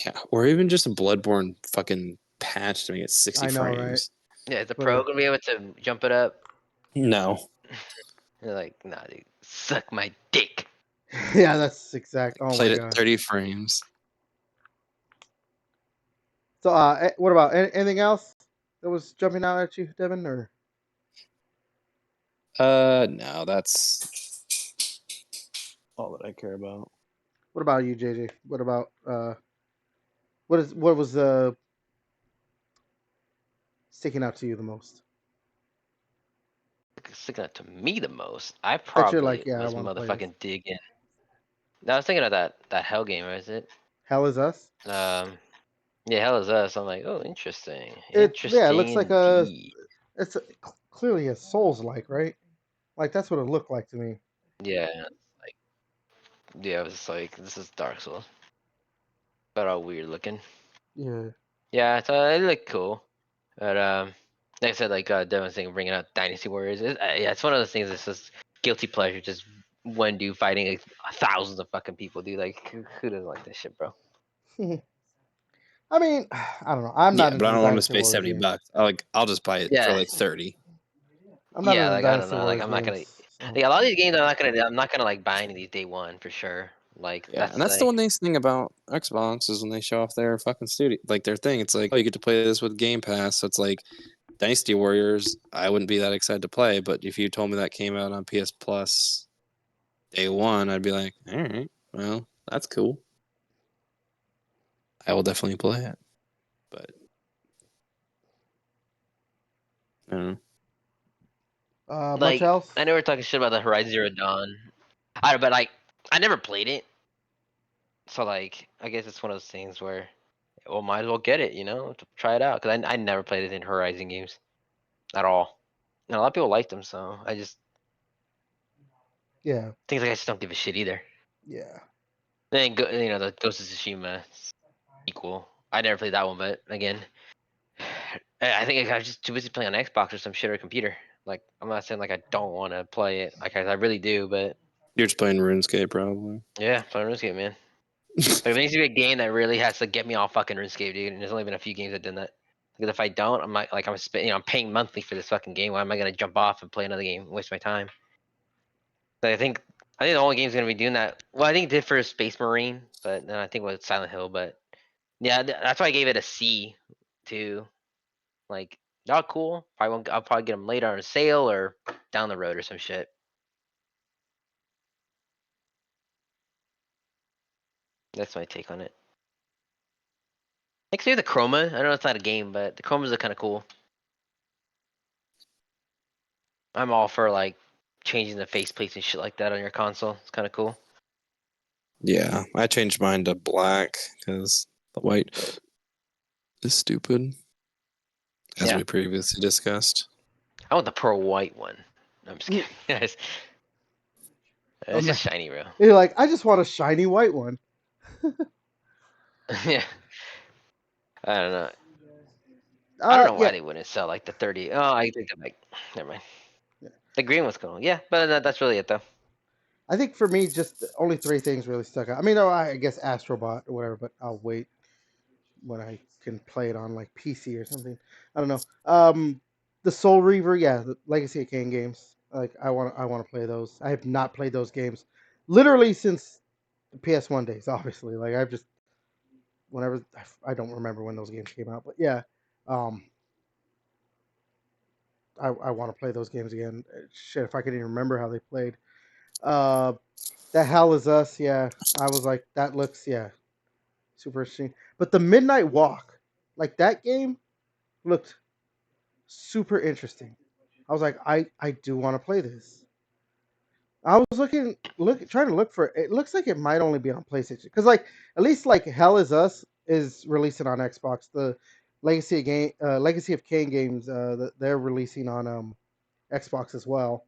Speaker 2: Yeah. Or even just a Bloodborne fucking patch to make it 60
Speaker 1: I know, right?
Speaker 2: frames.
Speaker 3: yeah, is the
Speaker 1: But,
Speaker 3: pro gonna be able to jump it up?
Speaker 2: No.
Speaker 3: They're like, nah, dude, suck my dick.
Speaker 1: yeah, that's exact. Oh my
Speaker 2: Played at
Speaker 1: god.
Speaker 2: 30 frames.
Speaker 1: So, what about anything else that was jumping out at you, Devin? Or
Speaker 2: No, that's all that I care about.
Speaker 1: what about you, JJ? What about what was sticking out to you the most?
Speaker 3: Sticking out to me the most, I
Speaker 1: That you're like,
Speaker 3: probably
Speaker 1: yeah, I
Speaker 3: was
Speaker 1: want to play this.
Speaker 3: motherfucking digging. I was thinking of that Hell game, is it?
Speaker 1: Hell is Us.
Speaker 3: Yeah, Hell is Us. I'm like, oh, interesting,
Speaker 1: It yeah, it
Speaker 3: interesting
Speaker 1: looks like a
Speaker 3: indeed.
Speaker 1: it's clearly a Souls like, right? Like that's what it looked like to me.
Speaker 3: Yeah, like, yeah, it was like this is Dark Souls, but all weird looking.
Speaker 1: Yeah.
Speaker 3: Yeah, so it looked cool, but like I said, like Devin was saying, bringing out Dynasty Warriors. Yeah, it's one of those things that's just guilty pleasure. Just one dude fighting like thousands of fucking people, dude. Like, who doesn't like this shit, bro?
Speaker 1: I mean, I don't know. I'm
Speaker 2: Yeah,
Speaker 1: not
Speaker 2: but
Speaker 1: into
Speaker 2: I
Speaker 1: the
Speaker 2: don't want to
Speaker 1: Dynasty
Speaker 2: spend
Speaker 1: Warriors
Speaker 2: 70
Speaker 1: games.
Speaker 2: bucks. I'll just buy it for
Speaker 3: Yeah,
Speaker 2: like 30.
Speaker 1: I'm not
Speaker 3: yeah,
Speaker 1: into the
Speaker 3: like I don't
Speaker 1: Dynasty
Speaker 3: know, like
Speaker 1: Warriors
Speaker 3: I'm not gonna.
Speaker 1: games. So.
Speaker 3: Yeah, a lot of these games I'm not gonna like buy any of these day one for sure. Like
Speaker 2: Yeah, and
Speaker 3: that's
Speaker 2: that's the
Speaker 3: like
Speaker 2: one nice thing about Xbox is when they show off their fucking studio, like their thing. It's like, oh, you get to play this with Game Pass. So it's like Dynasty Warriors. I wouldn't be that excited to play, but if you told me that came out on PS Plus day one, I'd be like, all right, well, that's cool. I will definitely play it. But I don't know.
Speaker 1: Much
Speaker 3: like
Speaker 1: else?
Speaker 3: I know we're talking shit about the Horizon Zero Dawn. I don't, but like I never played it, so like I guess it's one of those things where, well, might as well get it, to try it out. Cause I never played it in Horizon games at all. And a lot of people liked them, so I just
Speaker 1: Yeah.
Speaker 3: things like I just don't give a shit either.
Speaker 1: Yeah.
Speaker 3: Then the Ghost of Tsushima sequel. I never played that one, but again, I think I was just too busy playing on Xbox or some shit or computer. Like I'm not saying like I don't want to play it, like I really do, but
Speaker 2: You're just playing RuneScape, probably.
Speaker 3: yeah, playing RuneScape, man. Like, it needs to be a game that really has to get me off fucking RuneScape, dude. And there's only been a few games that done that. Because if I don't, I'm like I'm paying monthly for this fucking game. Why am I gonna jump off and play another game and waste my time? But I think the only game's gonna be doing that. Well, I think it did for Space Marine, but then I think it was Silent Hill. But yeah, that's why I gave it a C too. Like, not cool. I'll probably get them later on a sale or down the road or some shit. That's my take on it. Next, maybe the Chroma. I know it's not a game, but the Chromas are kind of cool. I'm all for like changing the faceplates and shit like that on your console. It's kind of cool.
Speaker 2: Yeah, I changed mine to black because the white is stupid, as we previously discussed.
Speaker 3: I want the pearl white one. I'm just kidding, guys. It's
Speaker 1: man.
Speaker 3: just shiny, bro.
Speaker 1: You're like, I just want a shiny white one.
Speaker 3: Yeah. I don't know. I don't know why they wouldn't sell like the 30. Oh, I think I'm like, never mind.
Speaker 1: Yeah.
Speaker 3: The green one's cool. Yeah, but that's really it though.
Speaker 1: I think for me, just only 3 things really stuck out. I mean, I guess Astrobot or whatever, but I'll wait when I can play it on like PC or something. I don't know. The Soul Reaver, yeah, the Legacy of Kain games. Like I want to play those. I have not played those games literally since the PS1 days. Obviously, like I've just whenever I don't remember when those games came out, but yeah, um, I want to play those games again. Shit, if I could even remember how they played. That Hell Is Us, yeah. I was like, that looks, super interesting. But the Midnight Walk, like that game looked super interesting. I was like, I do want to play this. I was trying to look for it. It looks like it might only be on PlayStation because, like, at least like Hell Is Us is releasing on Xbox. The Legacy of Kain games, they're releasing on Xbox as well.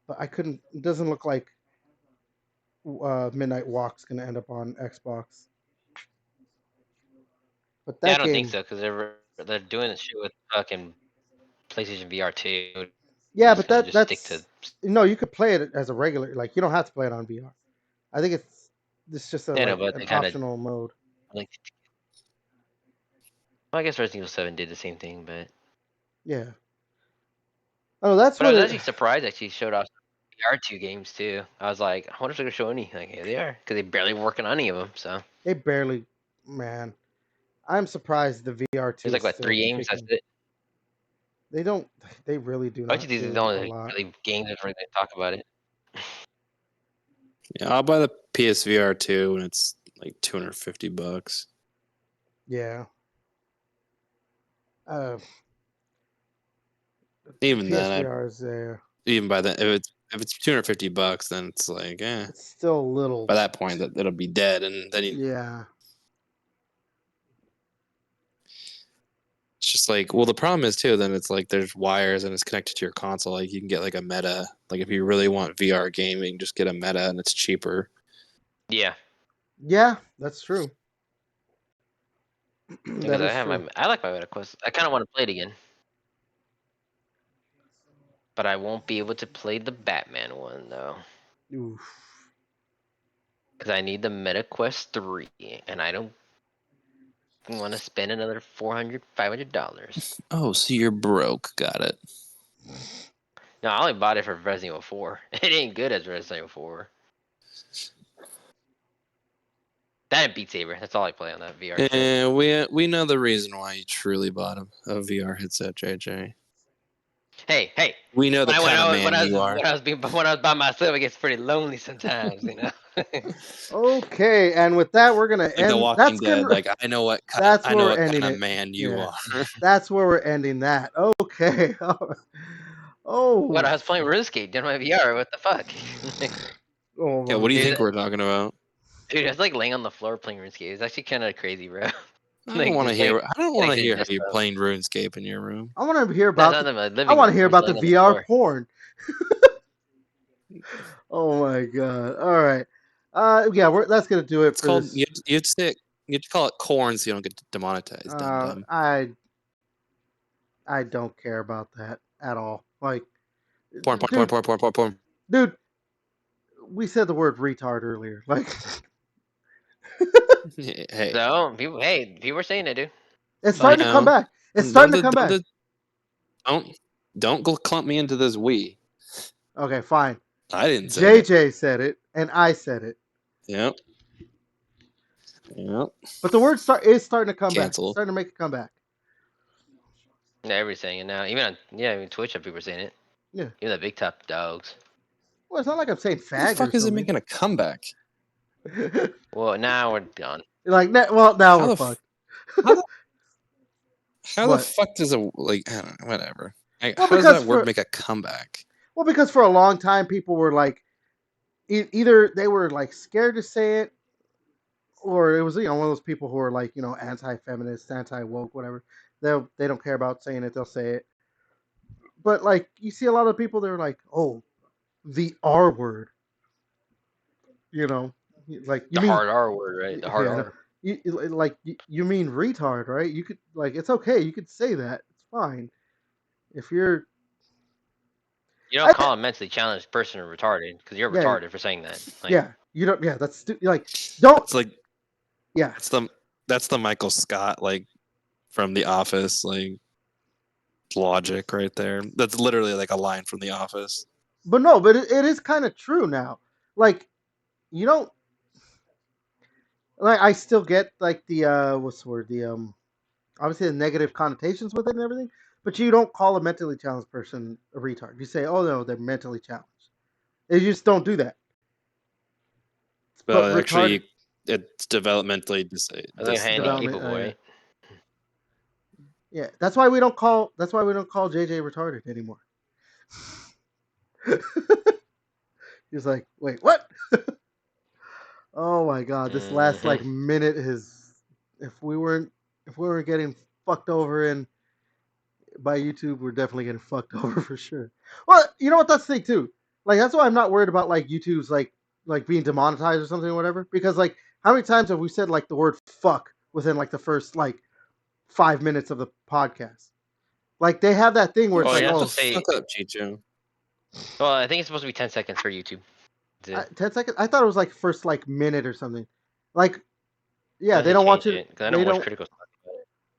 Speaker 1: But I couldn't. It doesn't look like Midnight Walk's gonna end up on Xbox. But
Speaker 3: Yeah, I
Speaker 1: that
Speaker 3: don't think
Speaker 1: game,
Speaker 3: so because they're doing this shit with fucking PlayStation VR 2.
Speaker 1: yeah,
Speaker 3: Just
Speaker 1: but
Speaker 3: gonna just stick to.
Speaker 1: that's no, you could play it as a regular. Like you don't have to play it on VR. I think it's just a
Speaker 3: Yeah, no,
Speaker 1: like
Speaker 3: but
Speaker 1: an
Speaker 3: they kind of
Speaker 1: optional mode.
Speaker 3: like. Well, I guess Resident Evil 7 did the same thing, but
Speaker 1: Yeah. Oh, that's
Speaker 3: I
Speaker 1: what
Speaker 3: was
Speaker 1: it.
Speaker 3: actually surprised actually showed off VR2 games too. I was like, I wonder if they're gonna show any. Like, here they are, because they barely working on any of them. So
Speaker 1: They barely, man. I'm surprised the VR
Speaker 3: there's
Speaker 1: two
Speaker 3: like
Speaker 1: is
Speaker 3: what
Speaker 1: still
Speaker 3: 3 games. That's
Speaker 1: kicking.
Speaker 3: it.
Speaker 1: They don't. They really do
Speaker 3: Actually,
Speaker 1: not
Speaker 3: these are the
Speaker 1: do a
Speaker 3: only
Speaker 1: lot.
Speaker 3: really games that really talk about it.
Speaker 2: Yeah, I'll buy the PSVR 2 when it's like $250.
Speaker 1: Yeah. Uh,
Speaker 2: Even then,
Speaker 1: PSVR is there.
Speaker 2: even by then, if it's $250, then it's like,
Speaker 1: It's still a little.
Speaker 2: by that point, it'll be dead, and then
Speaker 1: Yeah.
Speaker 2: it's just like, well, the problem is too. Then it's like there's wires and it's connected to your console. Like you can get like a Meta. Like if you really want VR gaming, just get a Meta and it's cheaper.
Speaker 3: Yeah,
Speaker 1: Yeah, that's true.
Speaker 3: because
Speaker 1: That is true.
Speaker 3: I like my MetaQuest. I kind of want to play it again, but I won't be able to play the Batman one though,
Speaker 1: Oof.
Speaker 3: because I need the MetaQuest 3, and I don't want to spend another $400-$500.
Speaker 2: Oh, so you're broke. Got it.
Speaker 3: No, I only bought it for Resident Evil 4. It ain't good as Resident Evil 4. That and Beat Saber. That's all I play on that VR shit.
Speaker 2: Yeah, we know the reason why you truly bought a VR headset, JJ.
Speaker 3: Hey.
Speaker 2: We know the kind of man you are.
Speaker 3: When I was by myself, it gets pretty lonely sometimes, you know.
Speaker 1: Okay, and with that, we're gonna
Speaker 2: Like
Speaker 1: end.
Speaker 2: The Walking Dead. Like I know what
Speaker 1: That's
Speaker 2: I
Speaker 1: where
Speaker 2: know
Speaker 1: we're
Speaker 2: what
Speaker 1: ending
Speaker 2: kind of
Speaker 1: it.
Speaker 2: man you
Speaker 1: Yeah.
Speaker 2: are.
Speaker 1: That's where we're ending that. Okay. Oh.
Speaker 3: What, I was playing RuneScape during my VR. What the fuck?
Speaker 1: Oh,
Speaker 2: Yeah, what do you
Speaker 3: Dude,
Speaker 2: think we're talking about?
Speaker 3: dude, I was like laying on the floor playing RuneScape. It's actually kind of crazy, bro.
Speaker 2: I don't want to
Speaker 3: Just like
Speaker 2: hear. I don't want to
Speaker 3: connected
Speaker 2: hear how
Speaker 3: just
Speaker 2: you're playing RuneScape in your room.
Speaker 1: I want to hear
Speaker 3: That's
Speaker 1: about.
Speaker 3: not my
Speaker 1: I
Speaker 3: living
Speaker 1: want to
Speaker 3: room.
Speaker 1: hear
Speaker 3: I'm just
Speaker 1: about the
Speaker 3: laying on the
Speaker 1: VR
Speaker 3: floor.
Speaker 1: porn. Oh my god! All right. Yeah, that's gonna do it
Speaker 2: It's
Speaker 1: for
Speaker 2: called.
Speaker 1: this.
Speaker 2: You'd say you have to call it corn so you don't get demonetized. Dum.
Speaker 1: I don't care about that at all. Like,
Speaker 2: Porn.
Speaker 1: dude, we said the word retard earlier. Like,
Speaker 2: Hey,
Speaker 3: So people were saying it, dude.
Speaker 1: it's
Speaker 2: I
Speaker 1: starting to come
Speaker 2: know.
Speaker 1: back. It's starting to come back.
Speaker 2: Don't clump me into this we.
Speaker 1: Okay, fine.
Speaker 2: I didn't say it.
Speaker 1: JJ said it, and I said it.
Speaker 2: Yep.
Speaker 1: But the word is starting to come back.
Speaker 2: Cancel.
Speaker 1: It's starting to make a comeback.
Speaker 3: Yeah, everybody's saying it now. Even Twitch, people are saying it.
Speaker 1: Yeah.
Speaker 3: Even the big top dogs.
Speaker 1: Well, it's not like I'm saying
Speaker 2: How the
Speaker 1: fag
Speaker 2: fuck
Speaker 1: or
Speaker 2: is it
Speaker 1: something.
Speaker 2: making a comeback?
Speaker 3: Well, now we're done.
Speaker 1: Like, well, now we're fucked.
Speaker 2: How the fuck does I don't know, whatever?
Speaker 1: Well,
Speaker 2: how does
Speaker 1: because
Speaker 2: that word make a comeback?
Speaker 1: Well, because for a long time people were like, either they were like scared to say it, or it was one of those people who are like anti-feminist, anti-woke, whatever. They don't care about saying it. They'll say it. But like you see a lot of people, they're like, oh, the R word. Like you
Speaker 3: The
Speaker 1: mean
Speaker 3: hard R word, right? The hard
Speaker 1: yeah, no,
Speaker 3: R.
Speaker 1: you mean retard, right? You could like it's okay. You could say that. It's fine. If you're
Speaker 3: You don't
Speaker 1: I
Speaker 3: call a mentally challenged person retarded because you're
Speaker 1: yeah
Speaker 3: retarded for saying that. Like,
Speaker 1: yeah you don't that's like don't
Speaker 2: It's like
Speaker 1: yeah
Speaker 2: that's the Michael Scott like from The Office like logic right there. That's literally like a line from The Office.
Speaker 1: but no but it is kind of true now. Like you don't like I still get like the what's the word the obviously the negative connotations with it and everything, but you don't call a mentally challenged person a retard. You say, oh no, they're mentally challenged. You just don't do that. But
Speaker 2: But
Speaker 1: retarded
Speaker 2: actually, it's developmentally
Speaker 3: I think handy
Speaker 1: development.
Speaker 3: capable, right?
Speaker 1: Yeah, that's why we don't call JJ retarded anymore. He's like, wait, what? Oh my god, this last like minute is if we weren't getting fucked over in by YouTube, we're definitely getting fucked over for sure. Well, you know what? That's the thing too. Like that's why I'm not worried about like YouTube's like being demonetized or something or whatever. Because like how many times have we said like the word fuck within like the first like 5 minutes of the podcast? Like they have that thing where it's
Speaker 3: Oh,
Speaker 1: like,
Speaker 3: you have
Speaker 1: oh,
Speaker 3: to say.
Speaker 2: Fuck up, Chicho.
Speaker 3: Well, I think it's supposed to be 10 seconds for YouTube.
Speaker 1: 10 seconds. I thought it was like first like minute or something. Like yeah,
Speaker 3: Unless
Speaker 1: they don't want
Speaker 3: change
Speaker 1: you.
Speaker 3: it, because I
Speaker 1: They
Speaker 3: don't watch
Speaker 1: don't.
Speaker 3: critical stuff.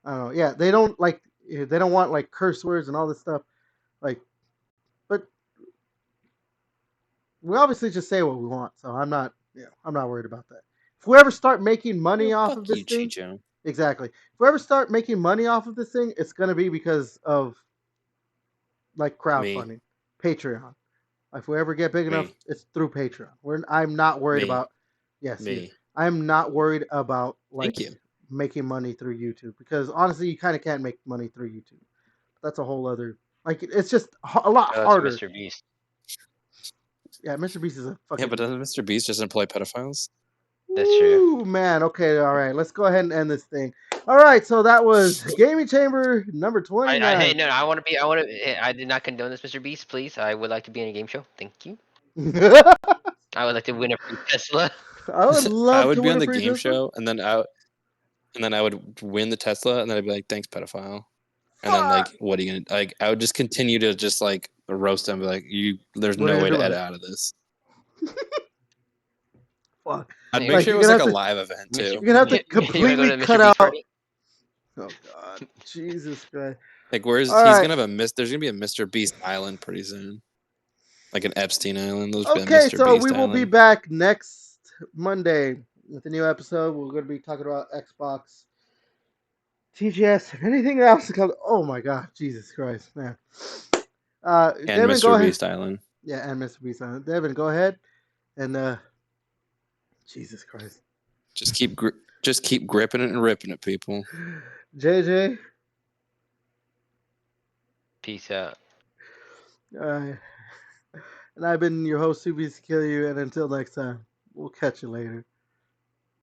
Speaker 1: I don't know. Yeah, they don't like. They don't want like curse words and all this stuff. Like, but we obviously just say what we want, so I'm not. Yeah, I'm not worried about that. If we ever start making money off of
Speaker 2: Fuck
Speaker 1: this
Speaker 2: you,
Speaker 1: thing,
Speaker 2: Chicho.
Speaker 1: exactly. If we ever start making money off of this thing, it's gonna be because of like
Speaker 2: Me.
Speaker 1: crowdfunding, Patreon. If we ever get big enough,
Speaker 2: Me.
Speaker 1: it's through Patreon. I'm not worried
Speaker 2: Me.
Speaker 1: about. Yes, you.
Speaker 2: Me.
Speaker 1: I'm not worried about like
Speaker 2: Thank you.
Speaker 1: making money through YouTube because honestly, you kind of can't make money through YouTube. That's a whole other like it's just a lot
Speaker 3: Shout out to
Speaker 1: harder.
Speaker 3: Mr. Beast.
Speaker 1: Yeah, Mr. Beast is a fucking.
Speaker 2: Yeah, but doesn't Mr. Beast just employ pedophiles?
Speaker 3: That's true.
Speaker 1: Ooh, man. Okay, all right. Let's go ahead and end this thing. All right, so that was Gaming Chamber number 29.
Speaker 3: Hey, no, I want to be. I did not condone this, Mr. Beast. Please, I would like to be in a game show. Thank you. I would like to win a free Tesla.
Speaker 1: I would love
Speaker 2: I would
Speaker 1: to
Speaker 2: be
Speaker 1: win
Speaker 2: on
Speaker 1: a
Speaker 2: the
Speaker 1: free
Speaker 2: game
Speaker 1: Tesla.
Speaker 2: show, and then I would win the Tesla, and then I'd be like, "Thanks, pedophile." And then
Speaker 1: Fuck.
Speaker 2: like, what are you gonna like? I would just continue to just like roast them, be like, "You, there's
Speaker 1: What are
Speaker 2: no
Speaker 1: you
Speaker 2: way
Speaker 1: gonna
Speaker 2: to
Speaker 1: do
Speaker 2: edit
Speaker 1: about
Speaker 2: out of this."
Speaker 1: Fuck.
Speaker 2: I'd make
Speaker 3: Like,
Speaker 2: sure it
Speaker 1: you're
Speaker 2: was
Speaker 1: gonna
Speaker 2: like a
Speaker 1: have to-
Speaker 2: live event too.
Speaker 1: You're gonna have to
Speaker 3: You wanna go
Speaker 1: completely
Speaker 3: to Mr.
Speaker 1: cut
Speaker 3: Beast
Speaker 1: out.
Speaker 3: party?
Speaker 1: Oh God, Jesus Christ!
Speaker 2: Like, where's
Speaker 1: All
Speaker 2: he's
Speaker 1: right.
Speaker 2: gonna have there's gonna be a Mr. Beast Island pretty soon, like an Epstein Island. There's been a
Speaker 1: Okay,
Speaker 2: Mr.
Speaker 1: so
Speaker 2: Beast
Speaker 1: we will be
Speaker 2: Island.
Speaker 1: back next Monday with a new episode. We're going to be talking about Xbox, TGS, and anything else that comes. Oh my God, Jesus Christ, man!
Speaker 2: And
Speaker 1: Devin, go
Speaker 2: Mr.
Speaker 1: ahead.
Speaker 2: Beast Island.
Speaker 1: Yeah, and Mr. Beast. Devin, go ahead. And Jesus Christ,
Speaker 2: Just keep gripping it and ripping it, people.
Speaker 1: JJ.
Speaker 3: Peace out.
Speaker 1: And I've been your host, Subies to Kill You, and until next time, we'll catch you later.